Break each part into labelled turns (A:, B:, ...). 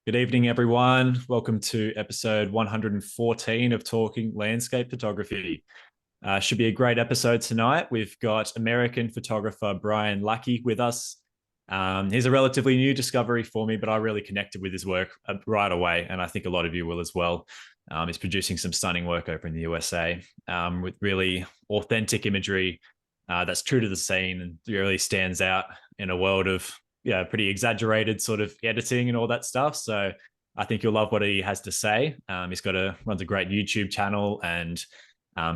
A: Good evening, everyone. Welcome to episode 114 of Talking Landscape Photography. Should be a great episode tonight. We've got American photographer Brian Lackey with us. He's a relatively new discovery for me, but I really connected with his work right away, and I think a lot of you will as well. He's producing some stunning work over in the USA with really authentic imagery that's true to the scene and really stands out in a world of pretty exaggerated sort of editing and all that stuff. So I think you'll love what he has to say. Runs a great YouTube channel and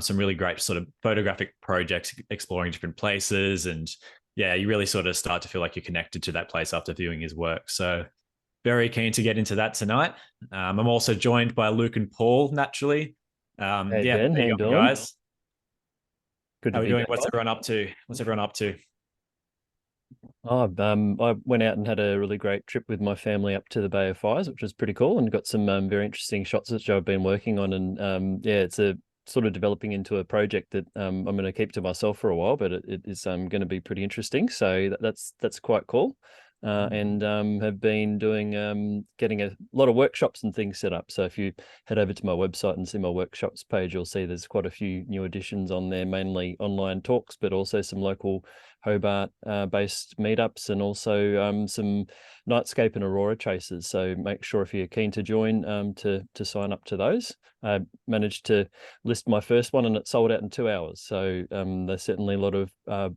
A: some really great sort of photographic projects exploring different places. And yeah, you really sort of start to feel like you're connected to that place after viewing his work. So very keen to get into that tonight. I'm also joined by Luke and Paul, naturally.
B: Hey
A: Yeah,
B: Ben,
A: there
B: how
A: you
B: you
A: go,
B: doing?
A: guys.
B: Good
A: How
B: to
A: are we
B: be
A: doing?
B: back
A: What's
B: on.
A: everyone up to? What's everyone up to?
B: I went out and had a really great trip with my family up to the Bay of Fires, which was pretty cool, and got some very interesting shots which I've been working on. And yeah, it's a sort of developing into a project that I'm going to keep to myself for a while, but it is going to be pretty interesting. So that's quite cool. And have been doing getting a lot of workshops and things set up. So if you head over to my website and see my workshops page, you'll see there's quite a few new additions on there, mainly online talks, but also some local Hobart based meetups, and also some nightscape and aurora chasers. So make sure if you're keen to join to sign up to those. I managed to list my first one and it sold out in 2 hours. So there's certainly a lot of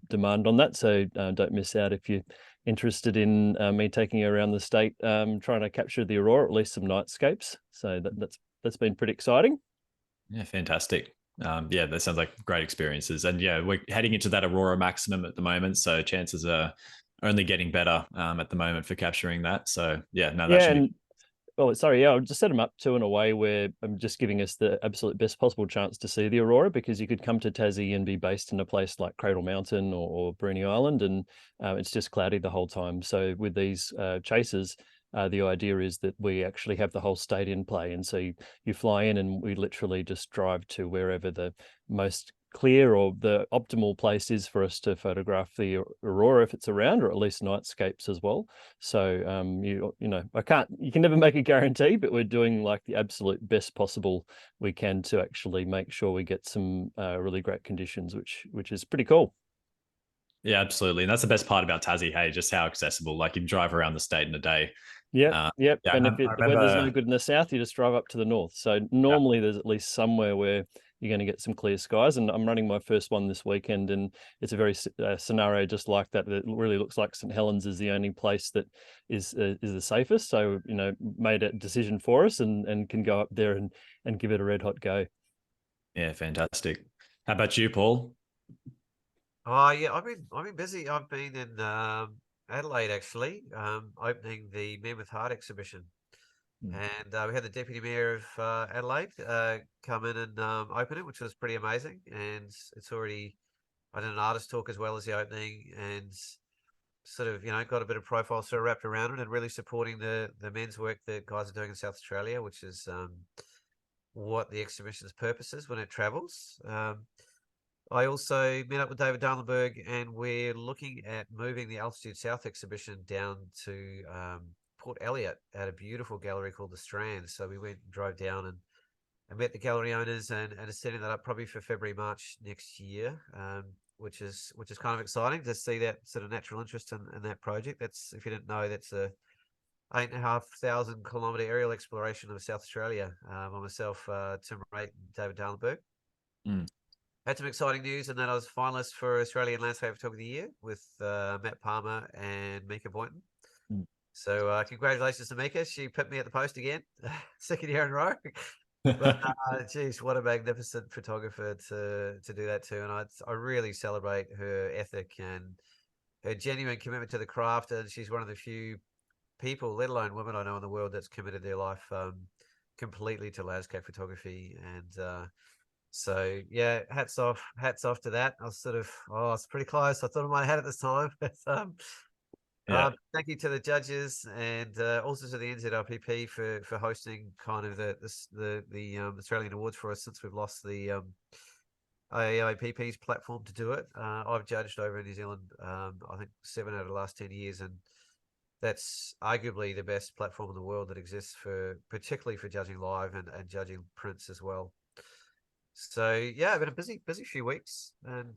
B: demand on that. So don't miss out if you're interested in me taking you around the state, trying to capture the aurora, at least some nightscapes. So that's been pretty exciting.
A: Yeah, fantastic. Yeah, that sounds like great experiences. And yeah, we're heading into that Aurora maximum at the moment. So chances are only getting better at the moment for capturing that. So yeah, no, that
B: Yeah,
A: should be.
B: and well, sorry, yeah, I'll just set them up in a way where I'm just giving us the absolute best possible chance to see the aurora, because you could come to Tassie and be based in a place like Cradle Mountain or Bruny Island, and it's just cloudy the whole time. So with these chasers, the idea is that we actually have the whole state in play, and so you fly in, and we literally just drive to wherever the most clear or the optimal place is for us to photograph the aurora if it's around, or at least nightscapes as well. So you can never make a guarantee, but we're doing like the absolute best possible we can to actually make sure we get some really great conditions, which is pretty cool.
A: Yeah, absolutely. And that's the best part about Tassie. Hey, just how accessible. Like you can drive around the state in a day.
B: Yep,
A: Uh,
B: yep.
A: yeah,
B: And if
A: I
B: the weather's no
A: remember.
B: good in the south, you just drive up to the north. So
A: Yeah,
B: normally there's at least somewhere where you're going to get some clear skies. And I'm running my first one this weekend, and it's a very scenario just like that. It really looks like St Helens is the only place that is the safest. So made a decision for us, and can go up there and give it a red hot go.
A: yeah, fantastic. How about you, Paul?
C: Oh yeah, I've been busy. I've been in Adelaide actually, opening the Men with Heart exhibition,
A: Mm.
C: and we had the deputy mayor of Adelaide come in and open it, which was pretty amazing. And it's already I did an artist talk as well as the opening, and sort of got a bit of profile sort of wrapped around it, and really supporting the men's work that guys are doing in South Australia, which is what the exhibition's purpose is when it travels. I also met up with David Darlenberg, and we're looking at moving the Altitude South exhibition down to Port Elliot at a beautiful gallery called the Strand. So we went and drove down and met the gallery owners, and are setting that up probably for February, March next year, which is kind of exciting to see that sort of natural interest in that project. That's, if you didn't know, that's a 8,500 kilometre aerial exploration of South Australia by myself, Tim Rate, and David Darlenberg.
A: Mm.
C: Had some exciting news in that I was finalist for Australian Landscape Photographer of the Year with Matt Palmer and Mika Boynton.
A: Mm.
C: So congratulations to Mika. She put me at the post again, second year in a row. But geez, what a magnificent photographer to do that to. And I really celebrate her ethic and her genuine commitment to the craft. And she's one of the few people, let alone women, I know in the world that's committed their life completely to landscape photography. And so yeah, hats off to that. I was sort of, it's pretty close. I thought I might have had it this time.
A: Yeah.
C: Thank you to the judges, and also to the NZRPP for hosting kind of the Australian Awards for us, since we've lost the AIPP's platform to do it. I've judged over in New Zealand, I think 7 out of the last 10 years, and that's arguably the best platform in the world that exists particularly for judging live and judging prints as well. So yeah, been a busy few weeks, and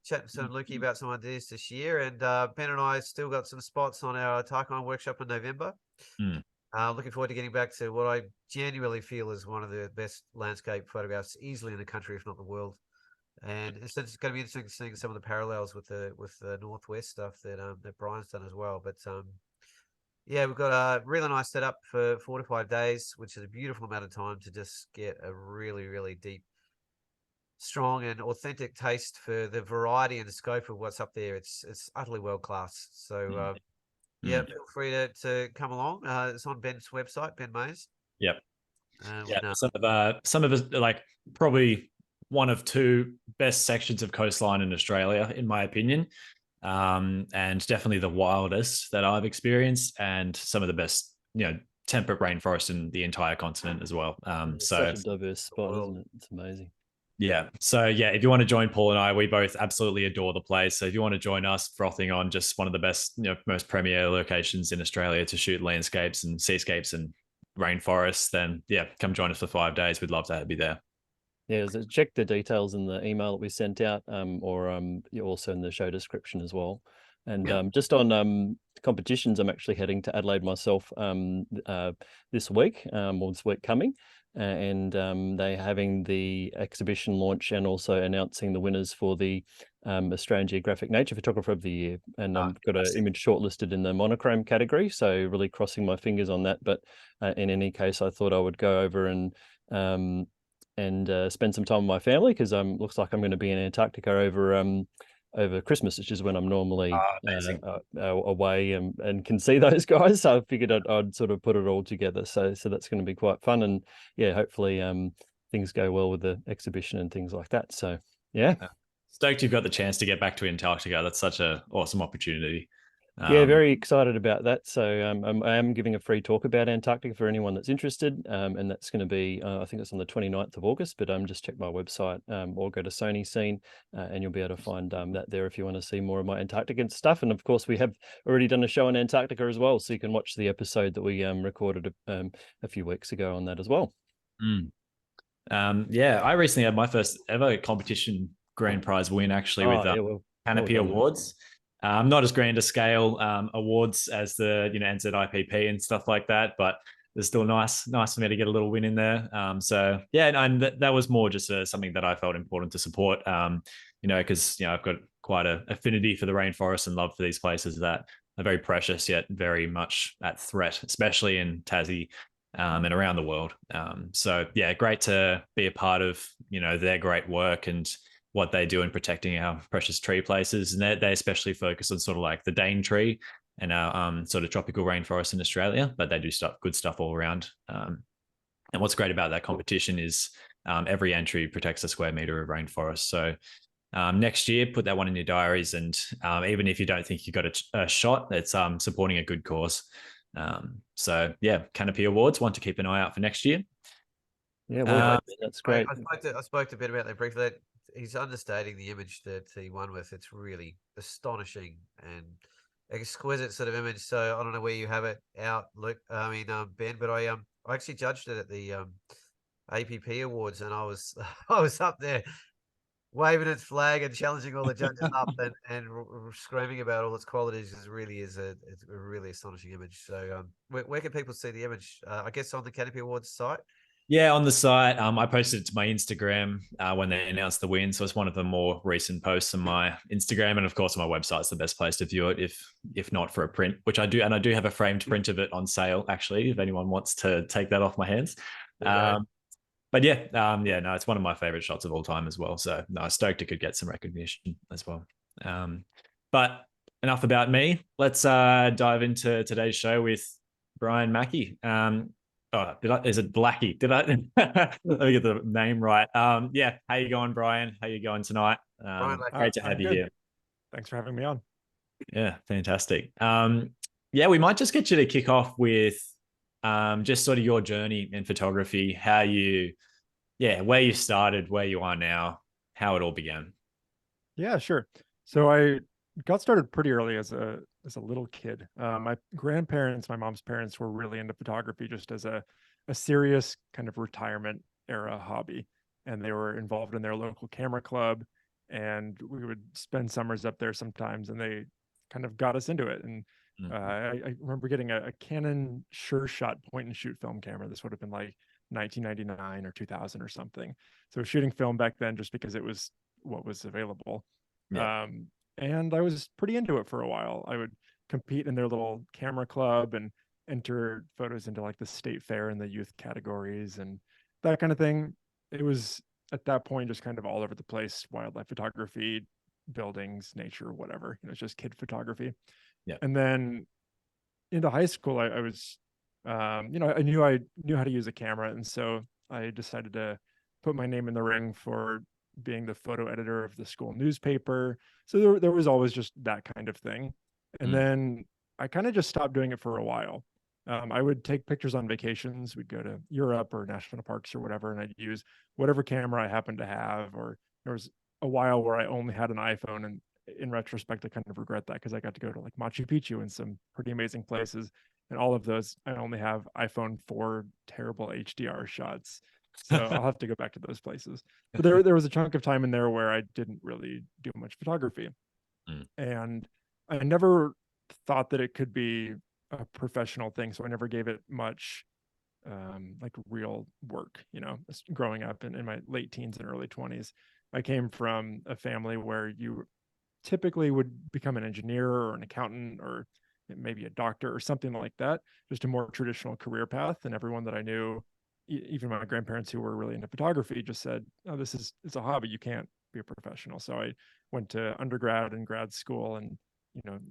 C: chatting to Lukey about some ideas this year, and Ben and I still got some spots on our Tscharke workshop in November. Looking forward to getting back to what I genuinely feel is one of the best landscape photographs easily in the country, if not the world. And it's going to be interesting seeing some of the parallels with the Northwest stuff that Brian's done as well. But yeah, we've got a really nice setup for 4 to 5 days, which is a beautiful amount of time to just get a really, really deep, strong and authentic taste for the variety and the scope of what's up there. It's utterly world class. So yeah, feel free to come along. It's on Ben's website, Ben Mays.
A: Yep.
C: Yeah,
A: some of us, like, probably one of 2 best sections of coastline in Australia, in my opinion, and definitely the wildest that I've experienced, and some of the best, temperate rainforest in the entire continent as well.
B: It's such a diverse spot, isn't it? It's amazing.
A: Yeah. So yeah, if you want to join Paul and I, we both absolutely adore the place. So if you want to join us frothing on just one of the best, most premier locations in Australia to shoot landscapes and seascapes and rainforests, then yeah, come join us for 5 days. We'd love to have you there.
B: Yeah, so check the details in the email that we sent out, or also in the show description as well. And just on competitions, I'm actually heading to Adelaide myself this week, or this week coming. And they're having the exhibition launch and also announcing the winners for the Australian Geographic Nature Photographer of the Year. And I've got an image shortlisted in the monochrome category, so really crossing my fingers on that. But in any case, I thought I would go over and spend some time with my family, because looks like I'm going to be in Antarctica over Christmas, which is when I'm normally away and can see those guys. So I figured I'd sort of put it all together. So that's going to be quite fun, and yeah, hopefully things go well with the exhibition and things like that. So yeah.
A: Stoked you've got the chance to get back to Antarctica. That's such an awesome opportunity.
B: Yeah, very excited about that. So I am giving a free talk about Antarctica for anyone that's interested, and that's going to be, I think it's on the 29th of August, but just check my website or go to Sony Scene, and you'll be able to find that there if you want to see more of my Antarctica stuff. And of course, we have already done a show on Antarctica as well, so you can watch the episode that we recorded a few weeks ago on that as well.
A: Yeah, I recently had my first ever competition grand prize win, actually, with Canopy Awards. Not as grand a scale awards as the NZIPP and stuff like that, but it's still nice for me to get a little win in there. So yeah, and that was more just something that I felt important to support. Because I've got quite an affinity for the rainforest and love for these places that are very precious yet very much at threat, especially in Tassie and around the world. So yeah, great to be a part of their great work and what they do in protecting our precious tree places. And they especially focus on sort of like the Dane tree and our sort of tropical rainforest in Australia, but they do good stuff all around. And what's great about that competition is every entry protects a square meter of rainforest. So next year, put that one in your diaries. And even if you don't think you got a shot, it's supporting a good cause. So yeah, Canopy Awards, one to keep an eye out for next year.
B: Yeah, well, that's great.
C: I spoke a bit about that briefly. He's understating the image that he won with. It's really astonishing and exquisite sort of image. So I don't know where you have it out, Luke. Ben, but I actually judged it at the APP Awards, and I was up there waving its flag and challenging all the judges up and screaming about all its qualities. It's a really astonishing image. So where can people see the image? I guess on the Canopy Awards site.
A: Yeah, on the site. I posted it to my Instagram when they announced the win. So it's one of the more recent posts on my Instagram. And of course, on my website is the best place to view it, if not for a print, which I do. And I do have a framed print of it on sale, actually, if anyone wants to take that off my hands. Okay. But no, it's one of my favorite shots of all time as well. So no, stoked it could get some recognition as well. But enough about me. Let's dive into today's show with Brian Lackey. Is it Lackey? Did I let me get the name right? Yeah. How you going, Brian? How you going tonight? Great to have you here.
D: Thanks for having me on.
A: Yeah, fantastic. Yeah, we might just get you to kick off with just sort of your journey in photography, where you started, where you are now, how it all began.
D: Yeah, sure. So I got started pretty early as a as a little kid. My grandparents, my mom's parents, were really into photography just as a serious kind of retirement era hobby, and they were involved in their local camera club, and we would spend summers up there sometimes, and they kind of got us into it. And I remember getting a Canon Sure Shot point and shoot film camera. This would have been like 1999 or 2000 or something. So shooting film back then just because it was what was available.
A: Yeah.
D: And I was pretty into it for a while. I would compete in their little camera club and enter photos into like the state fair and the youth categories and that kind of thing. It was at that point just kind of all over the place: wildlife photography, buildings, nature, whatever. It's just kid photography.
A: Yeah.
D: And then into high school, I was, I knew how to use a camera, and so I decided to put my name in the ring for being the photo editor of the school newspaper. So there was always just that kind of thing. And then I kind of just stopped doing it for a while. I would take pictures on vacations. We'd go to Europe or national parks or whatever, and I'd use whatever camera I happened to have. Or there was a while where I only had an iPhone, and in retrospect, I kind of regret that because I got to go to like Machu Picchu and some pretty amazing places. And all of those, I only have iPhone 4 terrible HDR shots. So I'll have to go back to those places. But there was a chunk of time in there where I didn't really do much photography. And I never thought that it could be a professional thing. So I never gave it much like real work, growing up in my late teens and early 20s. I came from a family where you typically would become an engineer or an accountant or maybe a doctor or something like that, just a more traditional career path. And everyone that I knew, even my grandparents who were really into photography, just said, "Oh, it's a hobby. You can't be a professional." So I went to undergrad and grad school and,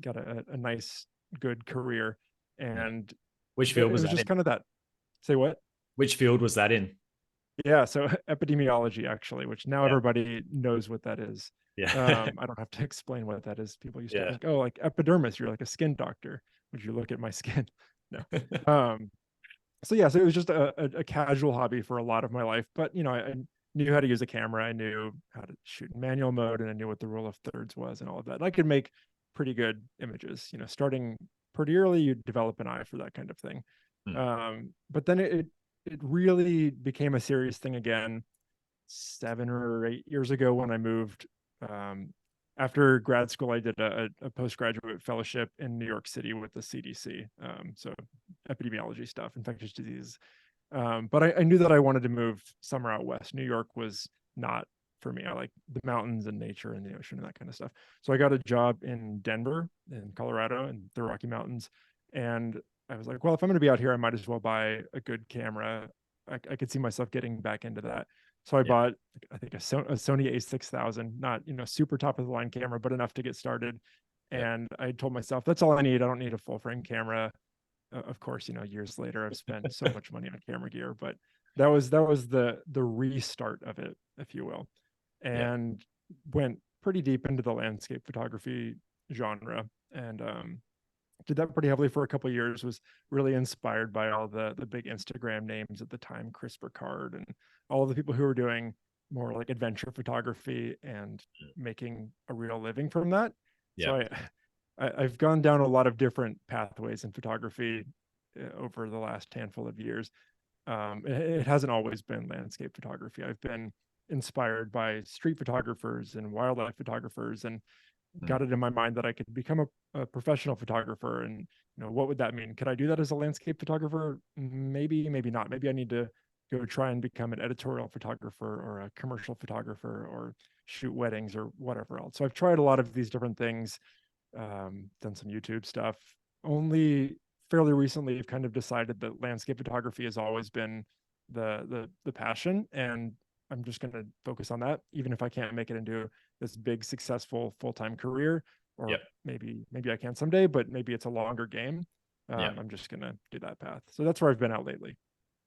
D: got a nice, good career. And
A: which field was
D: it was
A: that
D: just
A: in?
D: kind of that. Say what?
A: Which field was that in?
D: Yeah, so epidemiology, actually, which now everybody knows what that is.
A: Yeah.
D: I don't have to explain what that is. People used to
A: Yeah.
D: think, oh, like epidermis, you're like a skin doctor. Would you look at my skin? No. So it was just a casual hobby for a lot of my life. But I knew how to use a camera. I knew how to shoot in manual mode, and I knew what the rule of thirds was and all of that. And I could make pretty good images. Starting pretty early, you develop an eye for that kind of thing. But then it really became a serious thing again 7 or 8 years ago when I moved. After grad school, I did a postgraduate fellowship in New York City with the CDC. So epidemiology stuff, infectious disease. But I knew that I wanted to move somewhere out west. New York was not for me. I like the mountains and nature and the ocean and that kind of stuff. So I got a job in Denver, in Colorado, in the Rocky Mountains. And I was like, well, if I'm going to be out here, I might as well buy a good camera. I could see myself getting back into that. So I bought, I think, a Sony A6000, not, super top of the line camera, but enough to get started. And I told myself, that's all I need. I don't need a full frame camera. Of course, years later, I've spent so much money on camera gear, but that was the restart of it, if you will, and went pretty deep into the landscape photography genre. And did that pretty heavily for a couple of years. Was really inspired by all the big Instagram names at the time, Chris Burkard and all of the people who were doing more like adventure photography and making a real living from that. So I've gone down a lot of different pathways in photography over the last handful of years. It hasn't always been landscape photography. I've been inspired by street photographers and wildlife photographers, and got it in my mind that I could become a professional photographer. And what would that mean? Could I do that as a landscape photographer? Maybe not. Maybe I need to go try and become an editorial photographer or a commercial photographer or shoot weddings or whatever else. So I've tried a lot of these different things, done some YouTube stuff. Only fairly recently I've kind of decided that landscape photography has always been the passion, and I'm just going to focus on that, even if I can't make it into this big, successful full-time career, or maybe I can someday, but maybe it's a longer game. I'm just going to do that path. So that's where I've been out lately.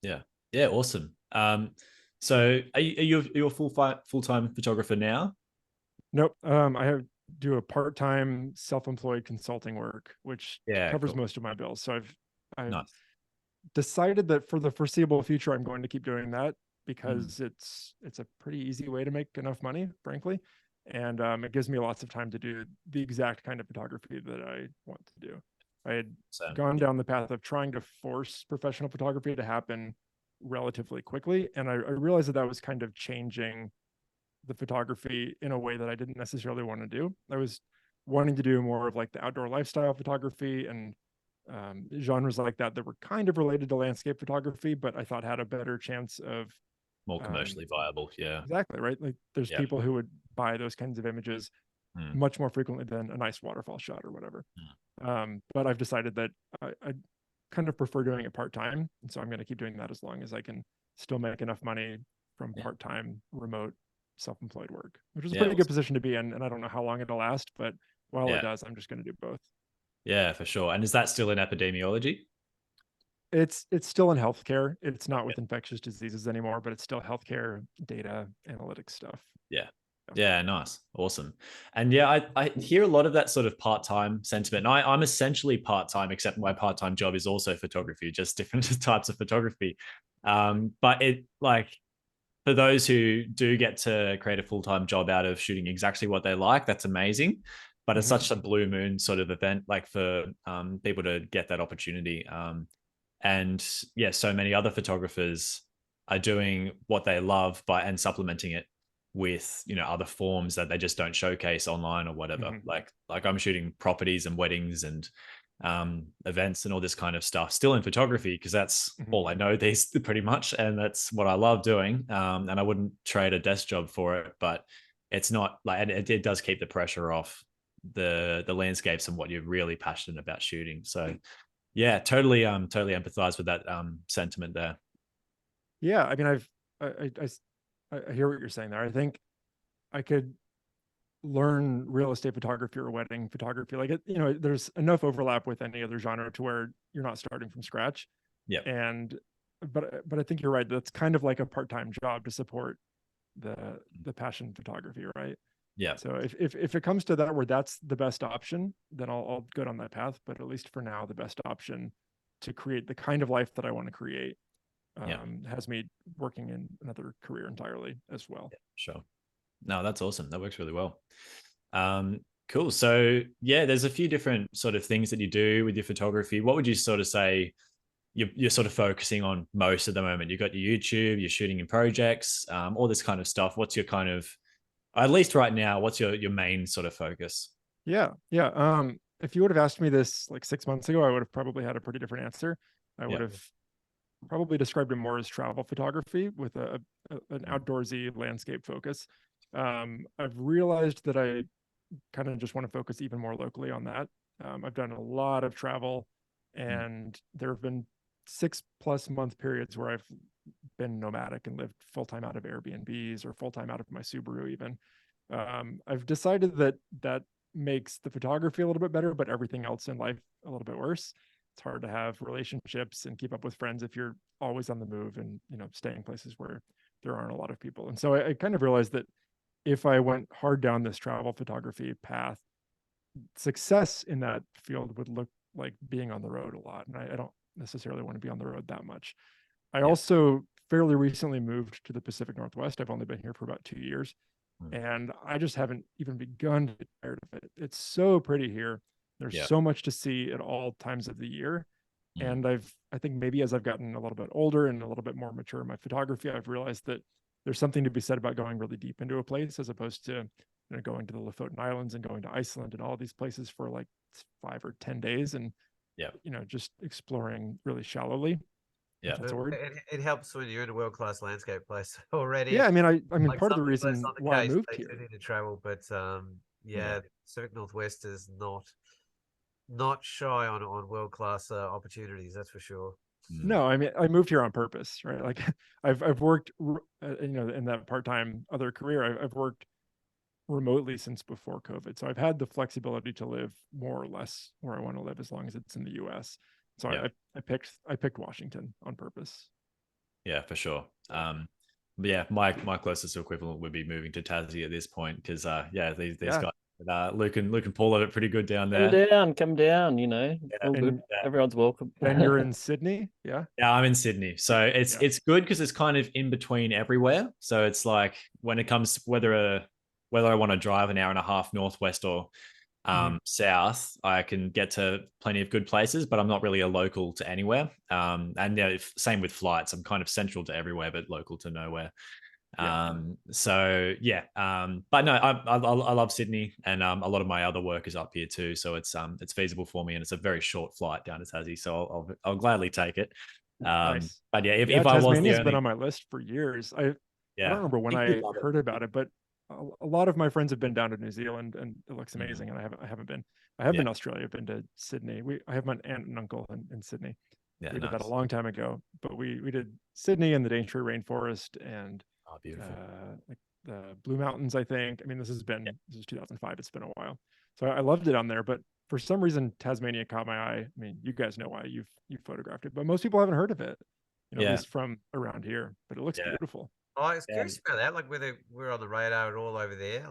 A: Yeah. Awesome. So are you a full-time photographer now?
D: Nope. I do a part-time self-employed consulting work, which covers most of my bills. So I've
A: nice.
D: decided that for the foreseeable future, I'm going to keep doing that, because it's a pretty easy way to make enough money, frankly. and it gives me lots of time to do the exact kind of photography that I want to do. I had gone down the path of trying to force professional photography to happen relatively quickly, and I realized that that was kind of changing the photography in a way that I didn't necessarily want to do. I was wanting to do more of like the outdoor lifestyle photography and genres like that were kind of related to landscape photography, but I thought had a better chance of
A: more commercially viable. Yeah,
D: exactly, right. Like there's people who would buy those kinds of images much more frequently than a nice waterfall shot or whatever. But I've decided that I kind of prefer doing it part-time, and so I'm going to keep doing that as long as I can still make enough money from part-time remote self-employed work, which is a pretty good position to be in. And I don't know how long it'll last, but while it does, I'm just going to do both.
A: Yeah, for sure. And is that still in epidemiology?
D: It's still in healthcare. It's not with infectious diseases anymore, but it's still healthcare data analytics stuff.
A: Yeah, nice. Awesome. And yeah, I hear a lot of that sort of part-time sentiment. And I'm essentially part-time, except my part-time job is also photography, just different types of photography. But it, like, for those who do get to create a full-time job out of shooting exactly what they like, that's amazing. But it's such a blue moon sort of event, like for people to get that opportunity. And yeah, so many other photographers are doing what they love and supplementing it with, you know, other forms that they just don't showcase online or whatever. Like I'm shooting properties and weddings and events and all this kind of stuff still in photography, because that's all I know these pretty much, and that's what I love doing. And I wouldn't trade a desk job for it, but it's not like, and it does keep the pressure off the landscapes and what you're really passionate about shooting. So yeah, totally empathize with that sentiment there.
D: Yeah, I mean, I hear what you're saying there. I think I could learn real estate photography or wedding photography. Like it, you know, there's enough overlap with any other genre to where you're not starting from scratch.
A: Yeah.
D: But I think you're right. That's kind of like a part-time job to support the passion photography, right?
A: Yeah.
D: So if it comes to that where that's the best option, then I'll go down that path. But at least for now, the best option to create the kind of life that I want to create has me working in another career entirely as well.
A: Yeah, sure. No, that's awesome. That works really well. Cool. So yeah, there's a few different sort of things that you do with your photography. What would you sort of say you're sort of focusing on most at the moment? You've got your YouTube, you're shooting in projects, all this kind of stuff. What's your kind of, at least right now, what's your main sort of focus?
D: Yeah. If you would have asked me this like 6 months ago, I would have probably had a pretty different answer. I would have probably described it more as travel photography with an outdoorsy landscape focus. I've realized that I kind of just want to focus even more locally on that. I've done a lot of travel, and there have been 6+ month periods where I've been nomadic and lived full-time out of Airbnbs or full-time out of my Subaru even. I've decided that makes the photography a little bit better, but everything else in life a little bit worse. It's hard to have relationships and keep up with friends if you're always on the move and, you know, staying places where there aren't a lot of people. And so I kind of realized that if I went hard down this travel photography path, success in that field would look like being on the road a lot. And I don't necessarily want to be on the road that much. I also fairly recently moved to the Pacific Northwest. I've only been here for about 2 years, and I just haven't even begun to get tired of it. It's so pretty here. There's so much to see at all times of the year. And I think maybe as I've gotten a little bit older and a little bit more mature in my photography, I've realized that there's something to be said about going really deep into a place as opposed to, you know, going to the Lofoten Islands and going to Iceland and all these places for like 5 or 10 days and, you know, just exploring really shallowly.
A: Yeah,
D: that's a word.
C: It helps when you're in a world-class landscape place already.
D: Yeah, I mean, like part of the
C: when
D: reason
C: it's not the
D: why
C: case,
D: I moved
C: they
D: here.
C: do need to travel, but Pacific Northwest is not shy on world-class opportunities, that's for sure.
D: No, I mean, I moved here on purpose, right? Like I've worked, you know, in that part-time other career, I've worked remotely since before COVID. So I've had the flexibility to live more or less where I want to live as long as it's in the US. So I picked Washington on purpose.
A: Yeah, for sure. But yeah, my closest equivalent would be moving to Tassie at this point because these guys, Luke and Paul have it pretty good down there.
B: Come down, you know, all good. Everyone's welcome.
D: And you're in Sydney, yeah?
A: Yeah, I'm in Sydney, so it's good because it's kind of in between everywhere. So it's like when it comes whether whether I want to drive an hour and a half northwest or south, I can get to plenty of good places, but I'm not really a local to anywhere. And yeah, same with flights. I'm kind of central to everywhere, but local to nowhere. So yeah, but no, I love Sydney, and a lot of my other work is up here too, so it's feasible for me, and it's a very short flight down to Tassie, so I'll gladly take it.
D: Nice.
A: But yeah, if I was
D: Tasmania's been on my list for years. I don't remember when I heard about it, but a lot of my friends have been down to New Zealand, and it looks amazing. And I haven't been. I have been to Australia. I've been to Sydney. I have my aunt and uncle in Sydney.
A: Yeah,
D: we did that a long time ago, but we did Sydney and the Daintree Rainforest and
A: beautiful.
D: Like the Blue Mountains, I think. I mean, this is 2005. It's been a while, so I loved it on there. But for some reason, Tasmania caught my eye. I mean, you guys know why. You've photographed it, but most people haven't heard of it. At least from around here. But it looks beautiful.
C: Oh, I was curious about that. Like whether we're on the radar at all over there.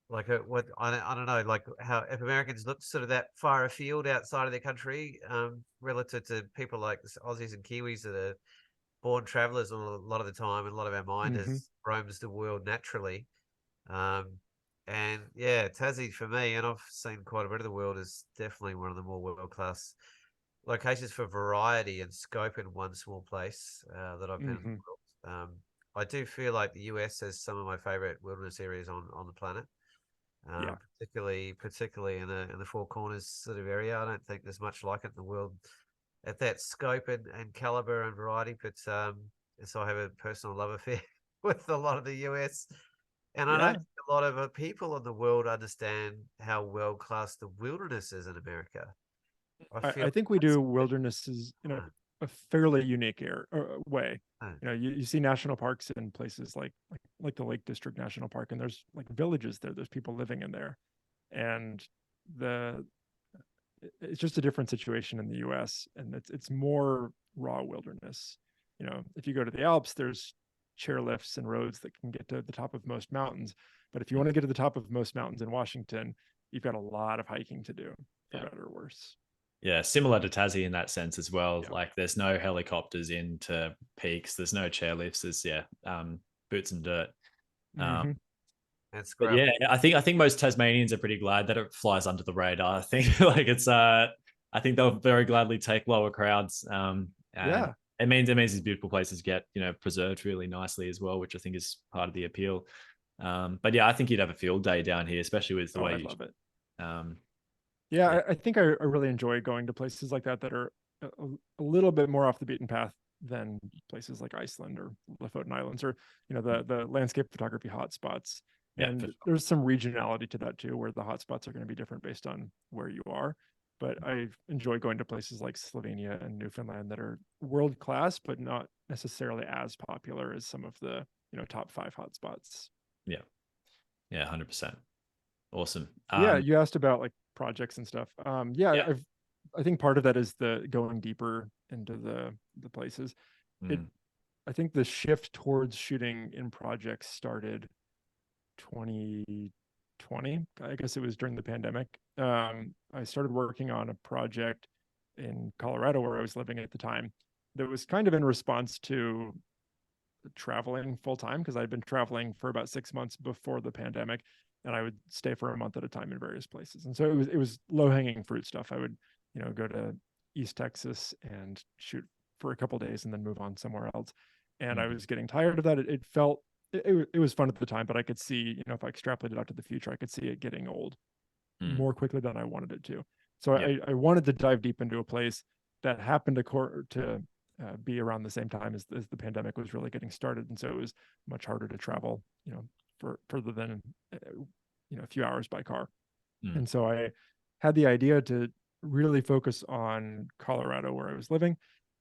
C: What I don't know. Like how if Americans look sort of that far afield outside of their country, relative to people like Aussies and Kiwis that are born travelers a lot of the time, and a lot of our mind roams the world naturally. And yeah, Tassie for me, and I've seen quite a bit of the world, is definitely one of the more world-class locations for variety and scope in one small place that I've been in the world. I do feel like the US has some of my favorite wilderness areas on the planet. Particularly in the Four Corners sort of area. I don't think there's much like it in the world at that scope and caliber and variety, but so I have a personal love affair with a lot of the US, and I don't think a lot of people in the world understand how world class the wilderness is in America.
D: I think we do wildernesses in a fairly unique way. You see national parks in places like the Lake District National Park, and there's like villages there. There's people living in there, and it's just a different situation in the US, and it's more raw wilderness. If you go to the Alps, there's chairlifts and roads that can get to the top of most mountains. But if you want to get to the top of most mountains in Washington, you've got a lot of hiking to do, for better or worse.
A: Yeah, similar to Tassie in that sense as well. Like there's no helicopters into peaks, there's no chairlifts, there's boots and dirt.
C: That's
A: great. But yeah, I think most Tasmanians are pretty glad that it flies under the radar. I think like it's I think they'll very gladly take lower crowds. It means these beautiful places get preserved really nicely as well, which I think is part of the appeal. But yeah, I think you'd have a field day down here, especially with the way you
D: love it. I think I really enjoy going to places like that are a little bit more off the beaten path than places like Iceland or Lofoten Islands, or the landscape photography hotspots. And there's some regionality to that too, where the hotspots are going to be different based on where you are. But I enjoy going to places like Slovenia and Newfoundland that are world class, but not necessarily as popular as some of the top 5 hotspots.
A: Yeah, 100%. Awesome.
D: You asked about like projects and stuff. I think part of that is the going deeper into the places. I think the shift towards shooting in projects started 2020. I guess it was during the pandemic. I started working on a project in Colorado where I was living at the time that was kind of in response to traveling full time, because I'd been traveling for about 6 months before the pandemic, and I would stay for a month at a time in various places. And so it was low hanging fruit stuff. I would go to East Texas and shoot for a couple of days and then move on somewhere else. And I was getting tired of that. It was fun at the time, but I could see, if I extrapolated out to the future, I could see it getting old more quickly than I wanted it to. So I wanted to dive deep into a place that happened to be around the same time as the pandemic was really getting started. And so it was much harder to travel, for further than, a few hours by car. And so I had the idea to really focus on Colorado, where I was living.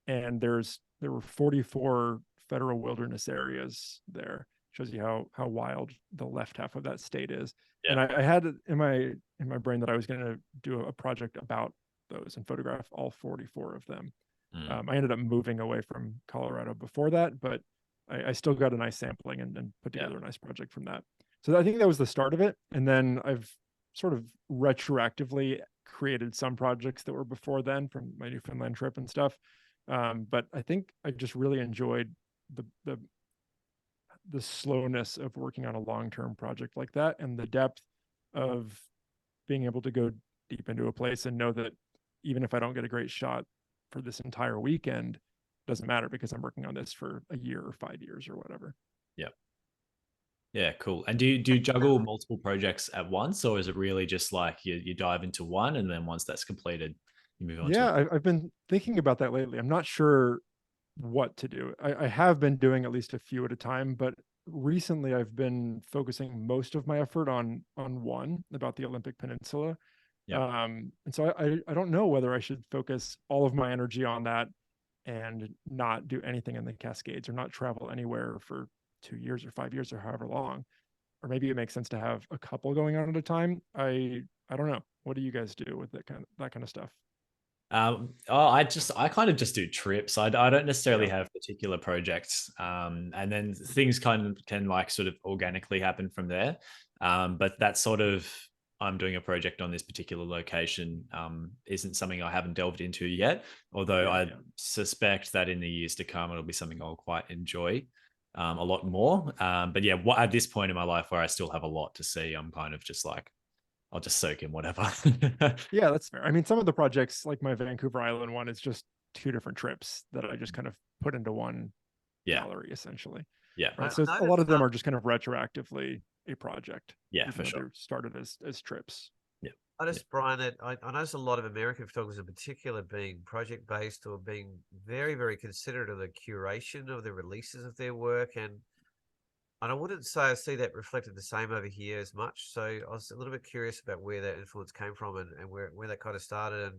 D: And there were 44 federal wilderness areas there. Shows you how wild the left half of that state is. And I had in my brain that I was going to do a project about those and photograph all 44 of them. I ended up moving away from Colorado before that, but I still got a nice sampling and put together a nice project from that. So I think that was the start of it. And then I've sort of retroactively created some projects that were before then from my Newfoundland trip and stuff. But I think I just really enjoyed the the slowness of working on a long-term project like that, and the depth of being able to go deep into a place and know that even if I don't get a great shot for this entire weekend, doesn't matter because I'm working on this for a year or 5 years or whatever.
A: Yeah. Yeah, cool. And do you juggle multiple projects at once, or is it really just like you dive into one and then once that's completed, you move on to
D: Yeah, I've been thinking about that lately. I'm not sure what to do. I have been doing at least a few at a time, but recently I've been focusing most of my effort on one about the Olympic Peninsula.
A: Yeah.
D: And so I don't know whether I should focus all of my energy on that and not do anything in the Cascades or not travel anywhere for 2 years or 5 years or however long. Or maybe it makes sense to have a couple going on at a time. I don't know. What do you guys do with that kind of stuff?
A: I kind of just do trips. I don't necessarily
D: Yeah.
A: have particular projects. And then things kind of can like sort of organically happen from there. But that sort of, I'm doing a project on this particular location, isn't something I haven't delved into yet. Although I suspect that in the years to come, it'll be something I'll quite enjoy a lot more. But yeah, at this point in my life where I still have a lot to see, I'm kind of just like, I'll just soak in whatever.
D: Yeah, that's fair. I mean, some of the projects, like my Vancouver Island one, is just two different trips that I just kind of put into one
A: Yeah.
D: gallery, essentially.
A: Yeah.
D: Right. So a lot of them are just kind of retroactively a project.
A: Yeah, for sure.
D: They're started as trips.
A: Yeah.
C: I noticed, Brian, that I noticed a lot of American photographers in particular being project-based or being very, very considerate of the curation of the releases of their work. And I wouldn't say I see that reflected the same over here as much. So I was a little bit curious about where that influence came from and where that kind of started.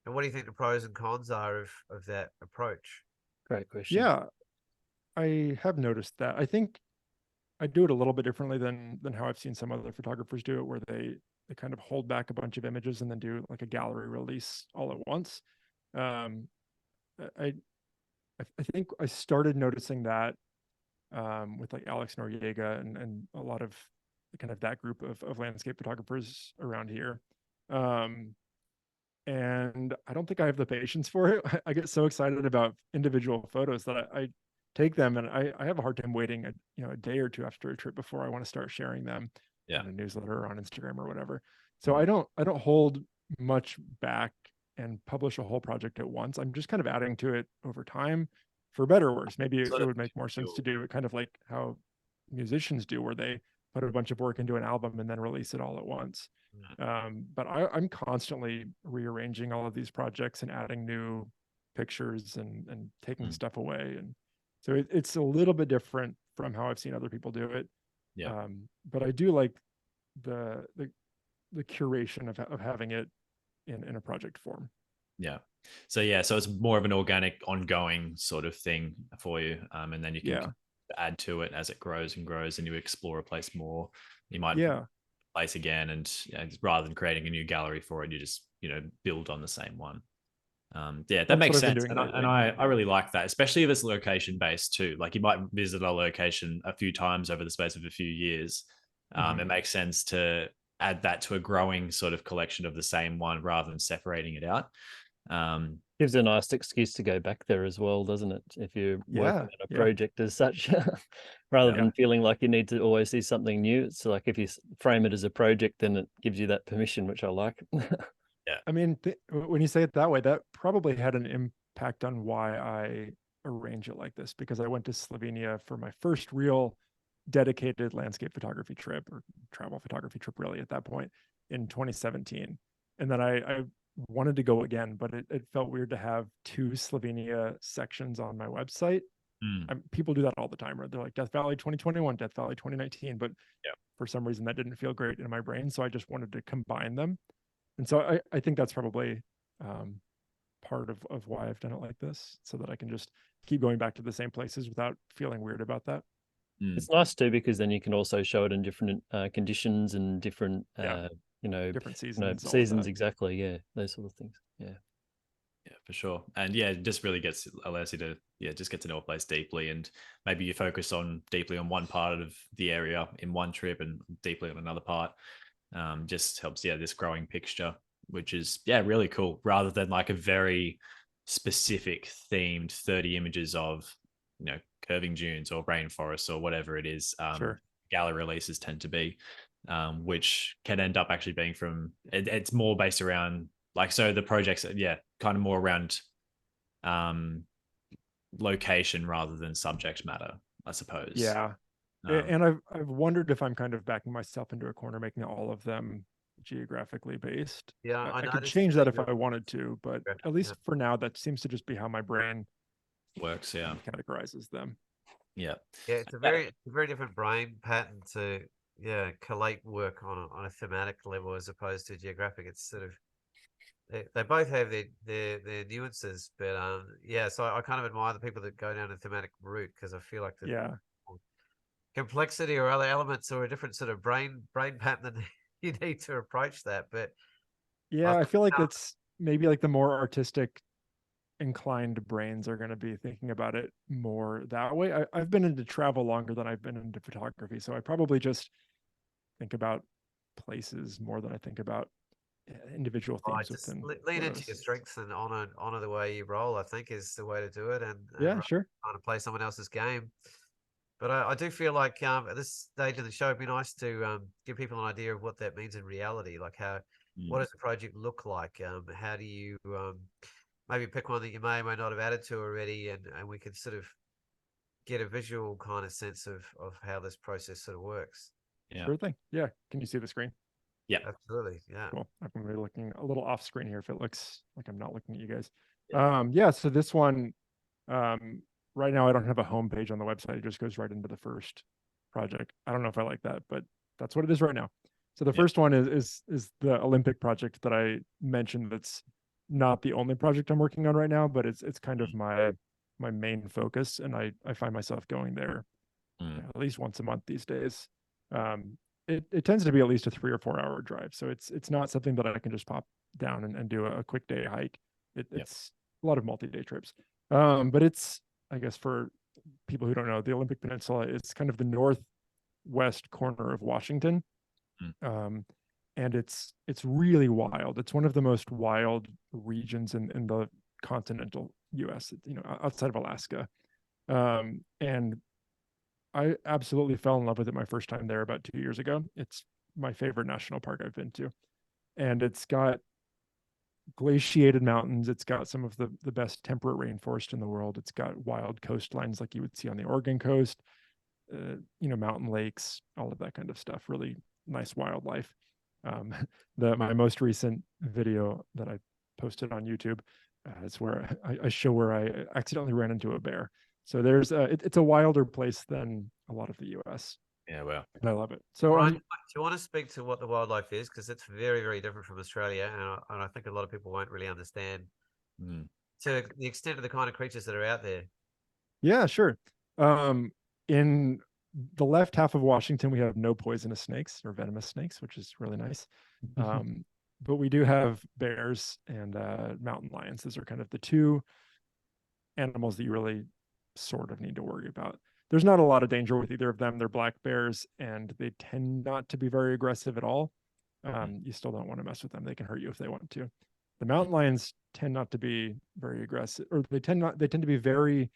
C: And what do you think the pros and cons are of that approach?
B: Great question.
D: Yeah, I have noticed that. I think I do it a little bit differently than how I've seen some other photographers do it, where they kind of hold back a bunch of images and then do like a gallery release all at once. Um, I I think I started noticing that with like Alex Noriega and a lot of kind of that group of landscape photographers around here. And I don't think I have the patience for it. I get so excited about individual photos that I take them and I have a hard time waiting a day or two after a trip before I want to start sharing them in a newsletter or on Instagram or whatever. So I don't hold much back and publish a whole project at once. I'm just kind of adding to it over time, for better or worse. Maybe it would make more sense to do it kind of like how musicians do, where they put a bunch of work into an album and then release it all at once. But I'm constantly rearranging all of these projects and adding new pictures and taking stuff away. And so it's a little bit different from how I've seen other people do it.
A: Yeah.
D: But I do like the curation of having it in a project form.
A: Yeah. So it's more of an organic, ongoing sort of thing for you. And then you can add to it as it grows and grows, and you explore a place more. You might place again, and rather than creating a new gallery for it, you just build on the same one. That makes sense, and I really like that, especially if it's location based too. Like you might visit a location a few times over the space of a few years. It makes sense to add that to a growing sort of collection of the same one rather than separating it out.
B: Gives a nice excuse to go back there as well, doesn't it? If you're working on a project as such, rather than feeling like you need to always see something new. It's like if you frame it as a project, then it gives you that permission, which I like.
D: I mean, when you say it that way, that probably had an impact on why I arrange it like this, because I went to Slovenia for my first real dedicated landscape photography trip, or travel photography trip really at that point, in 2017. And then I wanted to go again, but it felt weird to have two Slovenia sections on my website. People do that all the time, right? They're like Death Valley 2021, Death Valley 2019, but for some reason that didn't feel great in my brain, so I just wanted to combine them. And so I think that's probably part of why I've done it like this, so that I can just keep going back to the same places without feeling weird about that.
B: It's nice too, because then you can also show it in different conditions and different
D: different seasons.
B: Seasons, exactly. Yeah, those sort of things. Yeah,
A: for sure. And it just really allows you to just get to know a place deeply, and maybe you focus deeply on one part of the area in one trip and deeply on another part. Just helps this growing picture, which is really cool, rather than like a very specific themed 30 images of curving dunes or rainforests or whatever it is.
D: Sure.
A: Gala releases tend to be, which can end up actually being from. It's more based around so the projects, kind of more around location rather than subject matter, I suppose.
D: Yeah. And I've wondered if I'm kind of backing myself into a corner, making all of them geographically based.
C: Yeah,
D: I could change that if I wanted to, but at least for now, that seems to just be how my brain
A: works. Yeah,
D: categorizes them.
A: Yeah,
C: it's a very different brain pattern to collate work on a thematic level as opposed to geographic. It's sort of they both have their nuances, but so I kind of admire the people that go down a thematic route because I feel like the complexity or other elements or a different sort of brain pattern that you need to approach that. But
D: I feel like it's maybe like the more artistic inclined brains are going to be thinking about it more that way. I've been into travel longer than I've been into photography, so I probably just think about places more than I think about individual themes within.
C: Lean into your strengths and honor the way you roll, I think, is the way to do it. And
D: sure,
C: trying to play someone else's game. But I do feel like at this stage of the show, it'd be nice to give people an idea of what that means in reality. Like what does the project look like? How do you maybe pick one that you may or may not have added to already, and we can sort of get a visual kind of sense of how this process sort of works.
A: Yeah.
D: Sure thing. Yeah. Can you see the screen?
A: Yeah.
C: Absolutely. Yeah.
D: Cool. I'm going to be looking a little off screen here if it looks like I'm not looking at you guys. So this one, right now I don't have a home page on the website. It just goes right into the first project. I don't know if I like that, but that's what it is right now. So the first one is the Olympic project that I mentioned. That's not the only project I'm working on right now, but it's kind of my main focus, and I find myself going there at least once a month these days. It tends to be at least a 3 or 4 hour drive, so it's not something that I can just pop down and do a quick day hike. It's a lot of multi-day trips, but it's, I guess, for people who don't know, the Olympic Peninsula is kind of the northwest corner of Washington. And it's really wild. It's one of the most wild regions in the continental US, outside of Alaska. And I absolutely fell in love with it my first time there about 2 years ago. It's my favorite national park I've been to. And it's got glaciated mountains. It's got some of the best temperate rainforest in the world. It's got wild coastlines like you would see on the Oregon coast, mountain lakes, all of that kind of stuff. Really nice wildlife. My most recent video that I posted on YouTube is where I show where I accidentally ran into a bear. So there's it's a wilder place than a lot of the US.
A: Yeah, well,
D: and I love it. So
C: Brian, do you want to speak to what the wildlife is? Because it's very, very different from Australia, and I think a lot of people won't really understand to the extent of the kind of creatures that are out there.
D: Yeah, sure. In the left half of Washington, we have no poisonous snakes or venomous snakes, which is really nice. But we do have bears and mountain lions. Those are kind of the two animals that you really sort of need to worry about. There's not a lot of danger with either of them. They're black bears, and they tend not to be very aggressive at all. You still don't want to mess with them. They can hurt you if they want to. The mountain lions tend not to be very aggressive, or they tend to be very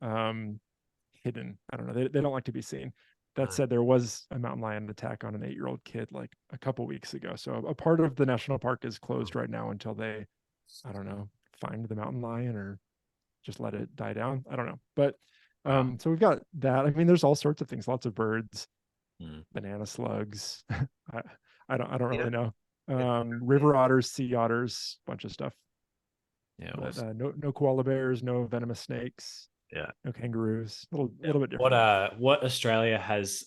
D: hidden. I don't know. They don't like to be seen. That said, there was a mountain lion attack on an 8-year-old kid like a couple weeks ago. So a part of the national park is closed right now until they, I don't know, find the mountain lion or just let it die down. I don't know. But so we've got that. I mean, there's all sorts of things, lots of birds, banana slugs. I don't really know. River otters, sea otters, bunch of stuff.
A: Yeah.
D: But, no koala bears, no venomous snakes.
A: Yeah.
D: No kangaroos. A little bit different.
A: What Australia has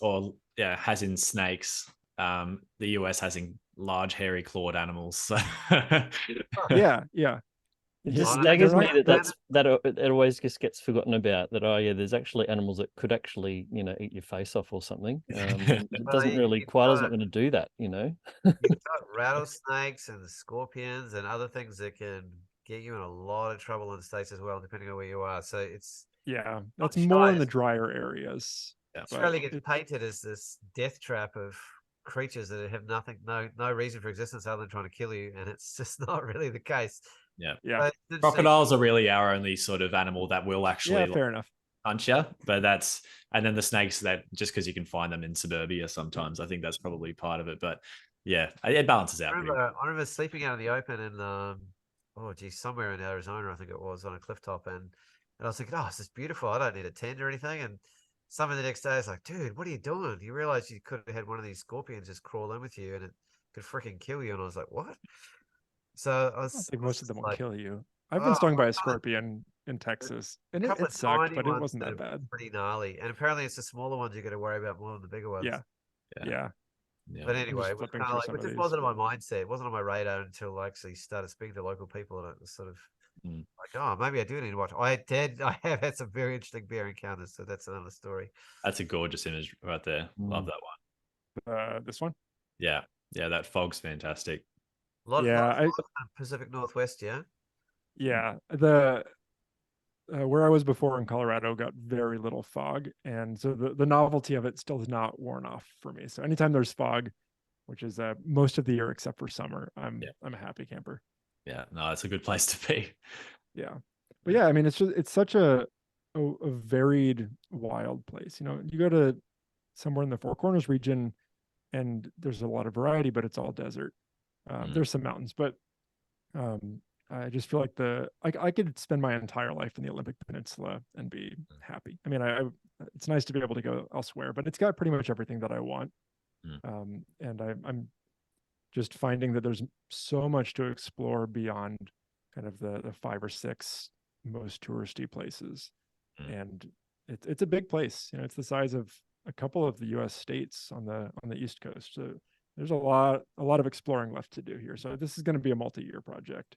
A: has in snakes, the US has in large hairy clawed animals. So.
D: Yeah.
B: It just staggers me that it always just gets forgotten about. That there's actually animals that could actually eat your face off or something. It doesn't really. Koala's not going to do that,
C: You've got rattlesnakes and scorpions and other things that can get you in a lot of trouble in the States as well, depending on where you are. So it's
D: that's more in the drier areas.
C: Australia gets painted as this death trap of creatures that have no reason for existence other than trying to kill you, and it's just not really the case.
A: Yeah. Crocodiles are really our only sort of animal that will actually
D: fair enough.
A: punch you, but and then the snakes, that just because you can find them in suburbia sometimes, I think that's probably part of it. But yeah, it balances out pretty well.
C: I remember sleeping out in the open in oh geez, somewhere in Arizona, I think it was, on a cliff top, and I was thinking, oh, this is beautiful. I don't need a tent or anything. And someone the next day is like, dude, what are you doing? You realize you could have had one of these scorpions just crawl in with you, and it could freaking kill you. And I was like, what? So
D: I don't think most of them will
C: like,
D: kill you. I've been
C: oh,
D: stung by a scorpion in Texas, and
C: a couple
D: it
C: of
D: sucked,
C: tiny
D: but it
C: ones
D: wasn't that
C: that are
D: bad.
C: pretty gnarly. And apparently, it's the smaller ones you got to worry about more than the bigger ones.
D: Yeah.
A: Yeah.
C: But
D: I'm
C: anyway,
D: just
C: it was
D: flipping
C: kind of
D: through
C: like,
D: some
C: it
D: of
C: just
D: these.
C: wasn't on my mindset. It wasn't on my radar until I actually started speaking to local people, and it was sort of like, oh, maybe I do need to watch. I have had some very interesting bear encounters, so that's another story.
A: That's a gorgeous image right there. Love that one.
D: This one.
A: Yeah, that fog's fantastic.
C: A lot
D: Yeah,
C: of fog in Pacific Northwest, yeah.
D: yeah. The where I was before in Colorado got very little fog, and so the novelty of it still has not worn off for me. So anytime there's fog, which is most of the year except for summer, I'm a happy camper.
A: Yeah, no, it's a good place to be.
D: Yeah, but yeah, I mean, it's such a varied, wild place. You know, you go to somewhere in the Four Corners region, and there's a lot of variety, but it's all desert. There's some mountains, but I just feel like I could spend my entire life in the Olympic Peninsula and be happy. I mean, it's nice to be able to go elsewhere, but it's got pretty much everything that I want. And I'm just finding that there's so much to explore beyond kind of the 5 or 6 most touristy places. And it's a big place. You know, it's the size of a couple of the U.S. states on the East Coast. So there's a lot of exploring left to do here. So this is going to be a multi-year project.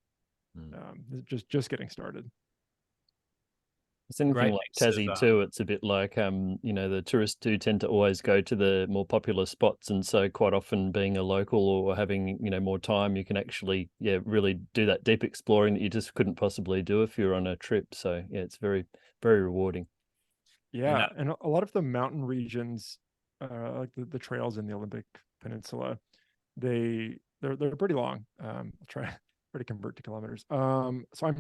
D: Just getting started.
B: It's anything like Tassie too. It's a bit like you know, the tourists do tend to always go to the more popular spots, and so quite often being a local or having, you know, more time, you can actually really do that deep exploring that you just couldn't possibly do if you're on a trip. So yeah, it's very, very rewarding.
D: Yeah, and a lot of the mountain regions, like the trails in the Olympic Peninsula, they're pretty long. I'll try to convert to kilometers. So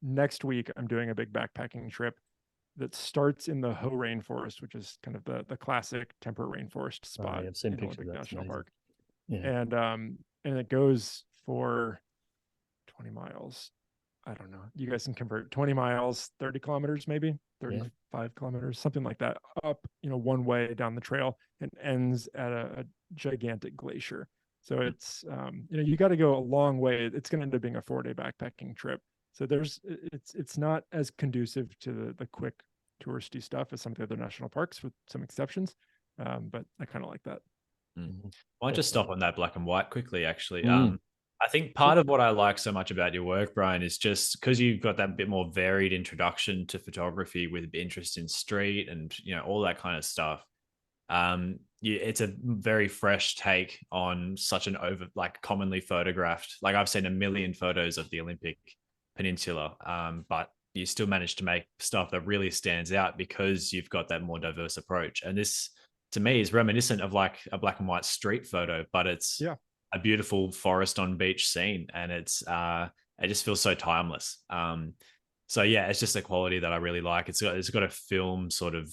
D: next week I'm doing a big backpacking trip that starts in the Hoh rainforest, which is kind of the classic temperate rainforest spot in Olympic National Park. And it goes for 20 miles. I don't know. You guys can convert 20 miles, 30 kilometers, maybe 35 kilometers, something like that, up, you know, one way down the trail, and ends at a gigantic glacier. So it's, you know, you got to go a long way. It's going to end up being a 4-day backpacking trip. So it's not as conducive to the quick touristy stuff as some of the other national parks, with some exceptions. But I kind of like that.
A: I might just stop on that black and white quickly, actually. I think part of what I like so much about your work, Brian, is just because you've got that bit more varied introduction to photography with interest in street and, you know, all that kind of stuff. It's a very fresh take on such an commonly photographed. Like, I've seen a million photos of the Olympic Peninsula, but you still manage to make stuff that really stands out because you've got that more diverse approach. And this, to me, is reminiscent of like a black and white street photo, but it's a beautiful forest on beach scene, and it just feels so timeless. So yeah, it's just a quality that I really like. It's got a film sort of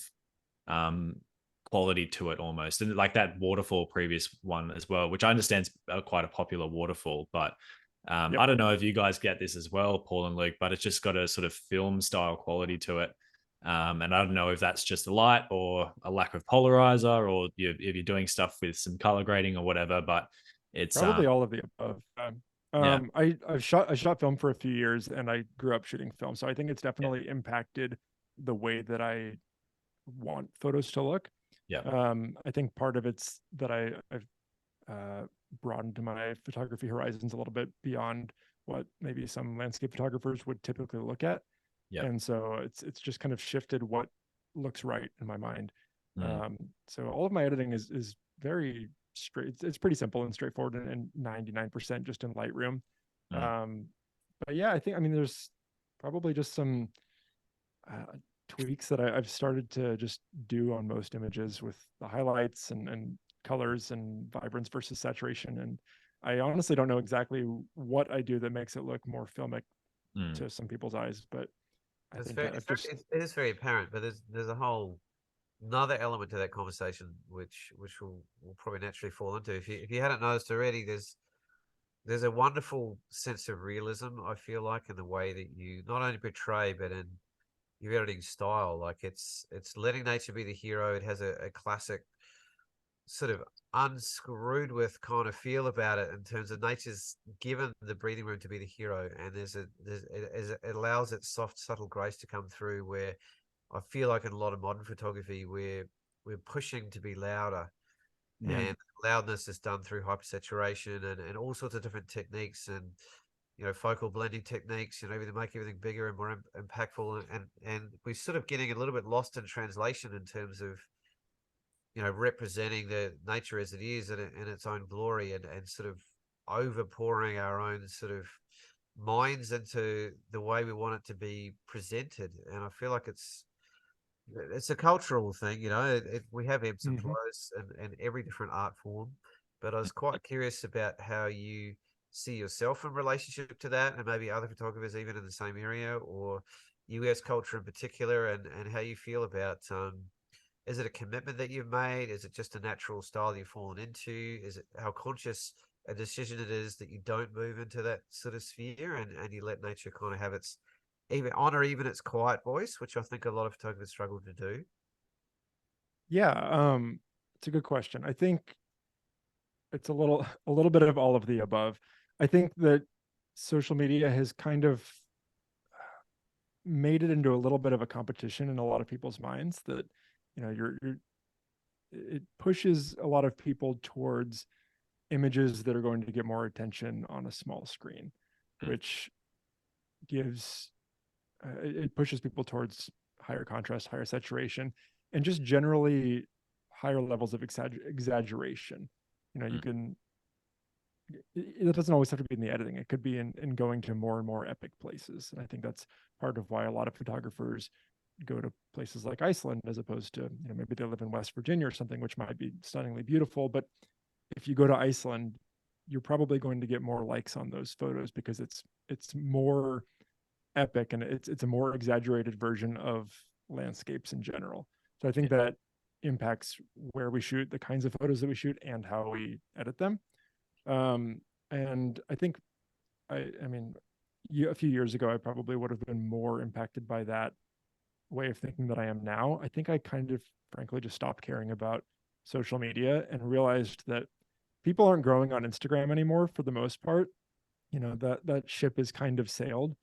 A: quality to it almost, and like that waterfall previous one as well, which I understand is quite a popular waterfall, but I don't know if you guys get this as well, Paul and Luke, but it's just got a sort of film style quality to it. And I don't know if that's just a light or a lack of polarizer, or if you're doing stuff with some color grading or whatever, but it's
D: probably all of the above. I shot film for a few years, and I grew up shooting film, so I think it's definitely impacted the way that I want photos to look. I think part of it's that I've broadened my photography horizons a little bit beyond what maybe some landscape photographers would typically look at. And so it's just kind of shifted what looks right in my mind. So all of my editing is very straight. It's pretty simple and straightforward, and 99% just in Lightroom. But yeah, I mean, there's probably just some tweaks that I've started to just do on most images with the highlights and colors and vibrance versus saturation. And I honestly don't know exactly what I do that makes it look more filmic to some people's eyes, but I
C: It's
D: think
C: very,
D: that I've
C: it's very,
D: just
C: it is very apparent, but there's a whole another element to that conversation which we'll probably naturally fall into. If you hadn't noticed already, there's a wonderful sense of realism, I feel like, in the way that you not only portray but in your editing style. Like it's letting nature be the hero. It has a classic sort of unscrewed with kind of feel about it in terms of nature's given the breathing room to be the hero, and it allows its soft, subtle grace to come through. Where I feel like in a lot of modern photography, we're pushing to be louder, and loudness is done through hypersaturation and all sorts of different techniques and focal blending techniques, to make everything bigger and more impactful, and we're sort of getting a little bit lost in translation in terms of representing the nature as it is in its own glory, and sort of overpouring our own sort of minds into the way we want it to be presented. And I feel like it's a cultural thing, we have ebbs and flows in every different art form. But I was quite curious about how you see yourself in relationship to that, and maybe other photographers even in the same area, or US culture in particular, and how you feel about is it a commitment that you've made? Is it just a natural style that you've fallen into? Is it how conscious a decision it is that you don't move into that sort of sphere, and you let nature kind of have its even its quiet voice, which I think a lot of photographers struggle to do?
D: Yeah, it's a good question. I think it's a little bit of all of the above. I think that social media has kind of made it into a little bit of a competition in a lot of people's minds, that it pushes a lot of people towards images that are going to get more attention on a small screen, which gives it pushes people towards higher contrast, higher saturation, and just generally higher levels of exaggeration. You can, it doesn't always have to be in the editing. It could be in going to more and more epic places. And I think that's part of why a lot of photographers go to places like Iceland, as opposed to, maybe they live in West Virginia or something, which might be stunningly beautiful. But if you go to Iceland, you're probably going to get more likes on those photos because it's more epic, and it's a more exaggerated version of landscapes in general. So I think that impacts where we shoot, the kinds of photos that we shoot, and how we edit them. And I think I mean, a few years ago, I probably would have been more impacted by that way of thinking that I am now. I think I kind of frankly just stopped caring about social media and realized that people aren't growing on Instagram anymore for the most part. That ship is kind of sailed,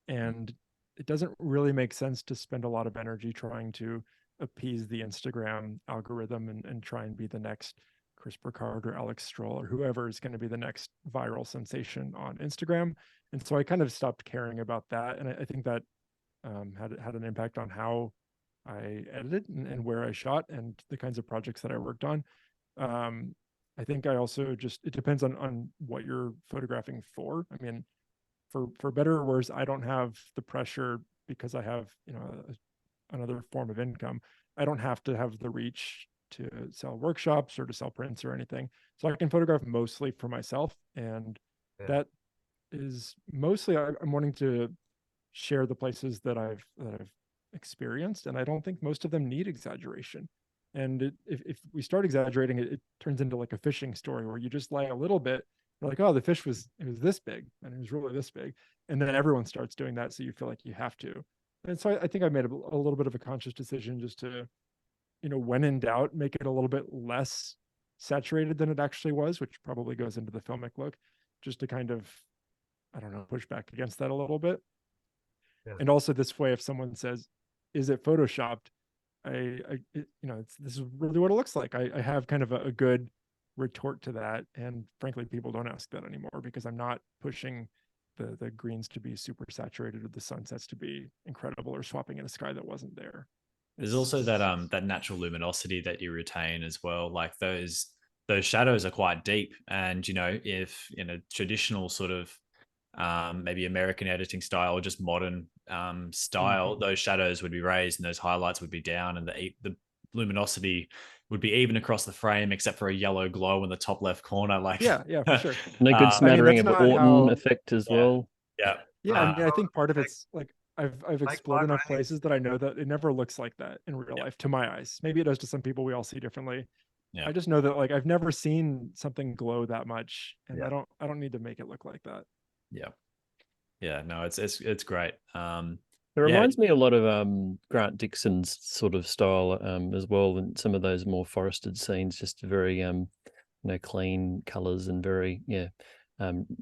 D: and it doesn't really make sense to spend a lot of energy trying to appease the Instagram algorithm and try and be the next Chris Burkard or Alex Stroll or whoever is going to be the next viral sensation on Instagram. And so I kind of stopped caring about that. And I think that had an impact on how I edited and where I shot and the kinds of projects that I worked on. I think I also it depends on what you're photographing for. I mean, for better or worse, I don't have the pressure because I have, another form of income. I don't have to have the reach to sell workshops or to sell prints or anything. So I can photograph mostly for myself. And that is mostly, I'm wanting to share the places that I've experienced. And I don't think most of them need exaggeration. And if we start exaggerating, it turns into like a fishing story where you just lie a little bit. You're like, oh, the fish was this big, and it was really this big. And then everyone starts doing that. So you feel like you have to. And so I think I made a little bit of a conscious decision just to, when in doubt, make it a little bit less saturated than it actually was, which probably goes into the filmic look, just to kind of, I don't know, push back against that a little bit. Yeah. And also this way, if someone says, is it Photoshopped? This is really what it looks like. I have kind of a good retort to that. And frankly, people don't ask that anymore because I'm not pushing the greens to be super saturated or the sunsets to be incredible or swapping in a sky that wasn't there.
A: There's also that natural luminosity that you retain as well. Like those shadows are quite deep. And, if in a traditional sort of maybe American editing style or just modern style, those shadows would be raised and those highlights would be down, and the luminosity would be even across the frame, except for a yellow glow in the top left corner. Like,
D: yeah, for sure.
B: And a good smattering of Orton effect as well.
A: Yeah.
D: I mean, I think part of it's like I've
C: Like
D: explored enough
C: rays.
D: places that I know that it never looks like that in real
A: Yeah.
D: life to my eyes. Maybe it does to some people. We all see differently.
A: Yeah.
D: I just know that like I've never seen something glow that much, and
C: Yeah.
D: I don't need to make it look like that.
A: Yeah. Yeah. No, it's great.
B: It
A: Yeah.
B: reminds me a lot of Grant Dixon's sort of style as well, and some of those more forested scenes, just very clean colors and very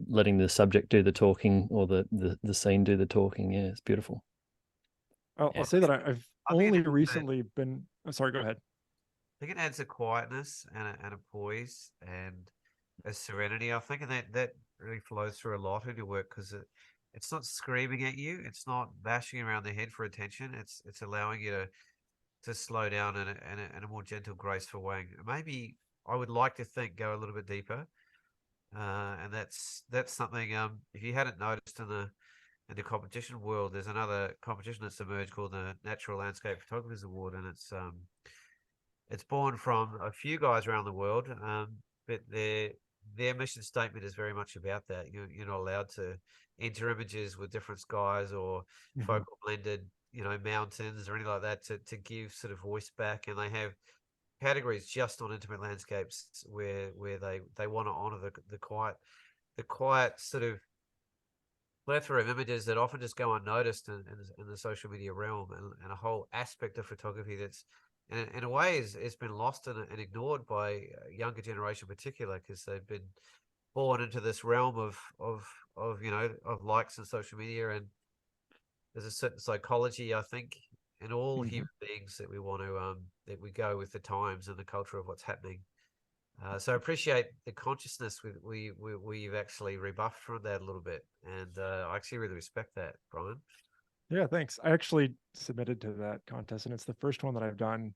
B: letting the subject do the talking or the scene do the talking. Yeah, it's beautiful.
D: I'll
A: Yeah.
D: say that I've
C: I think
D: only
C: it adds
D: recently been. Oh, sorry, go ahead.
C: I think it adds a quietness and a poise and a serenity. I think and that really flows through a lot in your work because it's not screaming at you. It's not bashing around the head for attention. It's allowing you to slow down in a more gentle, graceful way. Maybe I would like to think go a little bit deeper. And that's something. If you hadn't noticed in the competition world, there's another competition that's emerged called the Natural Landscape Photographers Award, and it's born from a few guys around the world. But their mission statement is very much about that. You're not allowed to enter images with different skies or focal blended, mountains or anything like that to give sort of voice back. And they have categories just on intimate landscapes where they want to honor the quiet sort of plethora of images that often just go unnoticed in the social media realm, and a whole aspect of photography that's in a way it's been lost and ignored by a younger generation in particular because they've been born into this realm of likes and social media. And there's a certain psychology, I think, in all human beings that we want to that we go with the times and the culture of what's happening. So I appreciate the consciousness we've actually rebuffed from that a little bit, and I actually really respect that, Brian.
D: Yeah, thanks. I actually submitted to that contest, and it's the first one that I've done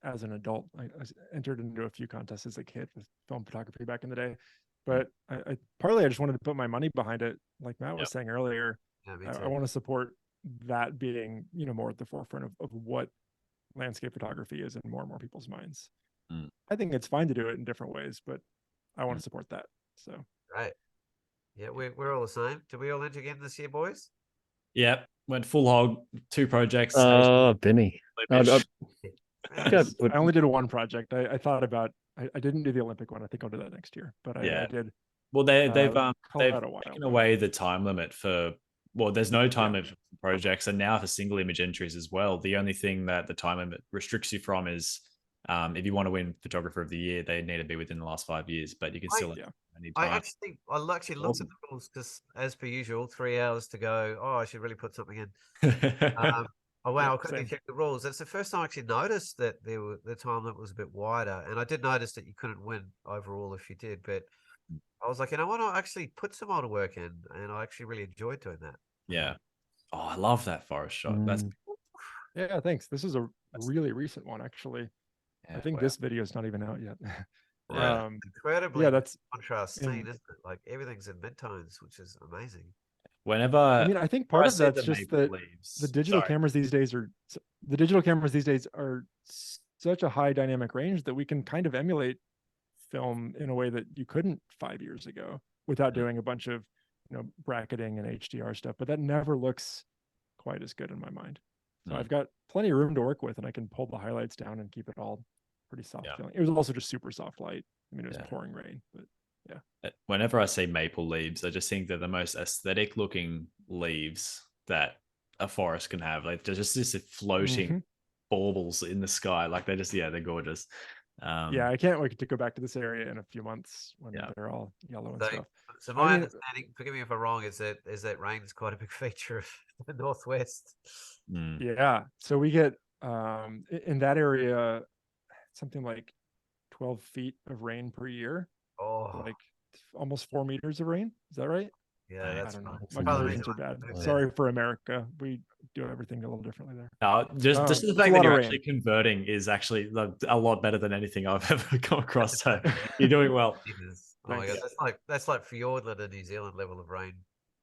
D: as an adult. I entered into a few contests as a kid with film photography back in the day, but partly I just wanted to put my money behind it. Like Matt was saying earlier,
C: Yeah, me
D: I
C: too.
D: want to support that being, more at the forefront of what landscape photography is in more and more people's minds. I think it's fine to do it in different ways, but I want to support that. So
C: Right. Yeah, we're all the same. Did we all enter again this year, boys?
A: Yeah. Went full hog, 2 projects.
B: Oh, Benny.
D: nice.
B: Go-
D: I only did one project. I thought about. I didn't do the Olympic one. I think I'll do that next year. But I did.
A: Well, they've
D: Colorado wild.
A: taken away the time limit for. Well, there's no time
D: Yeah.
A: limit for projects, and now for single image entries as well. The only thing that the time limit restricts you from is if you want to win Photographer of the Year, they need to be within the last 5 years. But you can still any
C: I
A: time.
C: actually looked at
A: Awesome.
C: the rules because, as per usual, 3 hours to go. Oh, I should really put something in. Oh wow,
D: Yeah,
C: I quickly
D: same.
C: checked the rules. It's the first time I actually noticed that the time limit was a bit wider, and I did notice that you couldn't win overall if you did. But I was like, you know what? I'll actually put some older work in, and I actually really enjoyed doing that.
A: Yeah. Oh, I love that forest shot. That's
D: Yeah, thanks. This is a really recent one, actually. I think this video is not even out yet.
A: Yeah.
C: Incredibly
D: that's
C: contrast scene, isn't it? Like everything's in midtones, which is amazing.
A: Whenever
D: I think part of
A: see
D: that's
A: the
D: just
A: maple
D: that
A: leaves.
D: the digital
A: Sorry.
D: cameras these days are such a high dynamic range that we can kind of emulate film in a way that you couldn't 5 years ago without doing a bunch of bracketing and HDR stuff. But that never looks quite as good in my mind. So I've got plenty of room to work with, and I can pull the highlights down and keep it all pretty soft feeling. It was also just super soft light. I mean, it was pouring rain, but yeah.
A: Whenever I see maple leaves, I just think they're the most aesthetic looking leaves that a forest can have. Like they're just this floating baubles in the sky. Like they're just they're gorgeous.
D: Yeah, I can't wait to go back to this area in a few months when they're all yellow and stuff.
C: So my understanding, forgive me if I'm wrong, is that rain is quite a big feature of the Northwest.
D: Yeah, so we get in that area something like 12 feet of rain per year.
C: Oh,
D: like almost 4 meters of rain. Is that right?
C: Yeah, that's
D: I don't know.
B: That's
D: My conversions are bad. Sorry for America. We do everything a little differently there.
A: No, just the fact that you're actually converting is actually a lot better than anything I've ever come across. So you're doing well.
C: Oh my God, that's like Fiordland in New Zealand level of rain.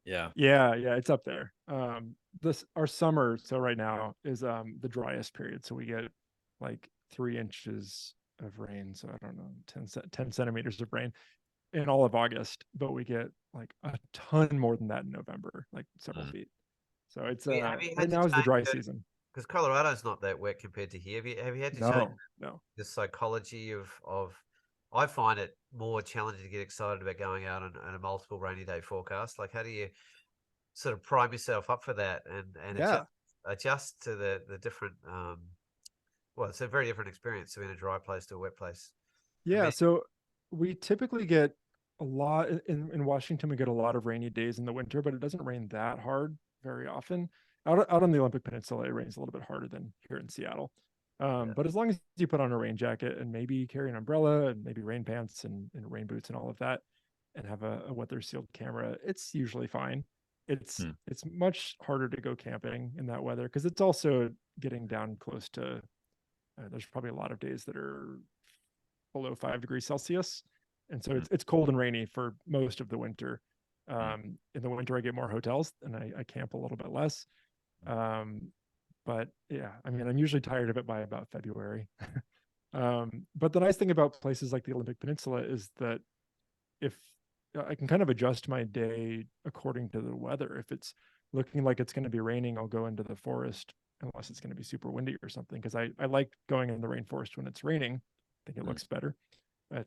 A: Yeah,
D: it's up there. Our summer, so right now is the driest period, so we get like 3 inches of rain. So I don't know, 10 centimeters of rain in all of August, but we get like a ton more than that in November, like several feet. So it's
C: Have you
D: right
C: had to
D: now is the
C: change
D: dry
C: it?
D: season.
C: Because Colorado's not that wet compared to here. Have you had to change
D: No.
C: the psychology of? I find it more challenging to get excited about going out on a multiple rainy day forecast. Like, how do you sort of prime yourself up for that and
D: Yeah.
C: adjust to the different? Well, it's a very different experience to be in a dry place to a wet place.
D: Yeah. So we typically get a lot in Washington. We get a lot of rainy days in the winter, but it doesn't rain that hard very often. Out on the Olympic Peninsula, it rains a little bit harder than here in Seattle. But as long as you put on a rain jacket and maybe carry an umbrella and maybe rain pants and rain boots and all of that, and have a weather sealed camera, it's usually fine. It's much harder to go camping in that weather because it's also getting down close to. There's probably a lot of days that are below 5 degrees Celsius, and so it's cold and rainy for most of the winter. In the winter, I get more hotels and I camp a little bit less. But yeah, I mean, I'm usually tired of it by about February. But the nice thing about places like the Olympic Peninsula is that if I can kind of adjust my day according to the weather. If it's looking like it's going to be raining, I'll go into the forest unless it's going to be super windy or something. Because I like going in the rainforest when it's raining. I think it looks better.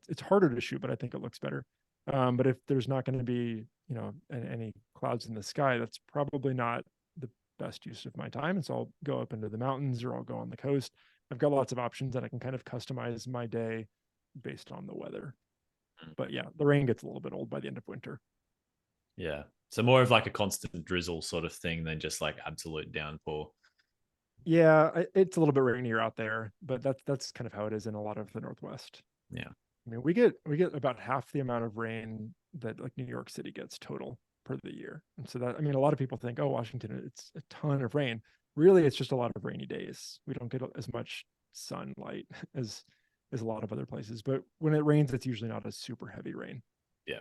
D: It's harder to shoot, but I think it looks better. But if there's not going to be, any clouds in the sky, that's probably not the best use of my time. And so I'll go up into the mountains or I'll go on the coast. I've got lots of options that I can kind of customize my day based on the weather. But yeah, the rain gets a little bit old by the end of winter.
A: Yeah. So more of like a constant drizzle sort of thing than just like absolute downpour.
D: Yeah, it's a little bit rainier out there, but that's kind of how it is in a lot of the Northwest.
A: Yeah.
D: I mean, we get about half the amount of rain that like New York City gets total per the year. And so that, I mean, a lot of people think, oh, Washington, it's a ton of rain. Really, it's just a lot of rainy days. We don't get as much sunlight as a lot of other places. But when it rains, it's usually not a super heavy rain.
A: Yeah.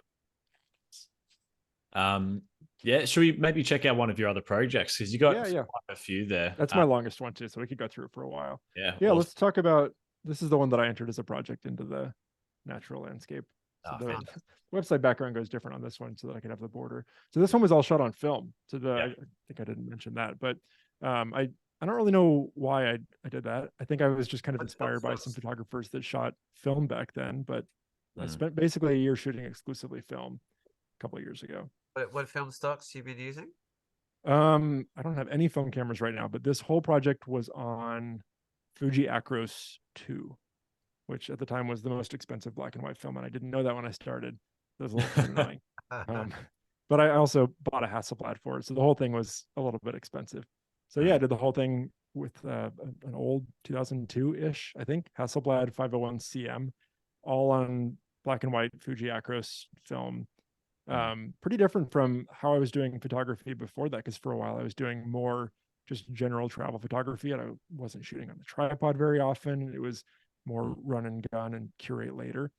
A: Yeah. Should we maybe check out one of your other projects? Because you got quite a few there.
D: That's my longest one too, so we could go through it for a while.
A: Yeah.
D: Yeah, awesome. Let's talk about this is the one that I entered as a project into the natural landscape. So the website background goes different on this one so that I can have the border. So this one was all shot on film. So I think I didn't mention that, but I don't really know why I did that. I think I was just kind of inspired by some photographers that shot film back then, but I spent basically a year shooting exclusively film a couple of years ago.
C: What film stocks you've been using?
D: I don't have any film cameras right now, but this whole project was on Fuji Acros 2, which at the time was the most expensive black and white film, and I didn't know that when I started. That was a little annoying. But I also bought a Hasselblad for it, so the whole thing was a little bit expensive. So yeah, I did the whole thing with an old 2002-ish, I think, Hasselblad 501 CM, all on black and white Fuji Acros film. Pretty different from how I was doing photography before that, because for a while I was doing more just general travel photography and I wasn't shooting on the tripod very often. It was more run and gun and curate later.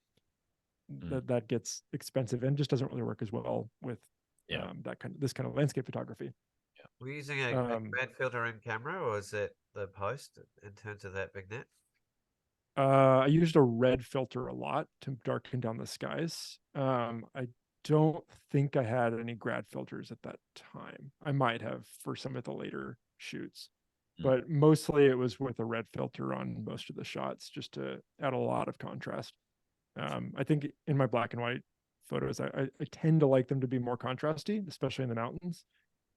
D: That gets expensive and just doesn't really work as well with this kind of landscape photography.
C: Were you using a grad filter in camera, or is it the post in terms of that big net?
D: I used a red filter a lot to darken down the skies. I don't think I had any grad filters at that time. I might have for some of the later shoots, but mostly it was with a red filter on most of the shots just to add a lot of contrast. I think in my black and white photos, I tend to like them to be more contrasty, especially in the mountains.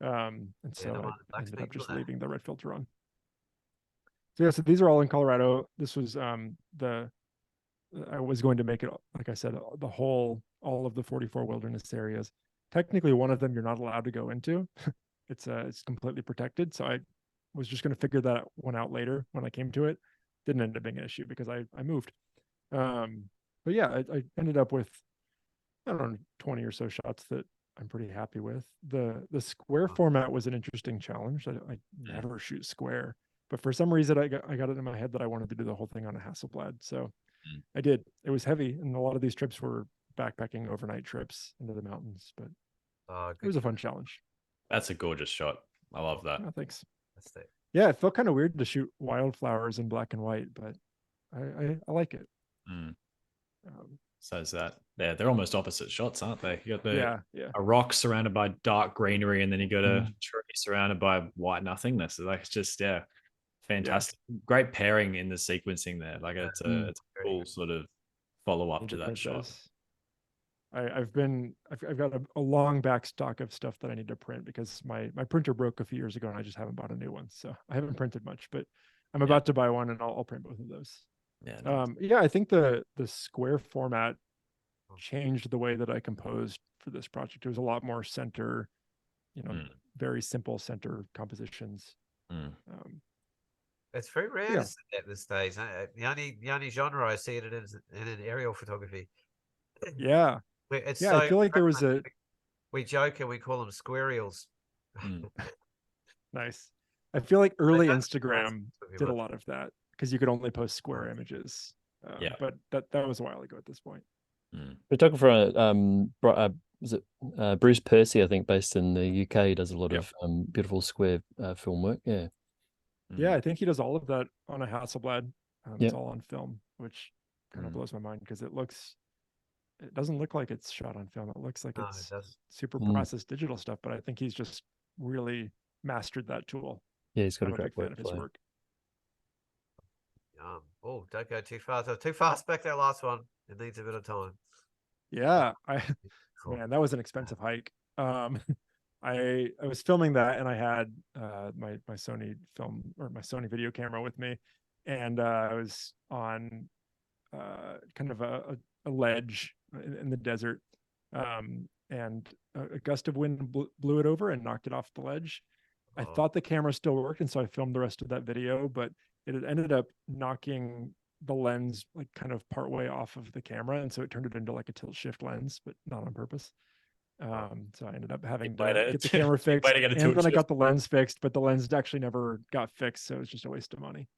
D: And so I ended up just leaving the red filter on. So yeah, so these are all in Colorado. This was I was going to make it, like I said, all of the 44 wilderness areas. Technically, one of them you're not allowed to go into. It's completely protected. So I was just going to figure that one out later when I came to it. Didn't end up being an issue because I moved. But yeah, I ended up with, I don't know, 20 or so shots that I'm pretty happy with. The square format was an interesting challenge. I never shoot square, but for some reason I got it in my head that I wanted to do the whole thing on a Hasselblad. So I did. It was heavy, and a lot of these trips were backpacking overnight trips into the mountains, but it was a fun challenge.
A: That's a gorgeous shot. I love that.
D: Oh, thanks.
C: That's it.
D: Yeah, it felt kind of weird to shoot wildflowers in black and white, but I like it.
A: So is that they're almost opposite shots, aren't they? You got
D: Yeah.
A: a rock surrounded by dark greenery, and then you got a
B: Mm.
A: tree surrounded by white nothingness. Like, it's just
D: Yeah.
A: fantastic. Great pairing in the sequencing there. Like, it's
B: Mm.
A: a cool sort of follow up
D: Need
A: to
D: to
A: that
D: print
A: shot.
D: those. I've got a long back stock of stuff that I need to print because my printer broke a few years ago and I just haven't bought a new one. So I haven't printed much, but I'm about to buy one and I'll print both of those.
A: Yeah, nice.
D: Yeah, I think the square format changed the way that I composed for this project. It was a lot more center, very simple center compositions.
C: It's very rare
D: Yeah.
C: to see that at this stage. The only genre I see it in is in an aerial photography.
D: Yeah.
C: It's
D: Yeah,
C: so
D: I feel like there was
C: prevalent. We joke and we call them squareals.
D: Nice. I feel like early
C: don't
D: Instagram did a lot of that because you could only post square images.
A: Yeah.
D: But that was a while ago at this point.
B: Photographer, was it Bruce Percy? I think based in the UK, he does a lot of beautiful square film work. Yeah.
D: Yeah, I think he does all of that on a Hasselblad. It's all on film, which kind of blows my mind because it doesn't look like it's shot on film. It looks like it's super processed digital stuff, but I think he's just really mastered that tool.
B: Yeah, he's got
D: I'm
B: a great
D: big fan of his work.
C: Oh, don't go too fast. Too fast back that last one. It needs a bit of time.
D: Yeah, man, that was an expensive hike. I was filming that and I had my Sony film or my Sony video camera with me, and I was on kind of a ledge in the desert, and a gust of wind blew it over and knocked it off the ledge. I thought the camera still worked, and so I filmed the rest of that video, but it had ended up knocking the lens like kind of part way off of the camera, and so it turned it into like a tilt shift lens, but not on purpose. So I ended up having to get the camera fixed, and then I got the lens fixed, but the lens actually never got fixed, so it was just a waste of money.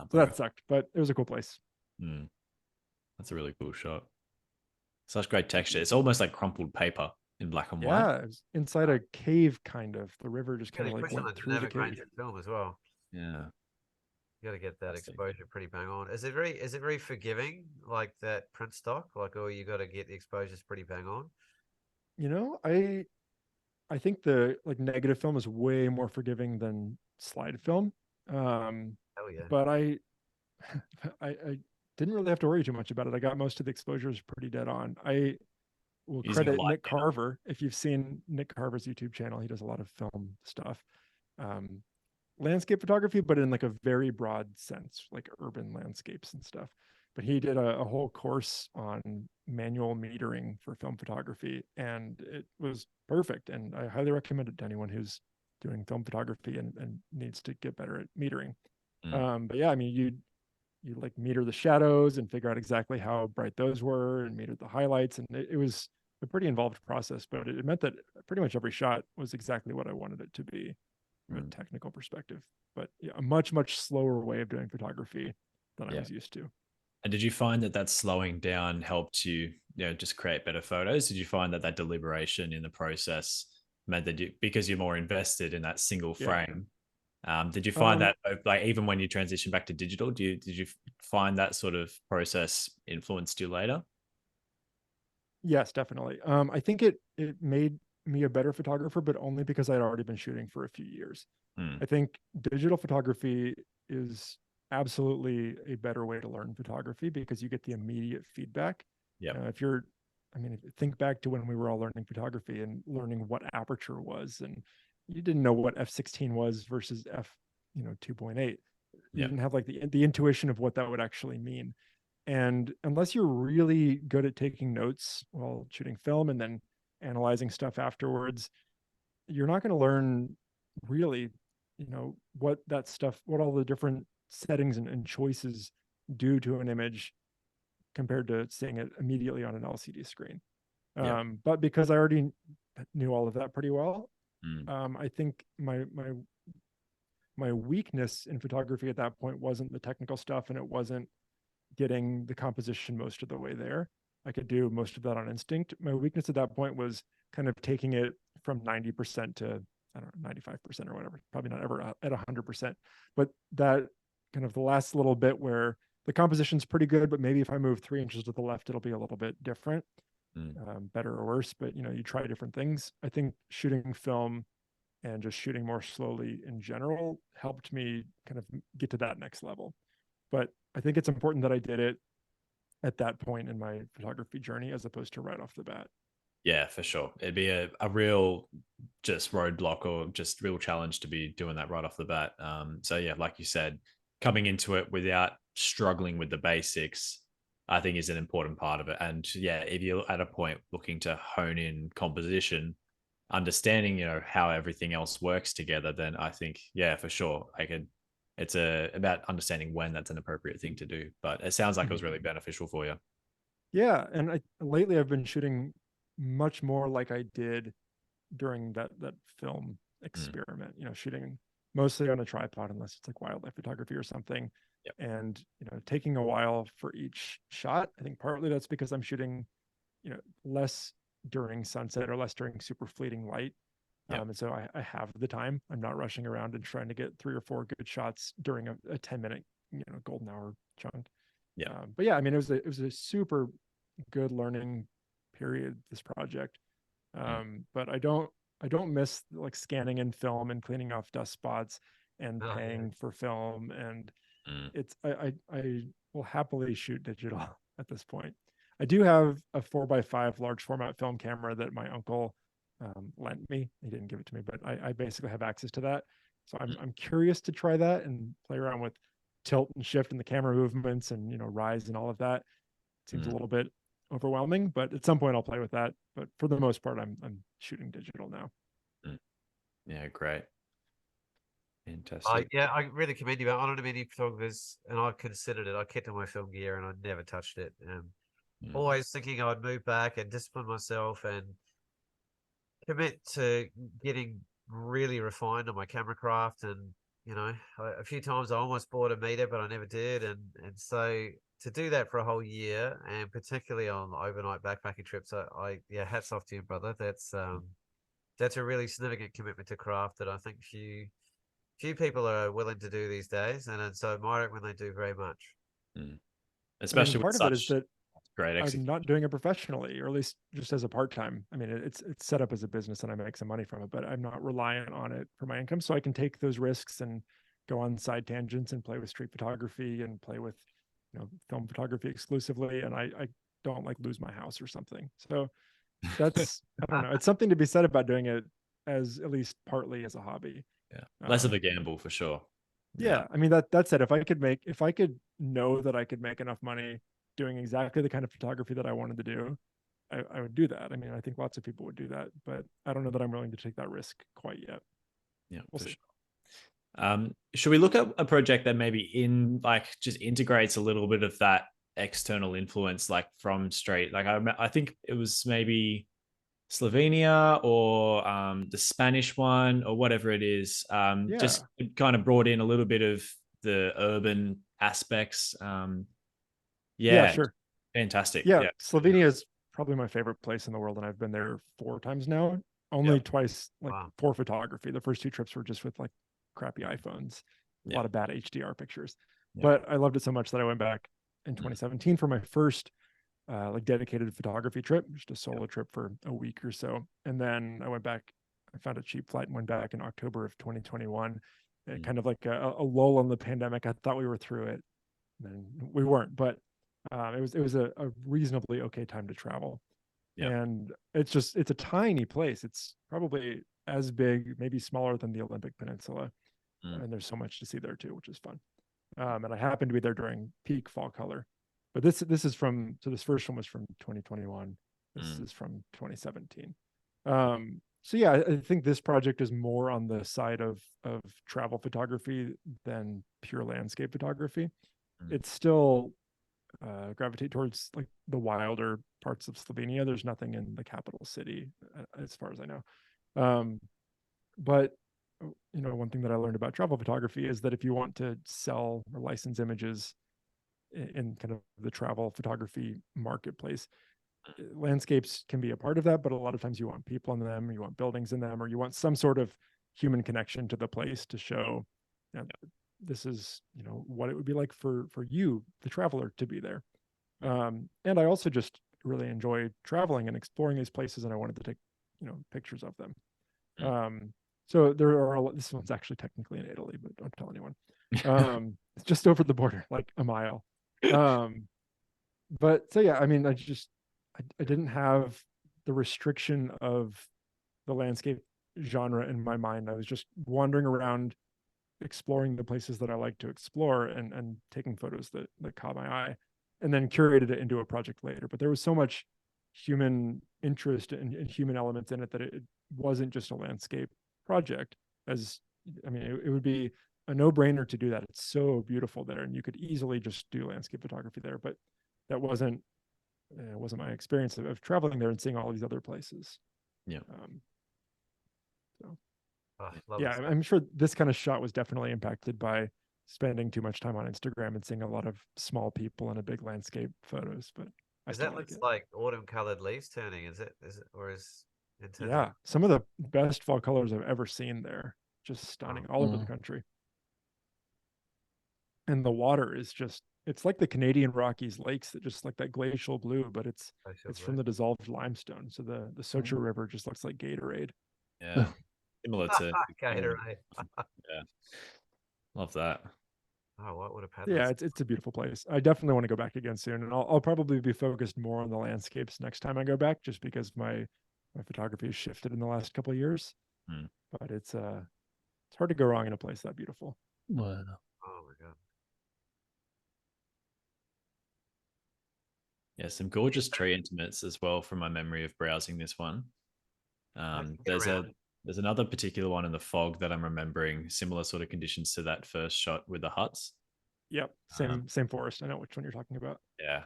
D: So that sucked, but it was a cool place.
A: That's a really cool shot. Such great texture. It's almost like crumpled paper in black and white.
D: Yeah, it was inside a cave, kind of. The river just kind of like went through the cave.
C: Film as well.
A: Yeah.
C: You got to get that exposure pretty bang on. Is it very forgiving, like that print stock? Like, or you got to get the exposures pretty bang on?
D: I think the like negative film is way more forgiving than slide film.
C: Hell yeah.
D: But I didn't really have to worry too much about it. I got most of the exposures pretty dead on. I will credit Nick Carver. If you've seen Nick Carver's YouTube channel, he does a lot of film stuff. Landscape photography, but in like a very broad sense, like urban landscapes and stuff. But he did a whole course on manual metering for film photography, and it was perfect. And I highly recommend it to anyone who's doing film photography and needs to get better at metering. But yeah, I mean, you like meter the shadows and figure out exactly how bright those were and meter the highlights. And it was a pretty involved process, but it meant that pretty much every shot was exactly what I wanted it to be from a technical perspective. But yeah, a much, much slower way of doing photography than I was used to.
A: And did you find that slowing down helped you, just create better photos? Did you find that deliberation in the process meant that because you're more invested in that single frame, did you find that like even when you transition back to digital, did you find that sort of process influenced you later?
D: Yes, definitely. I think it made me a better photographer, but only because I'd already been shooting for a few years. I think digital photography is absolutely a better way to learn photography because you get the immediate feedback. Think back to when we were all learning photography and learning what aperture was, and you didn't know what f/16 was versus f2.8. You didn't have like the intuition of what that would actually mean. And unless you're really good at taking notes while shooting film and then analyzing stuff afterwards, you're not going to learn really, what all the different settings and choices do to an image compared to seeing it immediately on an LCD screen. But because I already knew all of that pretty well, I think my weakness in photography at that point wasn't the technical stuff, and it wasn't getting the composition most of the way there. I could do most of that on instinct. My weakness at that point was kind of taking it from 90% to, I don't know, 95% or whatever, probably not ever at 100%, but that kind of the last little bit where the composition's pretty good, but maybe if I move 3 inches to the left, it'll be a little bit different, better or worse. But you try different things. I think shooting film and just shooting more slowly in general helped me kind of get to that next level. But I think it's important that I did it at that point in my photography journey as opposed to right off the bat.
A: Yeah, for sure. It'd be a real just roadblock or just real challenge to be doing that right off the bat. So yeah, like you said, coming into it without struggling with the basics, I think is an important part of it. And yeah, if you're at a point looking to hone in composition, understanding, how everything else works together, then I think, yeah, for sure, it's about understanding when that's an appropriate thing to do. But it sounds like it was really beneficial for you.
D: Yeah. And lately I've been shooting much more like I did during that film experiment, shooting mostly on a tripod unless it's like wildlife photography or something.
A: Yep.
D: And taking a while for each shot. I think partly that's because I'm shooting less during sunset or less during super fleeting light.
A: Yep.
D: And so I have the time. I'm not rushing around and trying to get 3 or 4 good shots during a 10-minute golden hour chunk.
A: Yeah.
D: But yeah, I mean, it was a super good learning period, this project. But I don't miss like scanning in film and cleaning off dust spots and paying for film. And it's I will happily shoot digital at this point. I do have a 4x5 large format film camera that my uncle lent me. He didn't give it to me, but I basically have access to that. So I'm curious to try that and play around with tilt and shift and the camera movements and rise and all of that. It seems a little bit overwhelming, but at some point I'll play with that. But for the most part, I'm shooting digital now.
A: Yeah, great. Fantastic.
C: Yeah, I really commend you. I don't know many photographers, and I considered it. I kept all my film gear, and I never touched it. Always thinking I'd move back and discipline myself and commit to getting really refined on my camera craft. And a few times I almost bought a meter, but I never did. And so to do that for a whole year, and particularly on overnight backpacking trips, yeah, hats off to you, brother. That's a really significant commitment to craft that I think few people are willing to do these days, and so I admire it when they do very much.
A: Especially
D: part
A: with
D: of it is that
A: great
D: I'm not doing it professionally, or at least just as a part-time. I mean, it's set up as a business and I make some money from it, but I'm not reliant on it for my income. So I can take those risks and go on side tangents and play with street photography and play with, film photography exclusively. And I don't like lose my house or something. So that's, I don't know. It's something to be said about doing it as at least partly as a hobby.
A: Yeah. Less of a gamble for sure.
D: Yeah. I mean, that said, if I could know that I could make enough money doing exactly the kind of photography that I wanted to do, I would do that. I mean, I think lots of people would do that, but I don't know that I'm willing to take that risk quite yet.
A: Yeah,
D: we'll see.
A: Sure. Should we look at a project that maybe just integrates a little bit of that external influence, like from street? Like I think it was maybe Slovenia or the Spanish one or whatever it is. Just kind of brought in a little bit of the urban aspects.
D: Yeah, sure.
A: Fantastic.
D: Yeah. Slovenia is probably my favorite place in the world, and I've been there 4 times now. Only twice for photography. The first 2 trips were just with like crappy iPhones, a lot of bad HDR pictures. But I loved it so much that I went back in 2017 for my first dedicated photography trip, just a solo trip for a week or so. And then I went back, I found a cheap flight and went back in October of 2021. Kind of like a lull in the pandemic. I thought we were through it, and we weren't, but it was a reasonably okay time to travel. And it's a tiny place. It's probably as big, maybe smaller than the Olympic Peninsula. And there's so much to see there too, which is fun. And I happened to be there during peak fall color. But this first one was from 2021. This is from 2017. So yeah, I think this project is more on the side of travel photography than pure landscape photography. It's still gravitate towards like the wilder parts of Slovenia. There's nothing in the capital city, as far as I know. But one thing that I learned about travel photography is that if you want to sell or license images in kind of the travel photography marketplace, landscapes can be a part of that, but a lot of times you want people in them, you want buildings in them, or you want some sort of human connection to the place to show this is what it would be like for you, the traveler, to be there. And I also just really enjoy traveling and exploring these places, and I wanted to take, pictures of them. So there are this one's actually technically in Italy, but don't tell anyone. It's just over the border, like a mile. But so yeah, I mean, I didn't have the restriction of the landscape genre in my mind. I was just wandering around, exploring the places that I like to explore, and taking photos that caught my eye, and then curated it into a project later. But there was so much human interest and human elements in it that it wasn't just a landscape project. It would be a no-brainer to do that. It's so beautiful there, and you could easily just do landscape photography there. But that wasn't my experience of traveling there and seeing all these other places.
A: Yeah.
D: Yeah, I'm sure this kind of shot was definitely impacted by spending too much time on Instagram and seeing a lot of small people in a big landscape photos. But
C: is that looks like autumn colored leaves turning? Is it or is
D: yeah, some of the best fall colors I've ever seen there. Just stunning all over the country. And the water is it's like the Canadian Rockies lakes, that just like that glacial blue, but it's from the dissolved limestone. So the Socha River just looks like Gatorade.
A: Yeah. Similar to
C: Gatorade.
A: Yeah. Love that.
C: Oh, what would have had?
D: Yeah, it's a beautiful place. I definitely want to go back again soon, and I'll probably be focused more on the landscapes next time I go back, just because my photography has shifted in the last couple of years. But it's hard to go wrong in a place that beautiful.
B: Wow.
C: Oh my god.
A: Yeah, some gorgeous tree intimates as well from my memory of browsing this one. There's another particular one in the fog that I'm remembering, similar sort of conditions to that first shot with the huts.
D: Yep, same forest. I know which one you're talking about.
A: Yeah.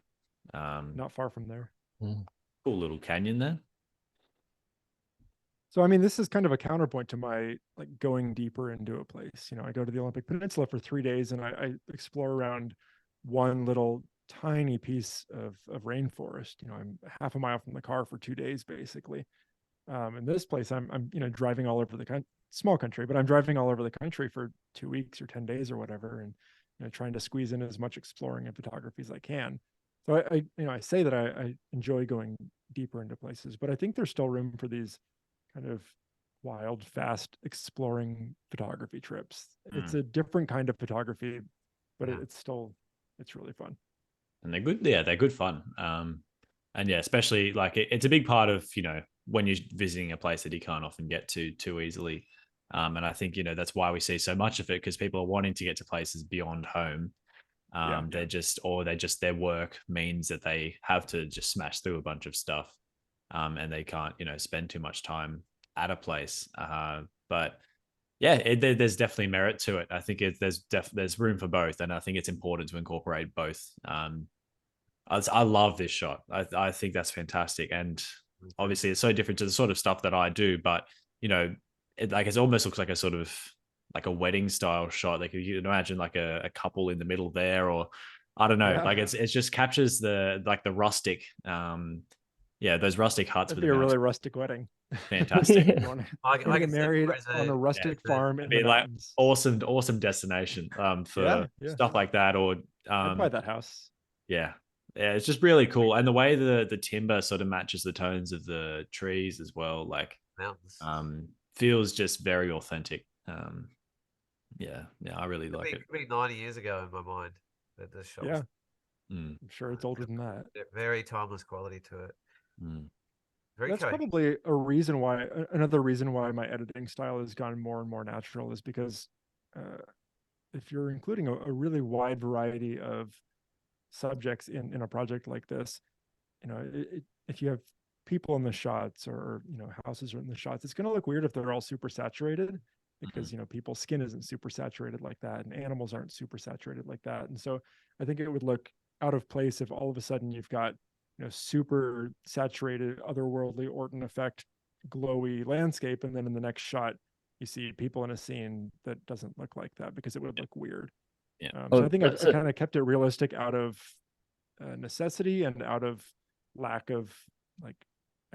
D: Not far from there.
A: Cool little canyon there.
D: So I mean, this is kind of a counterpoint to my like going deeper into a place. I go to the Olympic Peninsula for 3 days, and I explore around one little tiny piece of rainforest. I'm half a mile from the car for 2 days, basically. In this place, I'm driving all over the small country, but I'm driving all over the country for 2 weeks or 10 days or whatever, and trying to squeeze in as much exploring and photography as I can. So I say that I enjoy going deeper into places, but I think there's still room for these kind of wild, fast exploring photography trips. It's a different kind of photography, but it's really fun.
A: And they're good. Yeah, they're good fun. And yeah, especially like it's a big part of, when you're visiting a place that you can't often get to too easily. And I think, that's why we see so much of it, because people are wanting to get to places beyond home. Their work means that they have to just smash through a bunch of stuff. And they can't, spend too much time at a place. But yeah, there's definitely merit to it. I think there's room for both. And I think it's important to incorporate both. I love this shot. I think that's fantastic. And obviously it's so different to the sort of stuff that I do, but it almost looks like a sort of like a wedding style shot. Like you can imagine like a couple in the middle there, or I don't know, like it just captures the rustic, those rustic huts.
D: It'd be a really rustic wedding.
A: Fantastic.
C: I
D: get married on a rustic farm in the mountains.
A: Awesome destination for stuff like that. Or
D: I'd buy that house.
A: Yeah, it's just really cool, and the way the timber sort of matches the tones of the trees as well, like
C: mountains,
A: feels just very authentic. I really like it.
C: Could be 90 years ago in my mind. That this shot.
D: Yeah, I'm sure it's older than that.
C: Very timeless quality to it.
D: That's probably another reason why my editing style has gone more and more natural, is because if you're including a really wide variety of subjects in a project like this, if you have people in the shots, or houses are in the shots, it's going to look weird if they're all super saturated, because people's skin isn't super saturated like that, and animals aren't super saturated like that. And so I think it would look out of place if all of a sudden you've got super saturated, otherworldly Orton effect glowy landscape, and then in the next shot you see people in a scene that doesn't look like that, because it would look weird. So I think I kind of kept it realistic out of necessity and out of lack of like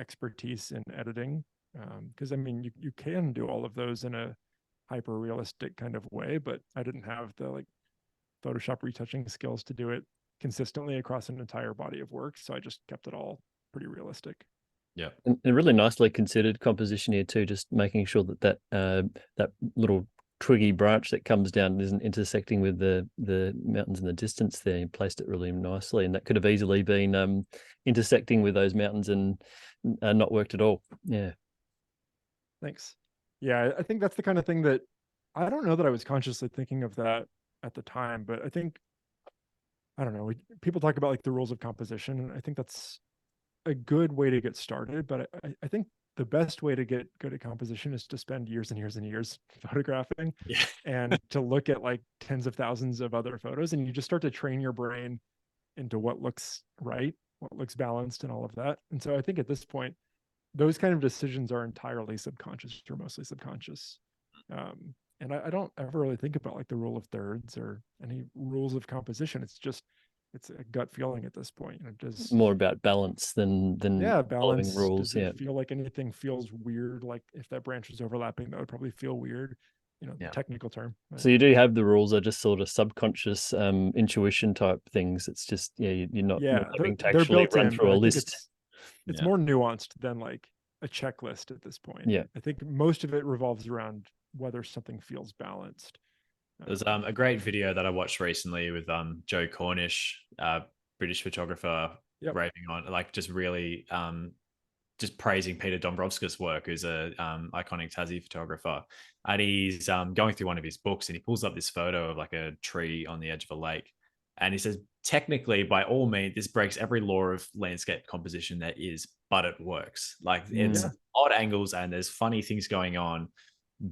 D: expertise in editing, because I mean you can do all of those in a hyper realistic kind of way, but I didn't have the like Photoshop retouching skills to do it consistently across an entire body of work. So I just kept it all pretty realistic.
A: Yeah.
B: And a really nicely considered composition here too, just making sure that that little twiggy branch that comes down isn't intersecting with the mountains in the distance there. You placed it really nicely, and that could have easily been intersecting with those mountains and not worked at all. Yeah.
D: Thanks. Yeah, I think that's the kind of thing that I don't know that I was consciously thinking of that at the time, but I think, I don't know, people talk about like the rules of composition, and I think that's a good way to get started. But I think the best way to get good at composition is to spend years and years and years photographing
A: Yeah.
D: and to look at like tens of thousands of other photos, and you just start to train your brain into what looks right, what looks balanced, and all of that. And so I think at this point, those kind of decisions are entirely subconscious or mostly subconscious. And I don't ever really think about like the rule of thirds or any rules of composition. It's a gut feeling at this point. It just
B: More about balance than
D: balance.
B: following rules.
D: Does it
B: Yeah.
D: feel like anything feels weird? Like if that branch was overlapping, that would probably feel weird.
A: Yeah.
D: Technical term.
B: So you do have the rules, are just sort of subconscious intuition type things. It's just you're not having to
D: they're
B: actually
D: built
B: run
D: in,
B: through
D: but
B: a
D: I think
B: list.
D: it's
A: Yeah.
D: more nuanced than like a checklist at this point.
B: Yeah.
D: I think most of it revolves around whether something feels balanced.
A: There's a great video that I watched recently with Joe Cornish, British photographer,
D: Yep.
A: raving on, like, just really just praising Peter Dombrovskis' work, who's a iconic Tassie photographer. And he's going through one of his books, and he pulls up this photo of like a tree on the edge of a lake. And he says, technically, by all means, this breaks every law of landscape composition there is, but it works. Like, it's odd angles and there's funny things going on,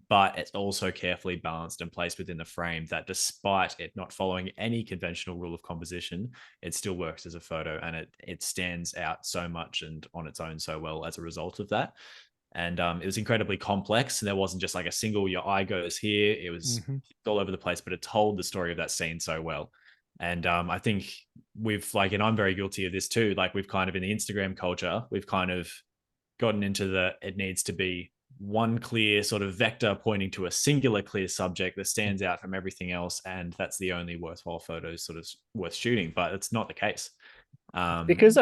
A: but it's also carefully balanced and placed within the frame that, despite it not following any conventional rule of composition, it still works as a photo, and it stands out so much and on its own so well as a result of that. And it was incredibly complex, and there wasn't just like a single, your eye goes here. It was all over the place, but it told the story of that scene so well. And I think we've like, and I'm very guilty of this too, like we've kind of, in the Instagram culture, we've kind of gotten into it needs to be one clear sort of vector pointing to a singular clear subject that stands out from everything else, and that's the only worthwhile photos sort of worth shooting. But it's not the case.
B: Because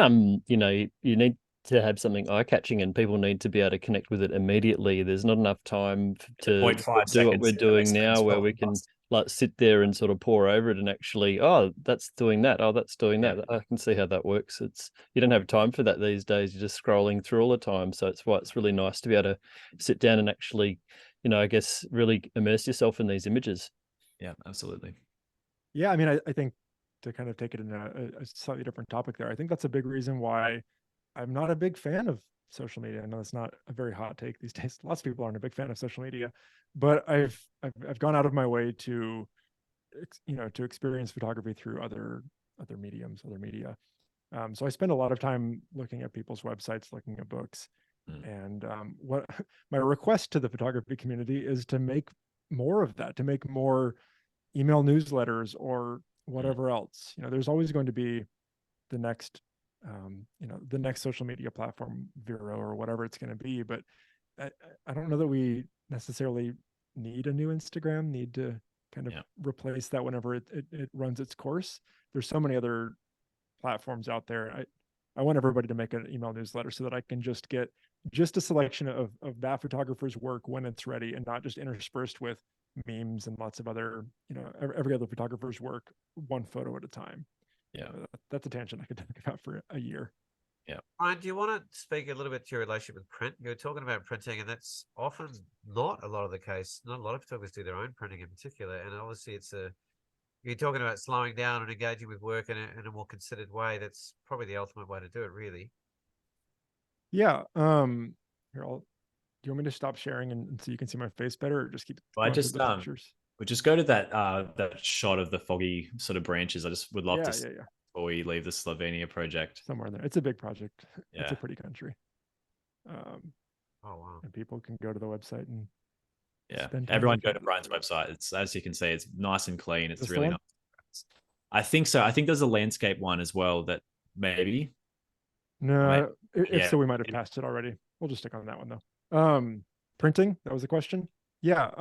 B: you need to have something eye-catching, and people need to be able to connect with it immediately. There's not enough time to
A: 0.5
B: do what we're
A: seconds,
B: doing now, where we can like sit there and sort of pour over it and actually, oh, that's doing that. Oh, that's doing that. I can see how that works. You don't have time for that these days. You're just scrolling through all the time. So it's why it's really nice to be able to sit down and actually, I guess, really immerse yourself in these images.
A: Yeah, absolutely.
D: Yeah, I mean, I think, to kind of take it in a slightly different topic there, I think that's a big reason why I'm not a big fan of social media. I know it's not a very hot take these days. Lots of people aren't a big fan of social media, but I've gone out of my way to, to experience photography through other mediums, other media. So I spend a lot of time looking at people's websites, looking at books, and what my request to the photography community is to make more of that, to make more email newsletters or whatever else. There's always going to be the next the next social media platform, Vero or whatever it's going to be, but I don't know that we necessarily need a new Instagram, need to kind of replace that whenever it runs its course. There's so many other platforms out there. I want everybody to make an email newsletter so that I can just get just a selection of that photographer's work when it's ready, and not just interspersed with memes and lots of other, every other photographer's work, one photo at a time.
A: Yeah,
D: that's a tangent I could talk about for a year.
A: Yeah.
C: Brian, do you want to speak a little bit to your relationship with print? You're talking about printing, and that's often not a lot of the case. Not a lot of photographers do their own printing in particular, and obviously you're talking about slowing down and engaging with work in a more considered way. That's probably the ultimate way to do it, really.
D: Yeah. Here, do you want me to stop sharing and so you can see my face better, or just keep going through the pictures?
A: We'll just go to that shot of the foggy sort of branches. I just would love to see before we leave the Slovenia project.
D: Somewhere in there. It's a big project.
A: Yeah.
D: It's a pretty country.
C: Oh wow.
D: And people can go to the website and
A: everyone go to Brian's website. It's, as you can see, it's nice and clean. It's really nice. I think so. I think there's a landscape one as well that maybe.
D: No, if so, we might have passed it already. We'll just stick on that one though. Printing, that was the question. Yeah.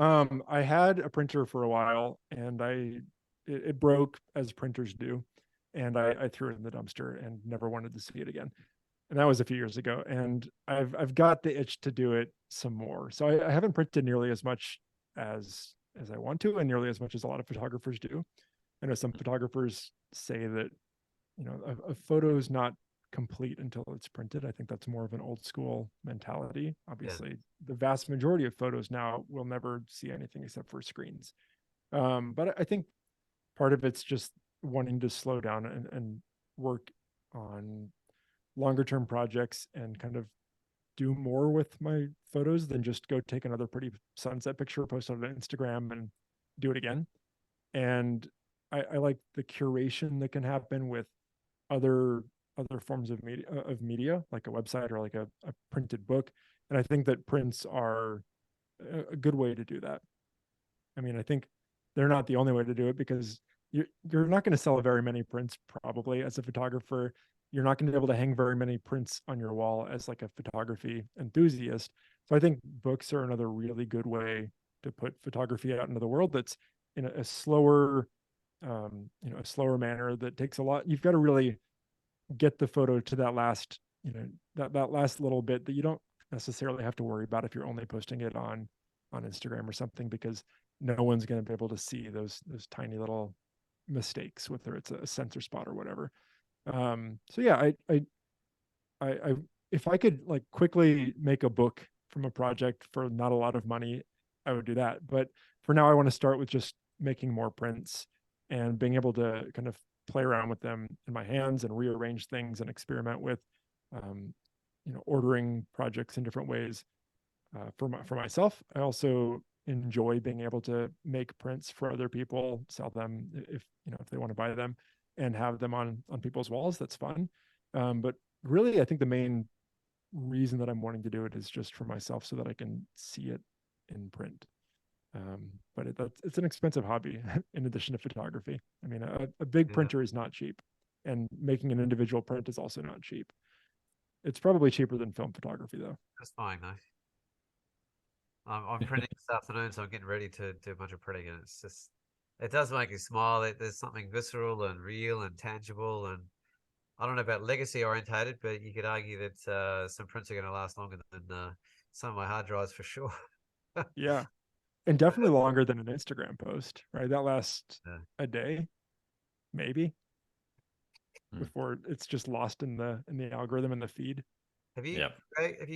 D: I had a printer for a while, and it broke, as printers do, and I threw it in the dumpster and never wanted to see it again. And that was a few years ago. And I've got the itch to do it some more. So I haven't printed nearly as much as I want to, and nearly as much as a lot of photographers do. I know some photographers say that, you know, a photo is not complete until it's printed. I think that's more of an old school mentality. Obviously, the vast majority of photos now will never see anything except for screens. But I think part of it's just wanting to slow down and work on longer term projects and kind of do more with my photos than just go take another pretty sunset picture, post it on Instagram, and do it again. And I like the curation that can happen with other forms of media, like a website or like a printed book. And I think that prints are a good way to do that. I mean, I think they're not the only way to do it, because you're not going to sell very many prints probably as a photographer. You're not going to be able to hang very many prints on your wall as like a photography enthusiast. So I think books are another really good way to put photography out into the world, that's in a slower, a slower manner, that takes a lot. You've got to really get the photo to that last, that last little bit that you don't necessarily have to worry about if you're only posting it on Instagram or something, because no one's going to be able to see those tiny little mistakes, whether it's a sensor spot or whatever. So yeah, I if I could like quickly make a book from a project for not a lot of money, I would do that. But for now, I want to start with just making more prints and being able to kind of play around with them in my hands and rearrange things and experiment with, ordering projects in different ways. For myself, I also enjoy being able to make prints for other people, sell them if they want to buy them, and have them on people's walls. That's fun. But really, I think the main reason that I'm wanting to do it is just for myself, so that I can see it in print. But it's an expensive hobby in addition to photography. I mean, a big printer is not cheap, and making an individual print is also not cheap. It's probably cheaper than film photography, though.
C: That's fine, though. I'm printing this afternoon, so I'm getting ready to do a bunch of printing, and it's just, it does make you smile. There's something visceral and real and tangible, and I don't know about legacy orientated, but you could argue that some prints are going to last longer than some of my hard drives for sure.
D: Yeah, and definitely longer than an Instagram post, right? That lasts a day, maybe, before it's just lost in the algorithm and the feed.
C: Have you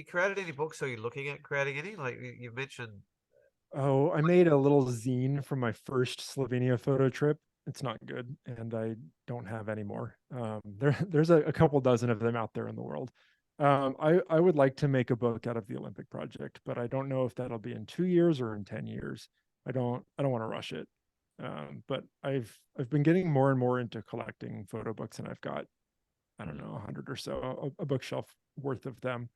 C: created any books, or are you looking at creating any? Like you mentioned.
D: Oh, I made a little zine from my first Slovenia photo trip. It's not good, and I don't have any more. There's a couple dozen of them out there in the world. I would like to make a book out of the Olympic project, but I don't know if that'll be in 2 years or in 10 years. I don't want to rush it. But I've been getting more and more into collecting photo books, and I've got, I don't know, 100 or so, a bookshelf worth of them.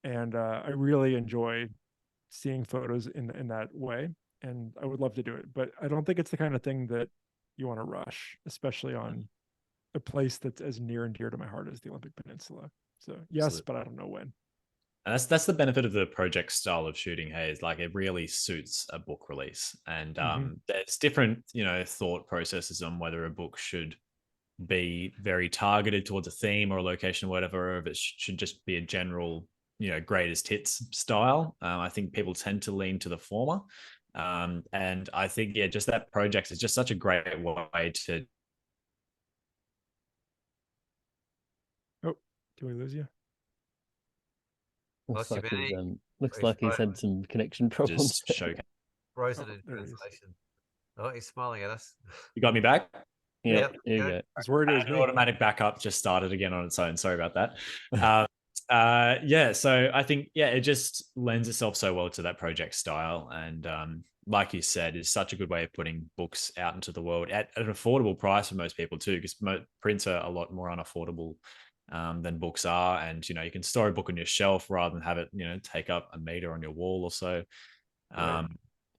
D: And I really enjoy seeing photos in that way, and I would love to do it, but I don't think it's the kind of thing that you want to rush, especially on a place that's as near and dear to my heart as the Olympic Peninsula. So yes, absolutely. But I don't know when.
A: And that's the benefit of the project style of shooting. Hey, is like it really suits a book release, and there's different thought processes on whether a book should be very targeted towards a theme or a location or whatever, or if it should just be a general greatest hits style. I think people tend to lean to the former, and I think just that project is just such a great way to.
D: Oh, do we lose you?
B: Looks like he's had some connection problems.
A: Just showcase.
C: Frozen in translation. Oh, he's smiling at us.
A: You got me back?
B: Yeah, there you go.
D: That's where it is.
A: The automatic backup just started again on its own. Sorry about that. So I think it just lends itself so well to that project style, and like you said, is such a good way of putting books out into the world at an affordable price for most people too, because prints are a lot more unaffordable than books are, and you can store a book on your shelf rather than have it take up a meter on your wall or so.
D: Right.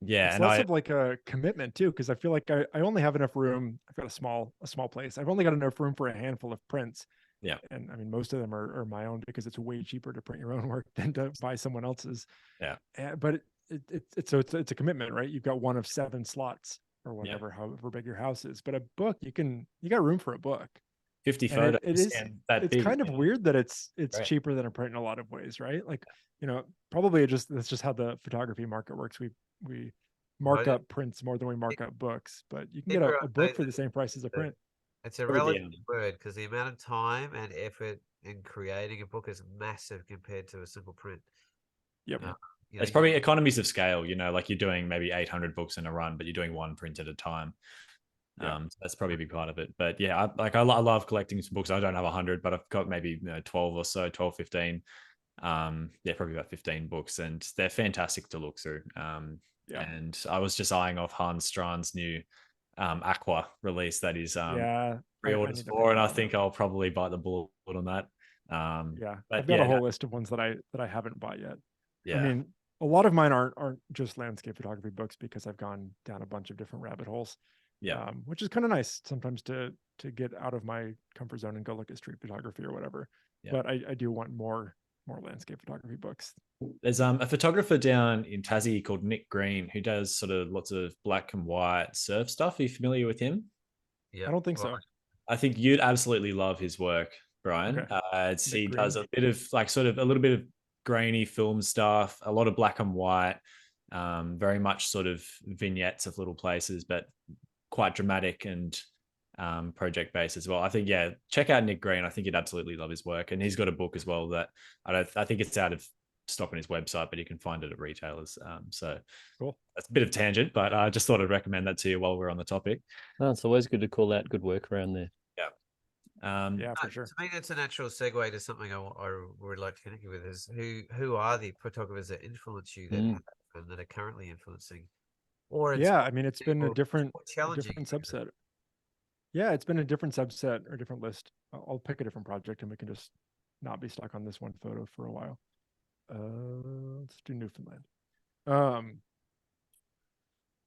A: It's
D: less of like a commitment too, because I feel like I only have enough room. I've got a small place. I've only got enough room for a handful of prints.
A: Yeah,
D: and I mean most of them are my own, because it's way cheaper to print your own work than to buy someone else's.
A: Yeah,
D: but it's a commitment, right? You've got one of 7 slots, or whatever, however big your house is. But a book, you got room for a book.
A: 50
D: And
A: photos
D: it is
A: and that
D: it's
A: big.
D: kind of weird that it's
A: Right.
D: cheaper than a print in a lot of ways, right? Like, probably that's just how the photography market works. We mark up prints more than we mark up books, but you can get a book for the same price as a print.
C: It's a relative word, because the amount of time and effort in creating a book is massive compared to a simple print.
D: Yep.
A: It's probably economies of scale, like you're doing maybe 800 books in a run, but you're doing one print at a time.
D: Yeah.
A: So that's probably a big part of it. But yeah, I love collecting some books. I don't have 100, but I've got maybe 12 or so, 12, 15. Probably about 15 books, and they're fantastic to look through. And I was just eyeing off Hans Strand's new Aqua release that is pre-orders for, and I think I'll probably bite the bullet on that.
D: But I've got a whole list of ones that I haven't bought yet.
A: Yeah.
D: I mean, a lot of mine aren't just landscape photography books, because I've gone down a bunch of different rabbit holes.
A: Yeah.
D: Which is kind of nice sometimes to get out of my comfort zone and go look at street photography or whatever. Yeah. But I do want more landscape photography books.
A: There's a photographer down in Tassie called Nick Green, who does sort of lots of black and white surf stuff. Are you familiar with him?
C: Yeah.
D: I don't think so.
A: I think you'd absolutely love his work, Brian.
D: Okay.
A: He does a bit of a little bit of grainy film stuff, a lot of black and white, very much sort of vignettes of little places, but quite dramatic and project based as well. I think, check out Nick Green. I think you'd absolutely love his work, and he's got a book as well that I think it's out of stock on his website, but you can find it at retailers. So
D: cool.
A: That's a bit of tangent, but I just thought I'd recommend that to you while we're on the topic.
B: No, it's always good to call out good work around there.
A: Yeah.
D: For sure.
C: To me, that's a natural segue to something I would like to connect you with, is who are the photographers that influence you that are currently influencing? Or
D: I mean, it's been a different subset. Yeah, it's been a different subset or different list. I'll pick a different project and we can just not be stuck on this one photo for a while. Let's do Newfoundland.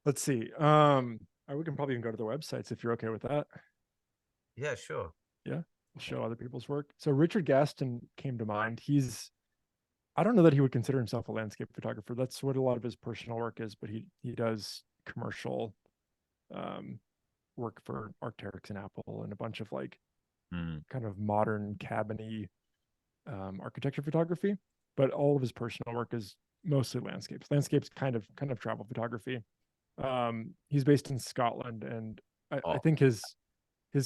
D: Let's see. We can probably even go to the websites if you're okay with that.
C: Yeah, sure.
D: Yeah, show other people's work. So Richard Gaston came to mind. I don't know that he would consider himself a landscape photographer. That's what a lot of his personal work is, but he does commercial work for Arc'teryx and Apple and a bunch of kind of modern cabin-y architecture photography. But all of his personal work is mostly landscapes. Landscapes kind of travel photography. He's based in Scotland, and I think his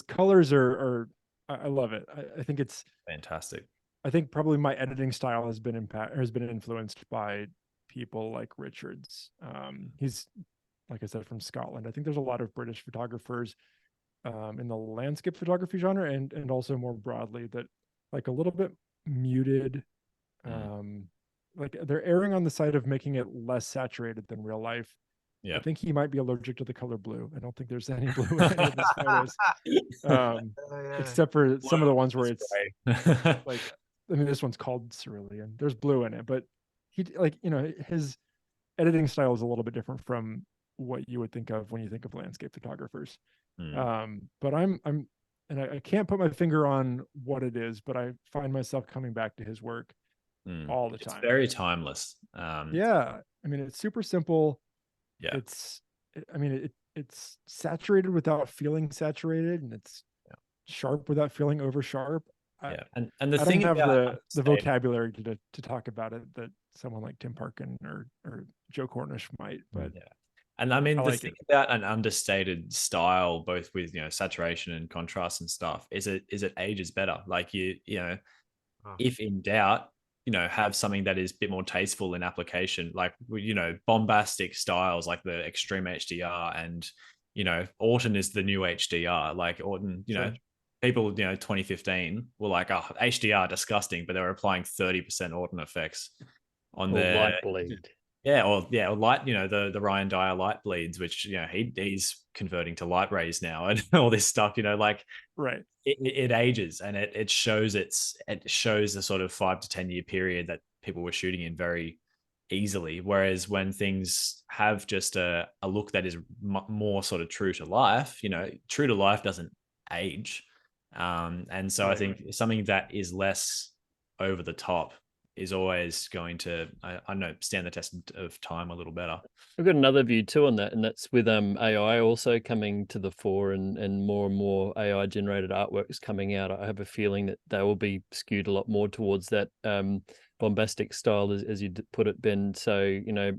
D: colors are I love it. I think it's
A: fantastic.
D: I think probably my editing style has been influenced by people like Richard's. He's, like I said, from Scotland. I think there's a lot of British photographers in the landscape photography genre and also more broadly that like a little bit muted. Like they're erring on the side of making it less saturated than real life. Yeah. I think he might be allergic to the color blue. I don't think there's any blue in any of his photos. Except for some of the ones where it's like, I mean, this one's called Cerulean. There's blue in it, but he his editing style is a little bit different from what you would think of when you think of landscape photographers. But I can't put my finger on what it is, but I find myself coming back to his work all the time.
A: It's very timeless.
D: I mean, it's super simple.
A: Yeah.
D: It's saturated without feeling saturated, and it's sharp without feeling over sharp.
A: And the
D: I
A: thing
D: don't have
A: about
D: the vocabulary to talk about it that someone like Tim Parkin or Joe Cornish might, but
A: and I mean the thing about an understated style, both with saturation and contrast and stuff, is it ages better. Like if in doubt, have something that is a bit more tasteful in application, like bombastic styles like the extreme HDR and Orton is the new HDR. Like Orton, people 2015 were like, oh, HDR disgusting, but they were applying 30% Orton effects on their
B: light bleed.
A: Or light, the Ryan Dyer light bleeds, which he's converting to light rays now and all this stuff,
D: right.
A: It ages and it shows the sort of 5 to 10 year period that people were shooting in very easily. Whereas when things have just a look that is more sort of true to life, true to life doesn't age. And so I think something that is less over the top is always going to, I don't know, stand the test of time a little better.
B: I've got another view too on that, and that's with AI also coming to the fore, and more AI generated artwork is coming out. I have a feeling that they will be skewed a lot more towards that bombastic style, as you put it, Ben. So, you know,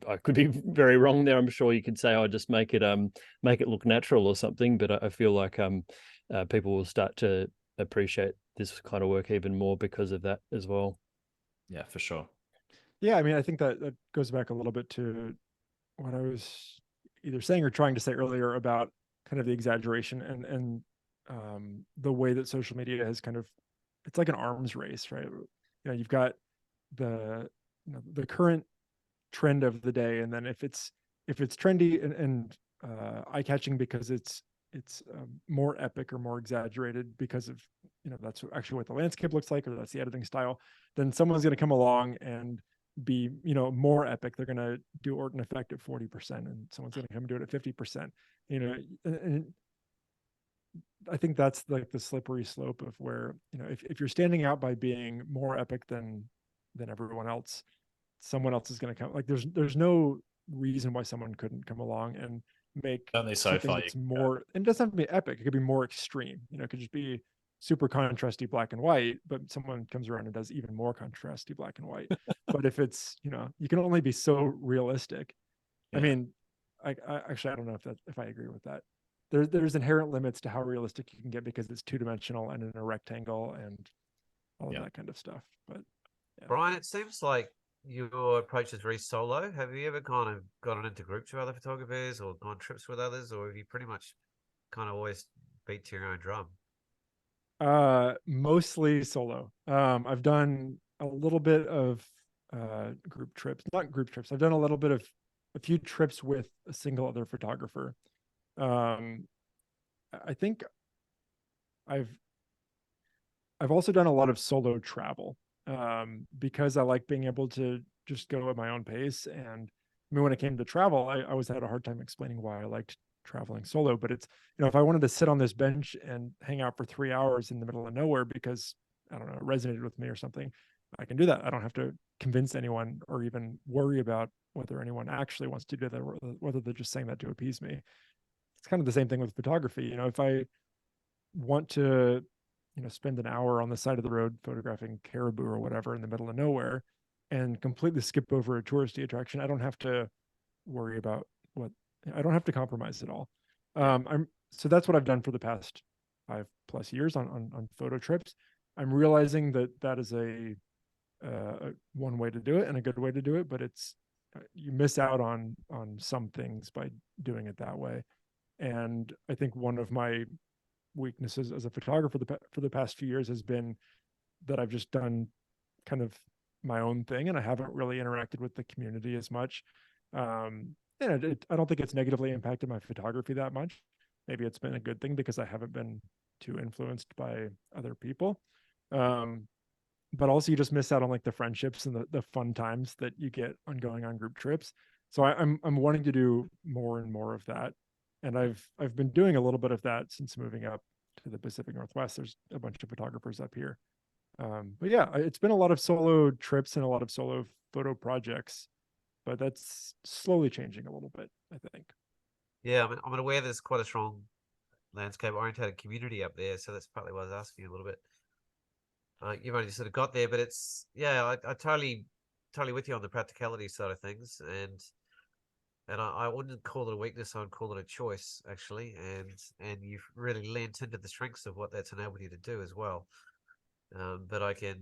B: I could be very wrong there. I'm sure you could say, "I just make it look natural" or something. But I feel like people will start to appreciate this kind of work even more because of that as well.
A: Yeah, for sure.
D: Yeah, I mean, I think that goes back a little bit to what I was either saying or trying to say earlier about kind of the exaggeration and the way that social media has kind of, it's like an arms race, right? You know, you've got the the current trend of the day, and then if it's trendy and eye catching because it's more epic or more exaggerated because of, you know, that's actually what the landscape looks like, or that's the editing style, then someone's going to come along and be, you know, more epic. They're going to do Orton effect at 40%, and someone's going to come do it at 50%. You know, and I think that's like the slippery slope of where, you know, if you're standing out by being more epic than everyone else, someone else is going to come. Like there's no reason why someone couldn't come along and make
A: Only so
D: something
A: far
D: that's more, and it doesn't have to be epic. It could be more extreme. You know, it could just be super contrasty black and white, but someone comes around and does even more contrasty black and white. But if it's, you know, you can only be so realistic.
A: Yeah.
D: I mean, I actually, I don't know if I agree with that. There's inherent limits to how realistic you can get because it's two-dimensional and in a rectangle and all of that kind of stuff. But yeah.
C: Brian, it seems like your approach is very solo. Have you ever kind of gotten into groups with other photographers or gone trips with others, or have you pretty much kind of always beat to your own drum?
D: Mostly solo. I've done a little bit of group trips, not group trips. I've done a few trips with a single other photographer. I think I've also done a lot of solo travel, because I like being able to just go at my own pace. And I mean, when it came to travel, I always had a hard time explaining why I liked traveling solo. But it's, you know, if I wanted to sit on this bench and hang out for 3 hours in the middle of nowhere because, I don't know, it resonated with me or something, I can do that. I don't have to convince anyone or even worry about whether anyone actually wants to do that, or whether they're just saying that to appease me. It's kind of the same thing with photography. You know, if I want to, you know, spend an hour on the side of the road photographing caribou or whatever in the middle of nowhere and completely skip over a touristy attraction, I don't have to worry about what, I don't have to compromise at all. So that's what I've done for the past 5+ years on photo trips. I'm realizing that is a one way to do it and a good way to do it, but it's, you miss out on some things by doing it that way. And I think one of my weaknesses as a photographer for the past few years has been that I've just done kind of my own thing, and I haven't really interacted with the community as much. And I don't think it's negatively impacted my photography that much. Maybe it's been a good thing because I haven't been too influenced by other people. But also you just miss out on like the friendships and the fun times that you get on going on group trips. So I'm wanting to do more and more of that. And I've been doing a little bit of that since moving up to the Pacific Northwest. There's a bunch of photographers up here. But yeah, it's been a lot of solo trips and a lot of solo photo projects, but that's slowly changing a little bit, I think.
C: Yeah, I'm aware there's quite a strong landscape oriented community up there, so that's partly why I was asking you a little bit. You've only sort of got there, but it's, yeah, I totally with you on the practicality side of things, and I wouldn't call it a weakness. I'd call it a choice, actually, and you've really lent into the strengths of what that's enabled you to do as well. But I can,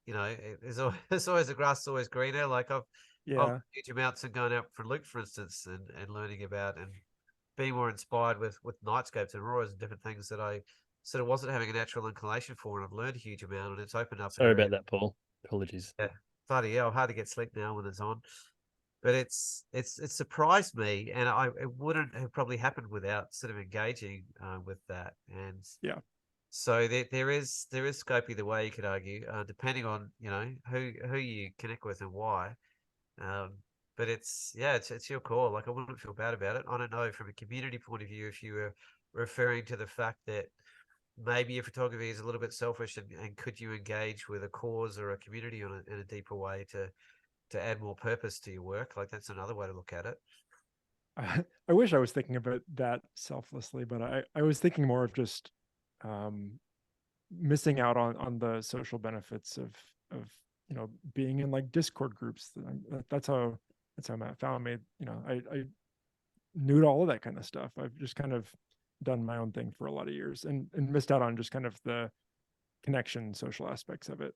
C: you know, there's always the grass is always greener. Like I've huge amounts of going out for Luke, for instance, and learning about and being more inspired with nightscapes and auroras and different things that I sort of wasn't having a natural inclination for, and I've learned a huge amount, and it's opened up.
B: Sorry about that, Paul. Apologies.
C: Yeah, bloody hell, hard to get sleep now when it's on. But it's surprised me, and it wouldn't have probably happened without sort of engaging with that. And
D: yeah,
C: so there is scope either way, you could argue, depending on, you know, who you connect with and why. But it's your call. Like I wouldn't feel bad about it. I don't know from a community point of view if you were referring to the fact that maybe your photography is a little bit selfish, and could you engage with a cause or a community in a deeper way to add more purpose to your work? Like, that's another way to look at it.
D: I wish I was thinking about that selflessly, but I was thinking more of just missing out on the social benefits of being in like Discord groups. That's how Matt found me. I knew all of that kind of stuff. I've just kind of done my own thing for a lot of years and missed out on just kind of the connection, social aspects of it.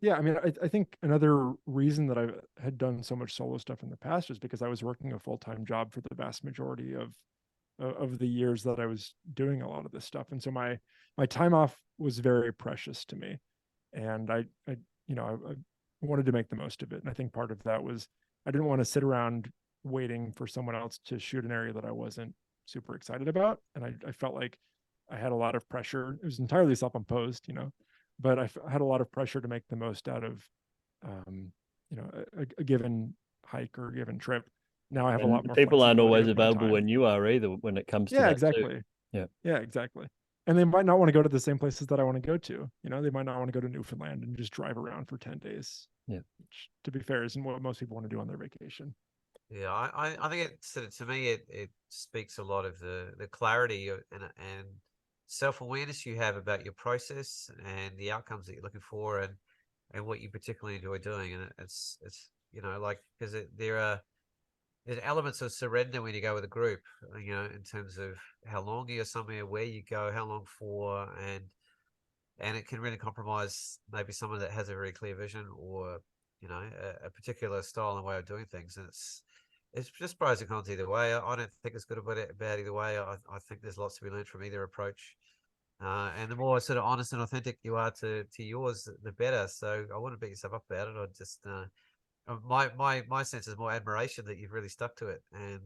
D: Yeah, I mean, I think another reason that I had done so much solo stuff in the past is because I was working a full-time job for the vast majority of the years that I was doing a lot of this stuff. And so my time off was very precious to me. And I wanted to make the most of it. And I think part of that was I didn't want to sit around waiting for someone else to shoot an area that I wasn't super excited about. And I felt like I had a lot of pressure. It was entirely self-imposed, but I had a lot of pressure to make the most out of, a given hike or a given trip. Now I have a lot more.
B: People aren't always
D: flexibility with my
B: available
D: time.
B: when you are either, when it comes to
D: Yeah,
B: that
D: exactly.
B: too.
D: Yeah, exactly. And they might not want to go to the same places that I want to go to. They might not want to go to Newfoundland and just drive around for 10 days.
B: Yeah.
D: Which, to be fair, isn't what most people want to do on their vacation.
C: Yeah, I think to me it speaks a lot of the clarity and self-awareness you have about your process and the outcomes that you're looking for, and what you particularly enjoy doing. And it's like, because there's elements of surrender when you go with a group, in terms of how long you're somewhere, where you go, how long for, and it can really compromise maybe someone that has a very clear vision, or a particular style and way of doing things. And it's just pros and cons either way. I don't think it's good or bad either way. I think there's lots to be learned from either approach. And the more sort of honest and authentic you are to yours, the better. So I wouldn't beat yourself up about it. I just my sense is more admiration that you've really stuck to it. And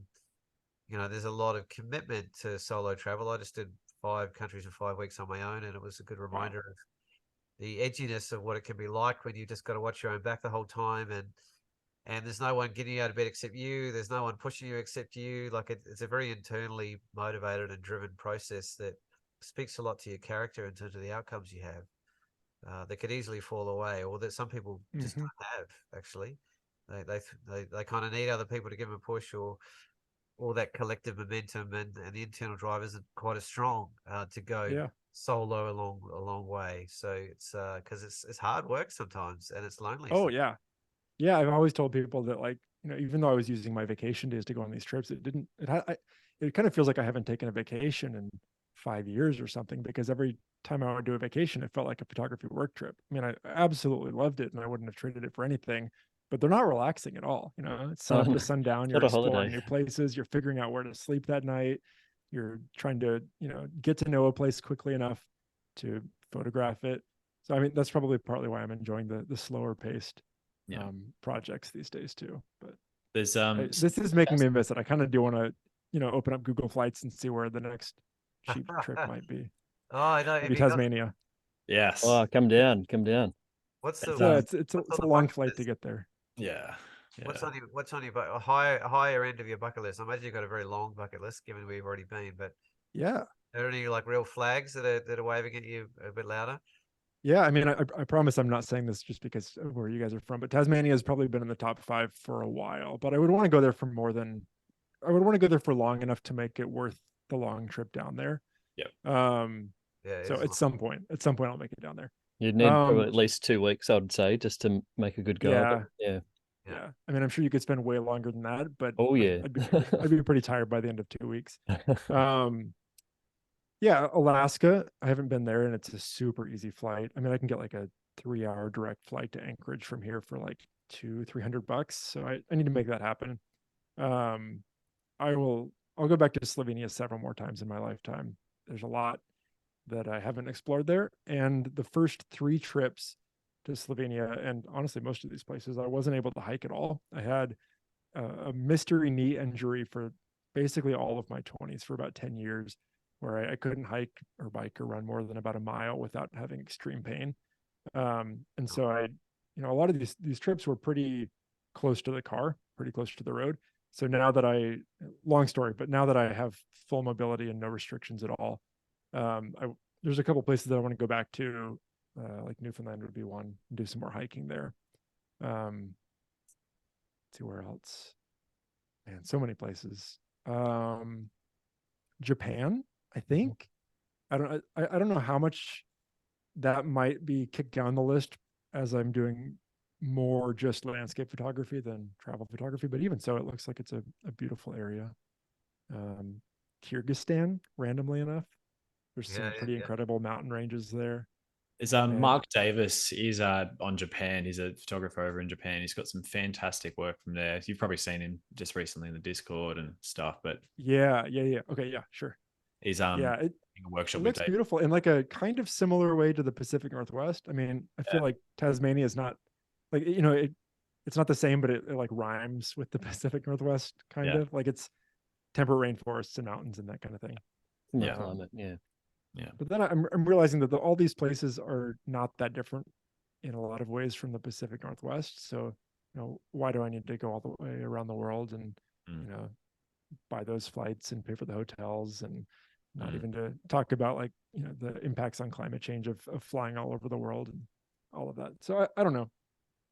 C: there's a lot of commitment to solo travel. I just did 5 countries in 5 weeks on my own, and it was a good reminder of the edginess of what it can be like when you just got to watch your own back the whole time, and there's no one getting you out of bed except you. There's no one pushing you except you. Like, it's a very internally motivated and driven process that speaks a lot to your character in terms of the outcomes you have, that could easily fall away, or that some people just don't have. Actually, they kind of need other people to give them a push, or that collective momentum, and the internal drive isn't quite as strong to go solo a long way. So it's because it's hard work sometimes, and it's lonely.
D: Oh yeah. Yeah, I've always told people that, like, even though I was using my vacation days to go on these trips, it kind of feels like I haven't taken a vacation in 5 years or something, because every time I would do a vacation, it felt like a photography work trip. I mean, I absolutely loved it and I wouldn't have traded it for anything, but they're not relaxing at all. It's sun up to sundown. You're exploring new places. You're figuring out where to sleep that night. You're trying to, get to know a place quickly enough to photograph it. So, I mean, that's probably partly why I'm enjoying the slower paced projects these days too. But
A: there's
D: this is making me miss it. I kind of do want to open up Google Flights and see where the next cheap trip might be.
C: Oh, I know.
D: Maybe Tasmania.
A: Yes.
B: Oh, come down.
C: What's the
D: it's a long flight to get there.
A: Yeah.
C: What's on your a higher end of your bucket list? I imagine you've got a very long bucket list, given where you've already been. But
D: yeah,
C: are there any like real flags that are waving at you a bit louder?
D: Yeah, I mean, I promise I'm not saying this just because of where you guys are from, but Tasmania has probably been in the top 5 for a while. But I would want to go there for I would want to go there for long enough to make it worth the long trip down there.
A: Yep.
D: So at some point I'll make it down there.
B: You'd need probably at least 2 weeks, I'd say, just to make a good go.
D: Yeah. I mean, I'm sure you could spend way longer than that, but
B: oh yeah,
D: I'd be pretty tired by the end of 2 weeks. Yeah, Alaska, I haven't been there, and it's a super easy flight. I mean, I can get like a 3-hour direct flight to Anchorage from here for like $200-300. So I need to make that happen. I'll go back to Slovenia several more times in my lifetime. There's a lot that I haven't explored there. And the first 3 trips to Slovenia, and honestly, most of these places, I wasn't able to hike at all. I had a mystery knee injury for basically all of my 20s for about 10 years, where I couldn't hike or bike or run more than about a mile without having extreme pain. And so a lot of these trips were pretty close to the car, pretty close to the road. So now that long story, but now that I have full mobility and no restrictions at all, There's a couple places that I want to go back to, like Newfoundland would be one, and do some more hiking there. Let's see where else. Man, so many places. Japan, I think. I don't know how much that might be kicked down the list as I'm doing more just landscape photography than travel photography, but even so, it looks like it's a beautiful area. Kyrgyzstan, randomly enough, there's some pretty incredible mountain ranges there.
A: Is Mark Davis is on Japan. He's a photographer over in Japan. He's got some fantastic work from there. You've probably seen him just recently in the Discord and stuff. But
D: yeah. Okay, yeah, sure.
A: He's
D: it
A: a workshop.
D: It looks beautiful in like a kind of similar way to the Pacific Northwest. I mean, I feel like Tasmania is not like, you know, it's not the same, but it like rhymes with the Pacific Northwest kind of like it's temperate rainforests and mountains and that kind of thing.
B: Climate,
D: But then I'm realizing that all these places are not that different in a lot of ways from the Pacific Northwest. So, you know, why do I need to go all the way around the world and, you know, buy those flights and pay for the hotels, and not even to talk about like, you know, the impacts on climate change of flying all over the world and all of that. So I don't know.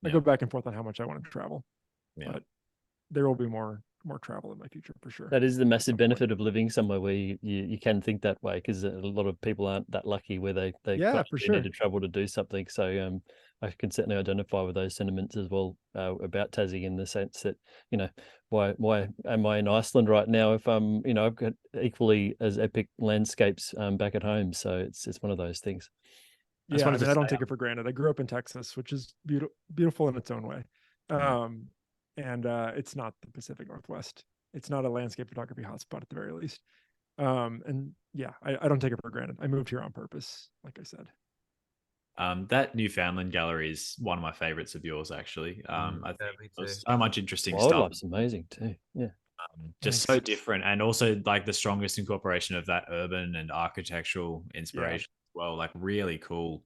D: I go back and forth on how much I want to travel, but there will be more travel in my future for sure.
B: That is the massive benefit of living somewhere where you can think that way, because a lot of people aren't that lucky where they
D: for sure
B: need to travel to do something. So I can certainly identify with those sentiments as well about Tassie, in the sense that, you know, why am I in Iceland right now if you know, I've got equally as epic landscapes back at home. So it's one of those things.
D: Yeah, I mean, I don't take it for granted. I grew up in Texas, which is beautiful in its own way. And it's not the Pacific Northwest. It's not a landscape photography hotspot at the very least. And yeah, I don't take it for granted. I moved here on purpose, like I said.
A: That Newfoundland gallery is one of my favorites of yours, actually. I think there's so much interesting
B: Wildlife's
A: stuff.
B: amazing too. Yeah.
A: Just so different, and also like the strongest incorporation of that urban and architectural inspiration as well. Like really cool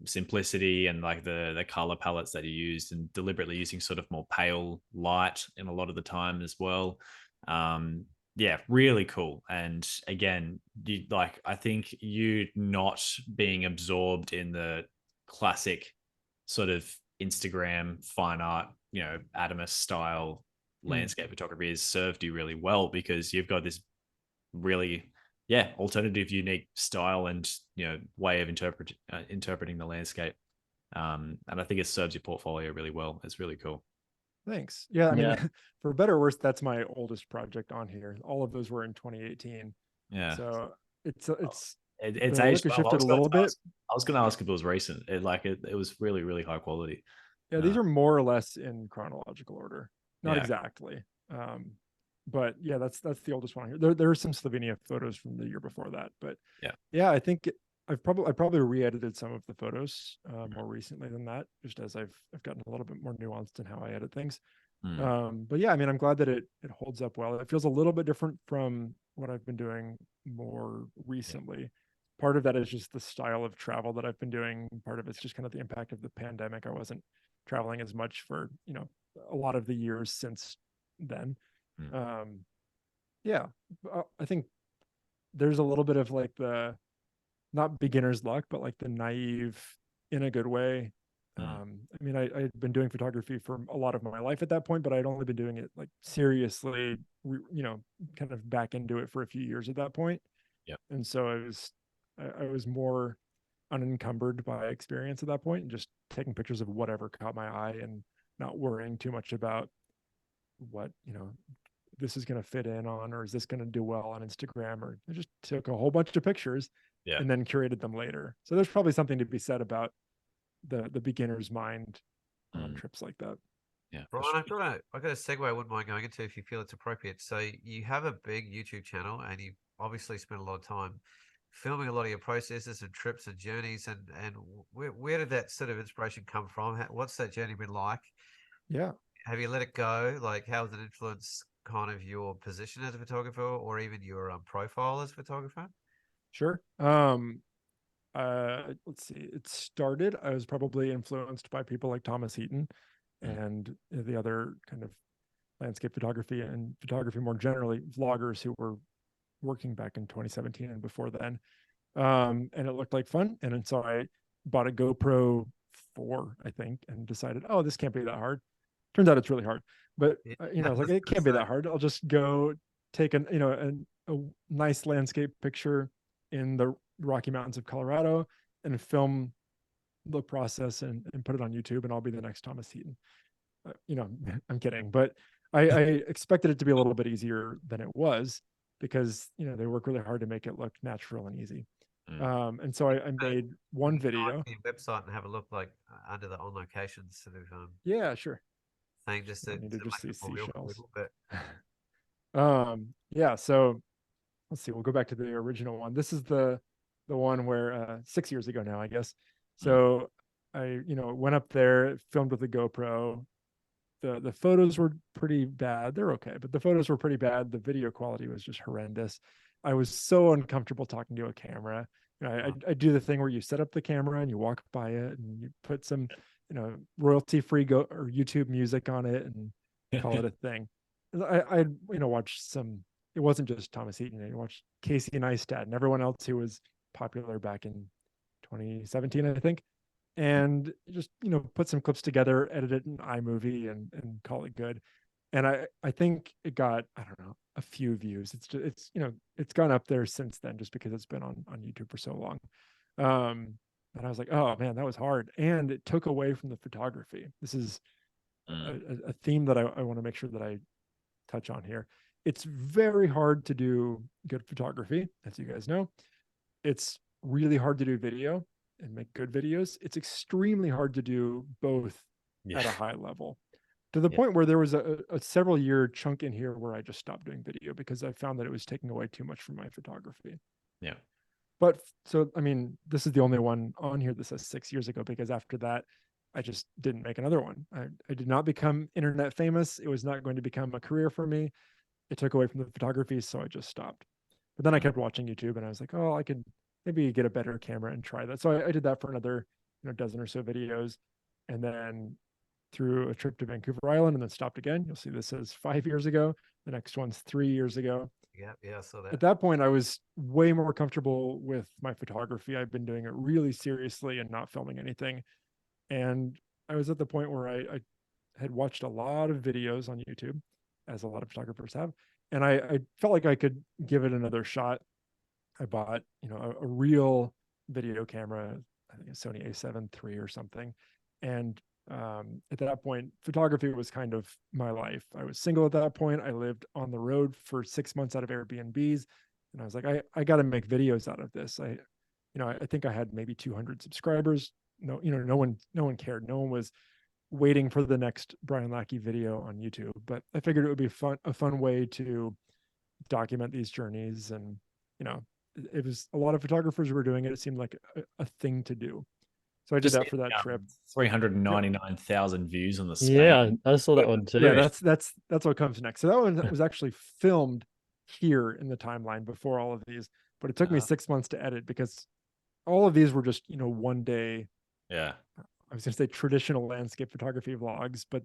A: simplicity, and like the color palettes that you used, and deliberately using sort of more pale light in a lot of the time as well. Yeah, really cool. And again, I think you not being absorbed in the classic sort of Instagram fine art, you know, Adamus style landscape photography has served you really well, because you've got this really alternative, unique style and, you know, way of interpreting the landscape, and I think it serves your portfolio really well. It's really cool.
D: Thanks. Yeah, I mean, for better or worse, that's my oldest project on here. All of those were in 2018. So it's
A: aged well.
D: shifted a little bit.
A: I was going to ask if it was recent. It was really, really high quality.
D: Yeah, these are more or less in chronological order. Not exactly. But yeah, that's the oldest one here. There are some Slovenia photos from the year before that, but I think I probably re-edited some of the photos more recently than that, just as I've gotten a little bit more nuanced in how I edit things. But yeah, I mean, I'm glad that it holds up well. It feels a little bit different from what I've been doing more recently. Part of that is just the style of travel that I've been doing. Part of it's just kind of the impact of the pandemic. I wasn't traveling as much for, you know, a lot of the years since then. I think there's a little bit of like the, not beginner's luck, but like the naive in a good way. I mean, I'd been doing photography for a lot of my life at that point, but I'd only been doing it like seriously, you know, kind of back into it for a few years at that point. And so I was more unencumbered by experience at that point, and just taking pictures of whatever caught my eye and not worrying too much about what, you know, this is going to fit in on, or is this going to do well on Instagram, or I just took a whole bunch of pictures and then curated them later. So there's probably something to be said about the beginner's mind on trips like that.
C: Yeah, Brian, sure. I've got a segue I wouldn't mind going into if you feel it's appropriate. So you have a big YouTube channel, and you obviously spent a lot of time filming a lot of your processes and trips and journeys, and where did that sort of inspiration come from? What's that journey been like?
D: Yeah.
C: Have you let it go? Like, how has it influenced kind of your position as a photographer, or even your profile as a photographer?
D: Sure. Let's see. It started, I was probably influenced by people like Thomas Heaton and the other kind of landscape photography and photography more generally, vloggers who were working back in 2017 and before then. And it looked like fun. And then so I bought a GoPro 4, I think, and decided, oh, this can't be that hard. Turns out it's really hard. But I was like, it can't be that hard. I'll just go take a nice landscape picture in the Rocky Mountains of Colorado and film the process and put it on YouTube, and I'll be the next Thomas Heaton. I'm kidding, but I expected it to be a little bit easier than it was, because they work really hard to make it look natural and easy. And so I made one video.
C: Your website and have a look, like under the on location sort of
D: yeah, sure.
C: thing, just to
D: just see seashells. Yeah, so let's see, we'll go back to the original one. This is the one where 6 years ago now, I guess. So I went up there, filmed with a GoPro. The photos were pretty bad. They're okay, but the photos were pretty bad. The video quality was just horrendous. I was so uncomfortable talking to a camera. I do the thing where you set up the camera and you walk by it and you put some royalty-free or YouTube music on it and call it a thing. I watched some. It wasn't just Thomas Heaton. I watched Casey Neistat and everyone else who was popular back in 2017, I think, and just put some clips together, edit it in iMovie, and call it good. And I think it got, I don't know, a few views. It's gone up there since then, just because it's been on YouTube for so long. And I was like, oh man, that was hard, and it took away from the photography. This is a theme that I want to make sure that I touch on here. It's very hard to do good photography, as you guys know. It's really hard to do video and make good videos. It's extremely hard to do both at a high level, to the point where there was a several year chunk in here where I just stopped doing video because I found that it was taking away too much from my photography.
A: Yeah.
D: But so, I mean, this is the only one on here that says 6 years ago, because after that, I just didn't make another one. I did not become internet famous. It was not going to become a career for me. It took away from the photography, so I just stopped. But then I kept watching YouTube, and I was like, oh, I could maybe get a better camera and try that. So I did that for another dozen or so videos, and then threw a trip to Vancouver Island, and then stopped again. You'll see this says 5 years ago. The next one's 3 years ago.
C: Yeah, I saw that.
D: At that point, I was way more comfortable with my photography. I've been doing it really seriously and not filming anything. And I was at the point where I had watched a lot of videos on YouTube, as a lot of photographers have, and I felt like I could give it another shot. I bought, a real video camera, I think a Sony A7 III or something. And at that point, photography was kind of my life. I was single at that point. I lived on the road for 6 months out of Airbnbs, and I was like, I got to make videos out of this. I think I had maybe 200 subscribers. No one cared. No one was waiting for the next Brian Lackey video on YouTube. But I figured it would be a fun way to document these journeys, and it was a lot of photographers who were doing it. It seemed like a thing to do. So I did that for that trip.
A: 399,000 views on the space.
B: Yeah, I saw that one too.
D: Yeah, that's what comes next. So that one was actually filmed here in the timeline before all of these, but it took me 6 months to edit, because all of these were just one day.
A: Yeah.
D: I was going to say traditional landscape photography vlogs, but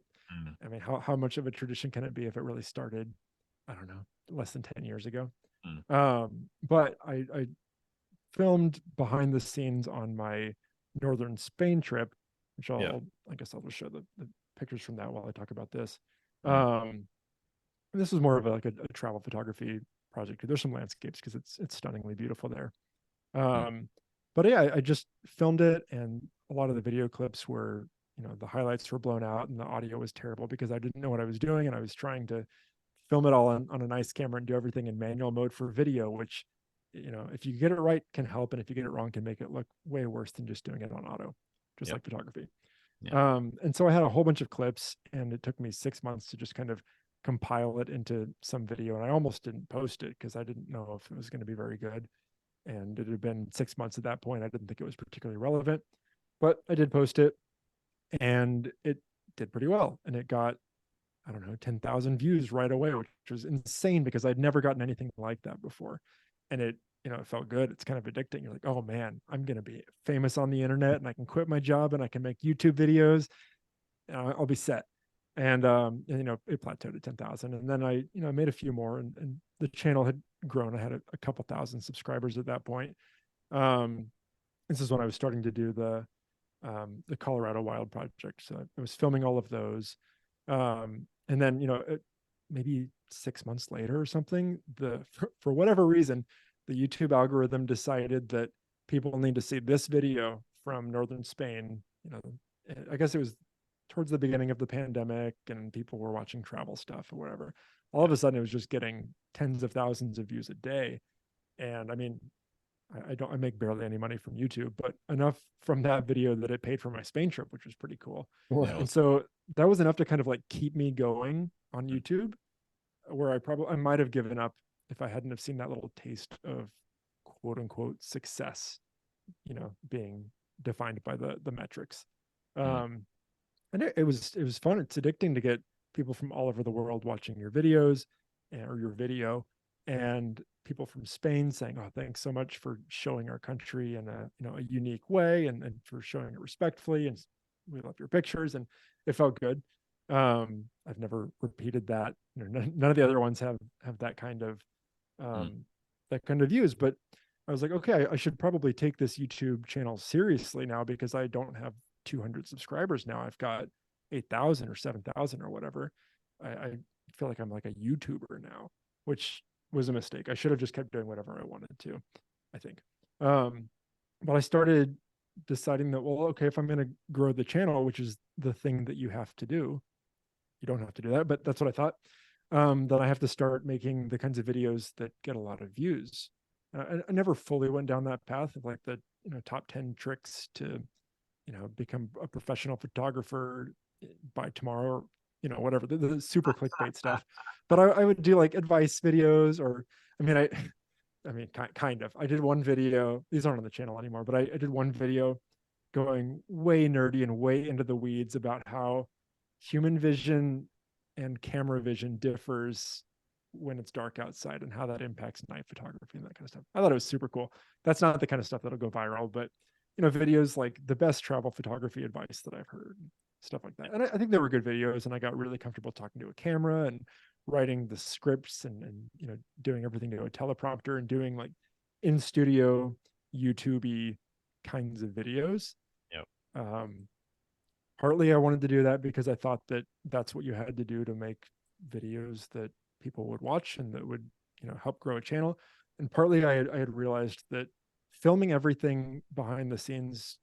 D: I mean, how much of a tradition can it be if it really started, I don't know, less than 10 years ago? But I filmed behind the scenes on my northern Spain trip, which I guess I'll just show the pictures from that while I talk about this. This was more of a travel photography project. There's some landscapes because it's stunningly beautiful there. But yeah, I just filmed it, and a lot of the video clips were, the highlights were blown out and the audio was terrible because I didn't know what I was doing, and I was trying to film it all on a nice camera and do everything in manual mode for video, which, if you get it right can help, and if you get it wrong can make it look way worse than just doing it on auto, just like photography. And so I had a whole bunch of clips, and it took me 6 months to just kind of compile it into some video, and I almost didn't post it because I didn't know if it was going to be very good. And it had been 6 months at that point. I didn't think it was particularly relevant, but I did post it, and it did pretty well. And it got, I don't know, 10,000 views right away, which was insane because I'd never gotten anything like that before. And it felt good. It's kind of addicting. You're like, oh man, I'm going to be famous on the internet, and I can quit my job and I can make YouTube videos, and I'll be set. And it plateaued at 10,000. And then I made a few more, and the channel had grown. I had a couple thousand subscribers at that point. This is when I was starting to do the Colorado Wild Project. So I was filming all of those. And then, maybe 6 months later or something, for whatever reason, the YouTube algorithm decided that people need to see this video from northern Spain. I guess it was towards the beginning of the pandemic and people were watching travel stuff or whatever. All of a sudden it was just getting tens of thousands of views a day. And I mean, I make barely any money from YouTube, but enough from that video that it paid for my Spain trip, which was pretty cool.
B: Wow.
D: And so that was enough to kind of like keep me going on YouTube, where I might have given up if I hadn't have seen that little taste of quote unquote success, being defined by the metrics. And it was fun. It's addicting to get people from all over the world watching your videos or your video, and people from Spain saying, "Oh, thanks so much for showing our country in a unique way, and for showing it respectfully, and we love your pictures." And it felt good. I've never repeated that. None of the other ones have that kind of views, but I was like, okay, I should probably take this YouTube channel seriously now, because I don't have 200 subscribers now. I've got 8,000 or 7,000 or whatever. I feel like I'm like a YouTuber now, which was a mistake. I should have just kept doing whatever I wanted to, I think. But I started deciding that, well, okay, if I'm going to grow the channel, which is the thing that you have to do, you don't have to do that, but that's what I thought, then I have to start making the kinds of videos that get a lot of views. I never fully went down that path of like the top 10 tricks to become a professional photographer by tomorrow, whatever, the super clickbait stuff. But I would do like advice videos, or I mean, kind of. I did one video, these aren't on the channel anymore, but I did one video going way nerdy and way into the weeds about how human vision and camera vision differs when it's dark outside, and how that impacts night photography and that kind of stuff. I thought it was super cool. That's not the kind of stuff that'll go viral, but videos like the best travel photography advice that I've heard, stuff like that. And I think they were good videos, and I got really comfortable talking to a camera and writing the scripts and doing everything to a teleprompter and doing like in studio YouTube-y kinds of videos.
A: Yep.
D: Partly I wanted to do that because I thought that that's what you had to do to make videos that people would watch and that would help grow a channel. And partly I had realized that filming everything behind the scenes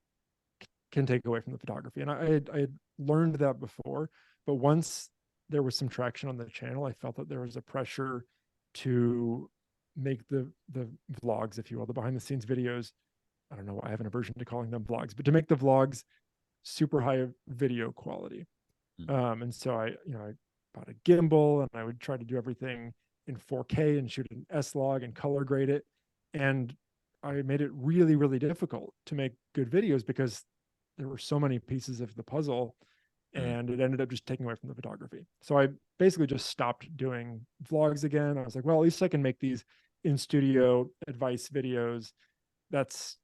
D: can take away from the photography. And I had learned that before, but once there was some traction on the channel, I felt that there was a pressure to make the vlogs, if you will, the behind the scenes videos. I don't know why I have an aversion to calling them vlogs, but to make the vlogs super high video quality. And so I bought a gimbal, and I would try to do everything in 4K and shoot an S-Log and color grade it. And I made it really, really difficult to make good videos because there were so many pieces of the puzzle, and it ended up just taking away from the photography. So I basically just stopped doing vlogs again. I was like, well, at least I can make these in studio advice videos. That's,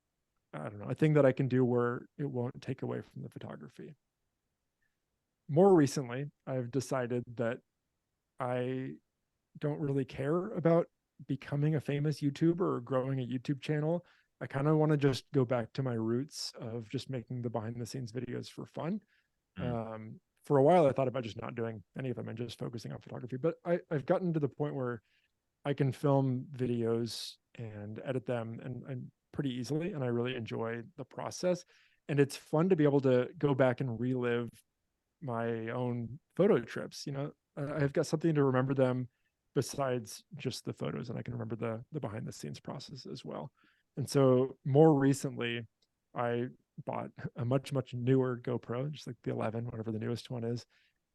D: I don't know, a thing that I can do where it won't take away from the photography. More recently, I've decided that I don't really care about becoming a famous YouTuber or growing a YouTube channel. I kind of want to just go back to my roots of just making the behind the scenes videos for fun. For a while, I thought about just not doing any of them and just focusing on photography, but I've gotten to the point where I can film videos and edit them and pretty easily. And I really enjoy the process. And it's fun to be able to go back and relive my own photo trips. I've got something to remember them besides just the photos, and I can remember the behind the scenes process as well. And so more recently, I bought a much newer GoPro, just like the 11, whatever the newest one is,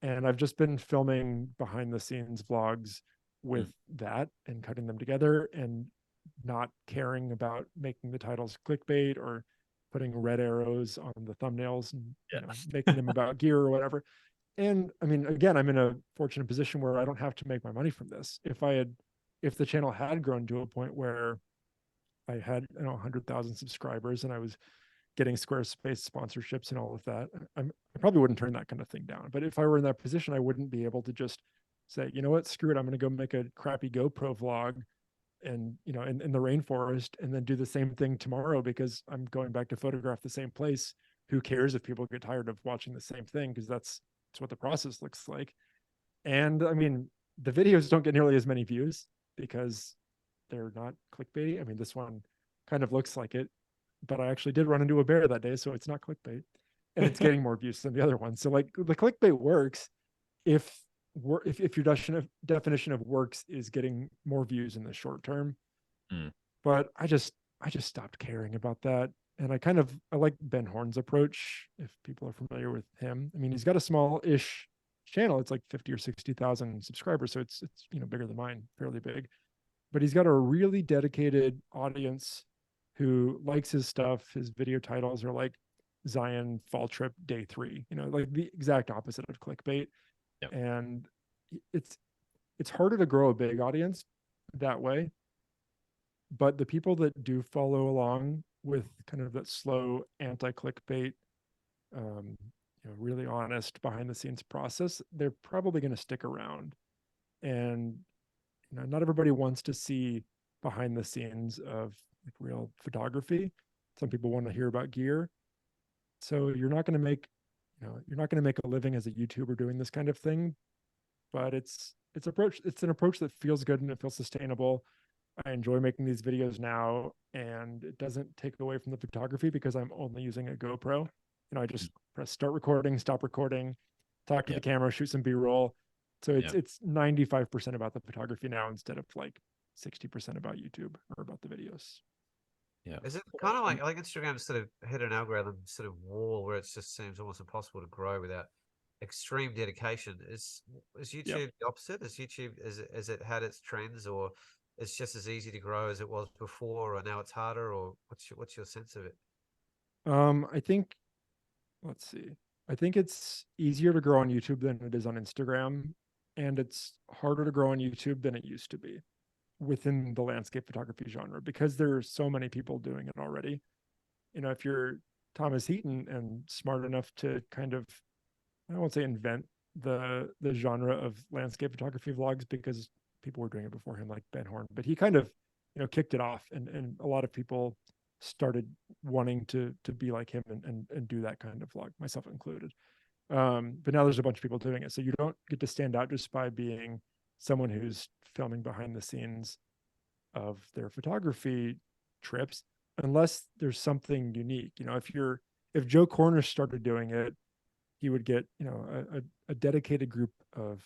D: and I've just been filming behind the scenes vlogs with that and cutting them together and not caring about making the titles clickbait or putting red arrows on the thumbnails and making them about gear or whatever. And I mean, again, I'm in a fortunate position where I don't have to make my money from this. If the channel had grown to a point where I had 100,000 subscribers and I was getting Squarespace sponsorships and all of that, I probably wouldn't turn that kind of thing down. But if I were in that position, I wouldn't be able to just say, you know what, screw it, I'm going to go make a crappy GoPro vlog and in the rainforest, and then do the same thing tomorrow because I'm going back to photograph the same place. Who cares if people get tired of watching the same thing? Because that's what the process looks like. And I mean, the videos don't get nearly as many views because they're not clickbaity. I mean, this one kind of looks like it, but I actually did run into a bear that day, so it's not clickbait, and it's getting more views than the other one. So like the clickbait works if if your definition of works is getting more views in the short term. But I just stopped caring about that. And I like Ben Horn's approach, if people are familiar with him. I mean, he's got a small-ish channel. It's like 50 or 60,000 subscribers, so it's bigger than mine, fairly big. But he's got a really dedicated audience who likes his stuff. His video titles are like Zion Fall Trip Day 3, like the exact opposite of clickbait.
A: Yep.
D: And it's harder to grow a big audience that way. But the people that do follow along with kind of that slow anti-clickbait, really honest behind the scenes process, they're probably going to stick around. And not everybody wants to see behind the scenes of like real photography. Some people want to hear about gear. So you're not going to make a living as a YouTuber doing this kind of thing. But it's an approach that feels good and it feels sustainable. I enjoy making these videos now, and it doesn't take away from the photography because I'm only using a GoPro. I just press start recording, stop recording, talk to the camera, shoot some B-roll. So it's 95% about the photography now instead of like 60% about YouTube or about the videos.
A: Yeah.
C: Is it kind of like Instagram sort of hit an algorithm sort of wall where it just seems almost impossible to grow without extreme dedication? Is YouTube the opposite? Is YouTube is it had its trends, or it's just as easy to grow as it was before, or now it's harder, or what's your sense of it?
D: I think, let's see. I think it's easier to grow on YouTube than it is on Instagram, and it's harder to grow on YouTube than it used to be within the landscape photography genre because there are so many people doing it already. If you're Thomas Heaton and smart enough to kind of, I won't say invent the genre of landscape photography vlogs because people were doing it before him, like Ben Horn, but he kind of, kicked it off, and a lot of people started wanting to be like him and do that kind of vlog, myself included. But now there's a bunch of people doing it, so you don't get to stand out just by being someone who's filming behind the scenes of their photography trips, unless there's something unique. If Joe Cornish started doing it, he would get a dedicated group of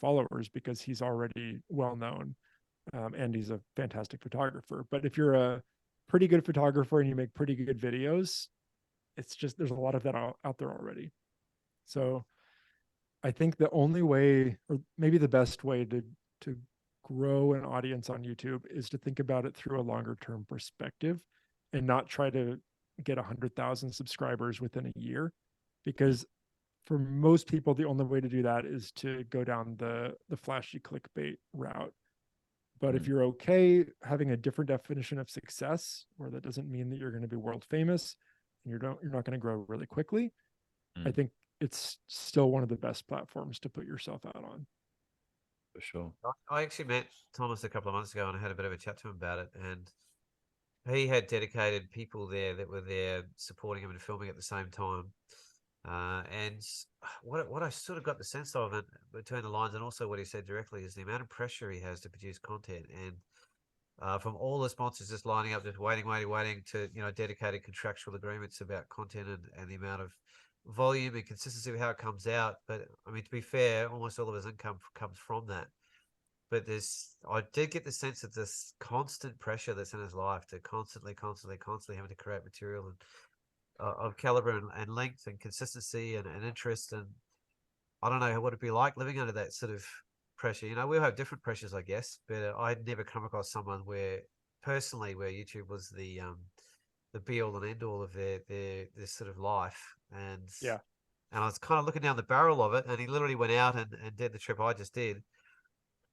D: followers because he's already well known, and he's a fantastic photographer. But if you're a pretty good photographer and you make pretty good videos, it's just there's a lot of that out there already. So I think the only way, or maybe the best way to grow an audience on YouTube is to think about it through a longer term perspective and not try to get 100,000 subscribers within a year, because for most people, the only way to do that is to go down the flashy clickbait route. But if you're okay having a different definition of success, where that doesn't mean that you're going to be world famous and you're not going to grow really quickly, I think it's still one of the best platforms to put yourself out on.
A: For sure.
C: I actually met Thomas a couple of months ago and I had a bit of a chat to him about it, and he had dedicated people there that were there supporting him and filming at the same time. And what I sort of got the sense of it between the lines, and also what he said directly, is the amount of pressure he has to produce content, and from all the sponsors just lining up, just waiting to dedicated contractual agreements about content and the amount of volume and consistency of how it comes out. But I mean, to be fair, almost all of his income comes from that. But I did get the sense of this constant pressure that's in his life to constantly having to create material and of caliber and length and consistency and interest. And I don't know what it'd be like living under that sort of pressure. We all have different pressures, I guess, but I'd never come across someone where YouTube was the be all and end all of their sort of life. And I was kind of looking down the barrel of it, and he literally went out and did the trip I just did.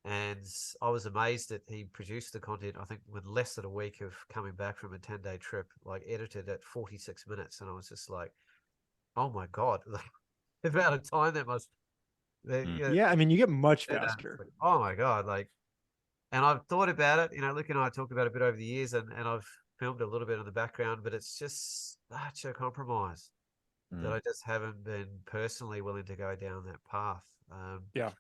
C: And I was amazed that he produced the content, I think, with less than a week of coming back from a 10-day trip, like edited at 46 minutes. And I was just like, oh my God, the amount of time that must
D: Yeah, I mean, you get much
C: Like,
D: faster.
C: oh my God. Like, and I've thought about it, Luke and I talked about it a bit over the years, and I've filmed a little bit in the background, but it's just such a compromise that I just haven't been personally willing to go down that path.
D: Yeah.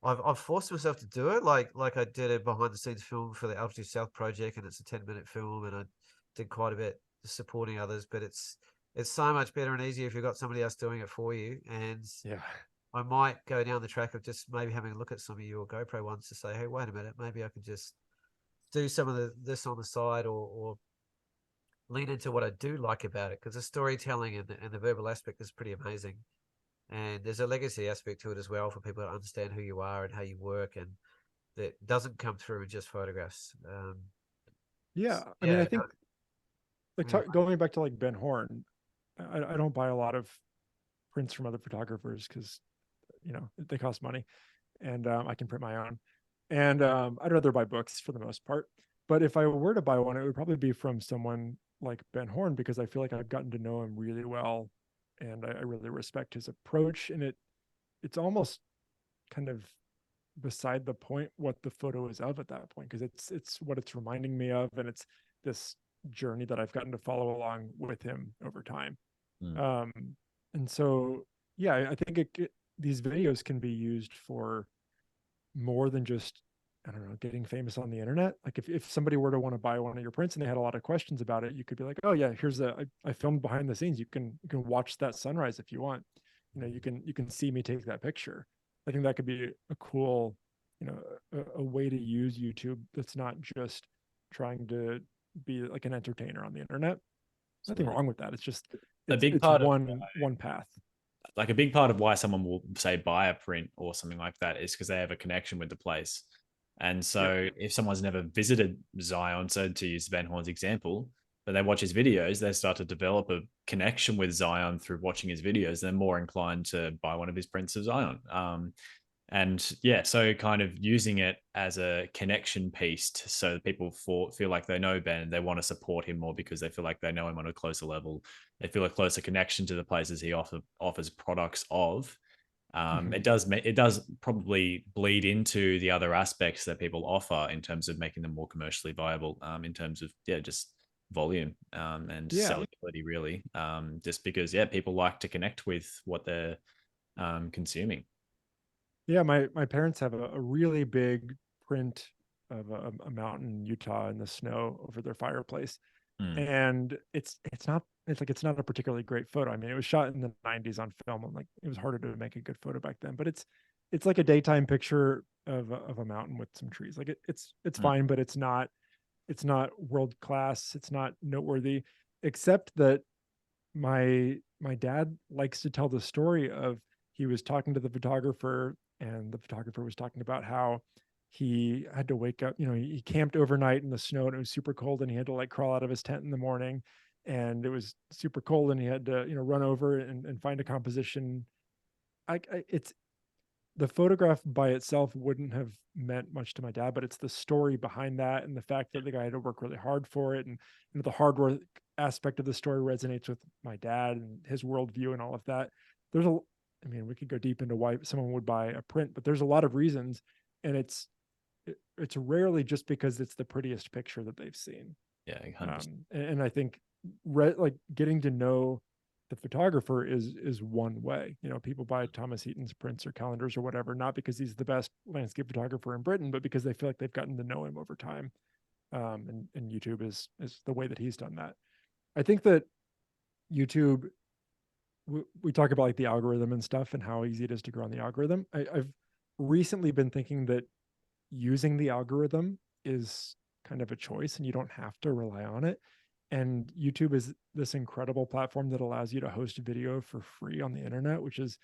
C: I've forced myself to do it, like I did a behind the scenes film for the Altitude South project, and it's a 10-minute film, and I did quite a bit supporting others, but it's so much better and easier if you've got somebody else doing it for you. And
D: Yeah.
C: I might go down the track of just maybe having a look at some of your GoPro ones to say, hey, wait a minute, maybe I could just do some of this on the side, or lean into what I do like about it, because the storytelling and the verbal aspect is pretty amazing. And there's a legacy aspect to it as well for people to understand who you are and how you work, and that doesn't come through in just photographs.
D: Yeah. I mean,
C: Yeah,
D: I think going back to like Ben Horn, I don't buy a lot of prints from other photographers because, they cost money, and I can print my own. And I'd rather buy books for the most part. But if I were to buy one, it would probably be from someone like Ben Horn, because I feel like I've gotten to know him really well, and I really respect his approach. And it's almost kind of beside the point what the photo is of at that point, because it's what it's reminding me of, and it's this journey that I've gotten to follow along with him over time. Um, and so, yeah, I think these videos can be used for more than just, I don't know, getting famous on the internet. Like if somebody were to want to buy one of your prints and they had a lot of questions about it, you could be like, oh yeah, I filmed behind the scenes. You can watch that sunrise if you want. You can see me take that picture. I think that could be a cool, a way to use YouTube that's not just trying to be like an entertainer on the internet. Nothing wrong with that. It's just
A: a big
D: it's
A: part of
D: one path.
A: like a big part of why someone will say buy a print or something like that is because they have a connection with the place. And so if someone's never visited Zion, so to use Van Horn's example, but they watch his videos, they start to develop a connection with Zion through watching his videos, they're more inclined to buy one of his prints of Zion. And yeah, so kind of using it as a connection piece so that people feel like they know Ben, they want to support him more because they feel like they know him on a closer level. They feel a closer connection to the places he offers products of. It does probably bleed into the other aspects that people offer in terms of making them more commercially viable, in terms of just volume and sellability, really. Just because people like to connect with what they're consuming.
D: Yeah, my parents have a really big print of a mountain in Utah in the snow over their fireplace. And it's not a particularly great photo. I mean, it was shot in the 90s on film, and like it was harder to make a good photo back then, but it's like a daytime picture of a mountain with some trees. Like it's fine, but it's not world class. It's not noteworthy, except that my dad likes to tell the story of, he was talking to the photographer, and the photographer was talking about how he had to wake up, he camped overnight in the snow, and it was super cold, and he had to like crawl out of his tent in the morning, and it was super cold, and he had to, run over and find a composition. It's the photograph by itself wouldn't have meant much to my dad, but it's the story behind that, and the fact that the guy had to work really hard for it, and the hard work aspect of the story resonates with my dad and his worldview and all of that. I mean, we could go deep into why someone would buy a print, but there's a lot of reasons, and it's rarely just because it's the prettiest picture that they've seen.
A: Yeah, 100%.
D: And I think like getting to know the photographer is one way. People buy Thomas Heaton's prints or calendars or whatever, not because he's the best landscape photographer in Britain, but because they feel like they've gotten to know him over time. And YouTube is the way that he's done that. I think that YouTube, we talk about like the algorithm and stuff and how easy it is to grow on the algorithm. I've recently been thinking that using the algorithm is kind of a choice, and you don't have to rely on it. And YouTube is this incredible platform that allows you to host video for free on the internet, which is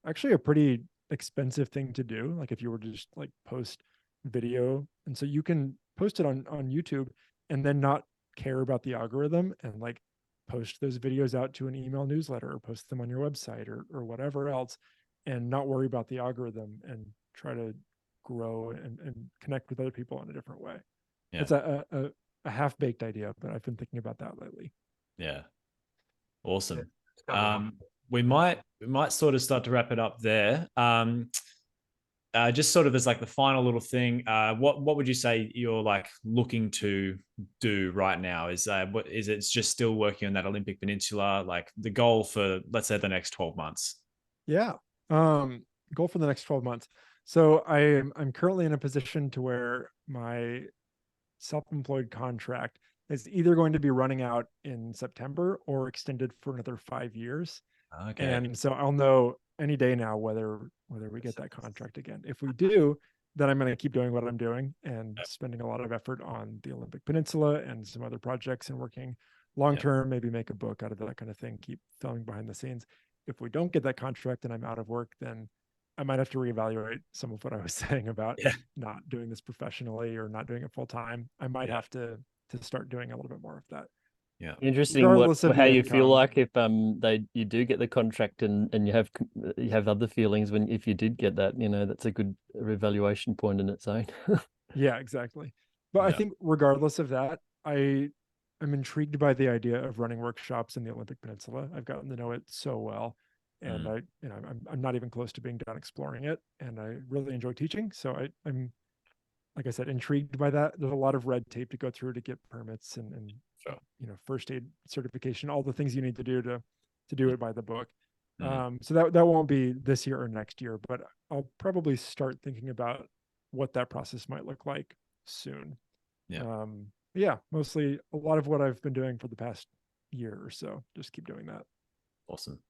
D: actually a pretty expensive thing to do. Like if you were to just like post video, and so you can post it on YouTube and then not care about the algorithm, and like post those videos out to an email newsletter, or post them on your website, or whatever else, and not worry about the algorithm, and try to grow and connect with other people in a different way.
A: Yeah.
D: It's a half-baked idea, but I've been thinking about that lately.
A: Yeah. Awesome.
C: Yeah,
A: we might sort of start to wrap it up there. Just sort of as like the final little thing, what would you say you're like looking to do right now? Is what is it just still working on that Olympic Peninsula? Like the goal for, let's say, the next 12 months?
D: Yeah. Goal for the next 12 months. So I'm currently in a position to where my self-employed contract is either going to be running out in September or extended for another 5 years.
A: Okay.
D: And so I'll know any day now whether we get that contract again. If we do, then I'm going to keep doing what I'm doing and spending a lot of effort on the Olympic Peninsula and some other projects and working long term, maybe make a book out of that kind of thing, keep filming behind the scenes. If we don't get that contract and I'm out of work, then I might have to reevaluate some of what I was saying about not doing this professionally or not doing it full time. I might have to start doing a little bit more of that.
A: Yeah.
B: Interesting how you feel like if you do get the contract and you have other feelings if you did get that, that's a good reevaluation point in its own.
D: Yeah, exactly. But I think regardless of that, I'm intrigued by the idea of running workshops in the Olympic Peninsula. I've gotten to know it so well, and I'm not even close to being done exploring it, and I really enjoy teaching. So I'm, like I said, intrigued by that. There's a lot of red tape to go through to get permits and first aid certification, all the things you need to do to do it by the book. So that won't be this year or next year, but I'll probably start thinking about what that process might look like soon. Mostly a lot of what I've been doing for the past year or so. Just keep doing that.
A: Awesome.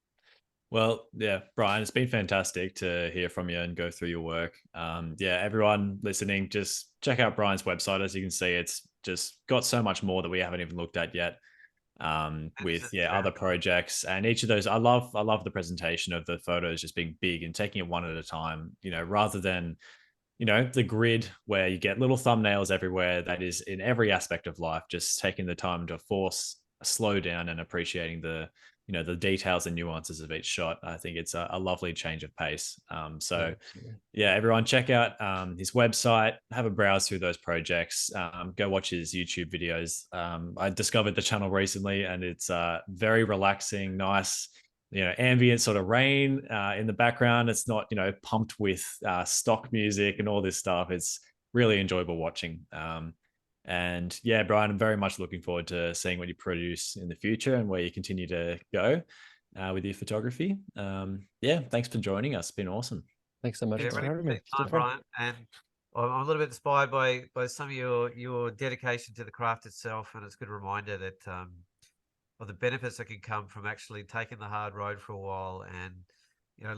A: Well, yeah, Brian, it's been fantastic to hear from you and go through your work. Everyone listening, just check out Brian's website. As you can see, it's just got so much more that we haven't even looked at yet. With other projects, and each of those, I love the presentation of the photos just being big and taking it one at a time, rather than the grid where you get little thumbnails everywhere. That is in every aspect of life, just taking the time to force a slow down and appreciating the the details and nuances of each shot. I think it's a lovely change of pace. Everyone check out his website, have a browse through those projects, go watch his YouTube videos. I discovered the channel recently, and it's very relaxing, nice, ambient sort of rain in the background. It's not, pumped with stock music and all this stuff. It's really enjoyable watching. And yeah, Brian, I'm very much looking forward to seeing what you produce in the future and where you continue to go with your photography. Thanks for joining us. It's been awesome.
B: Thanks so much.
D: Thanks for having me.
C: Brian. And I'm a little bit inspired by some of your dedication to the craft itself, and it's a good reminder that of the benefits that can come from actually taking the hard road for a while and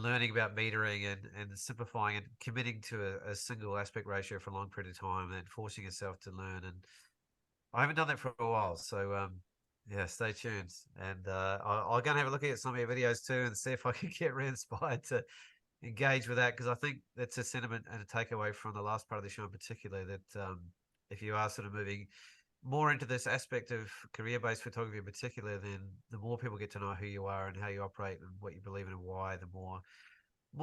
C: learning about metering and simplifying and committing to a single aspect ratio for a long period of time and forcing yourself to learn. And I haven't done that for a while, so stay tuned. And I'll go and have a look at some of your videos too and see if I can get re-inspired to engage with that, because I think that's a sentiment and a takeaway from the last part of the show in particular, that if you are sort of moving more into this aspect of career-based photography in particular, then the more people get to know who you are and how you operate and what you believe in and why, the more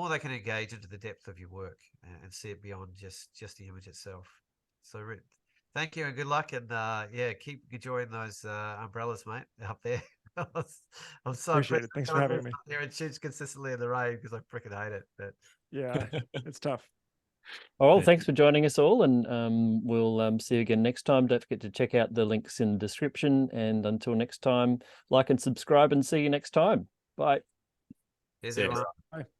C: they can engage into the depth of your work and see it beyond just the image itself. So thank you and good luck, and keep enjoying those umbrellas, mate, out there. I'm so
D: appreciate it. Thanks for having me.
C: There and shoots consistently in the rain because I freaking hate it. But
D: yeah, it's tough.
B: Oh, well, thanks for joining us all, and we'll see you again next time. Don't forget to check out the links in the description, and until next time, like and subscribe, and see you next time. Bye.
C: Cheers, everyone.
D: Bye.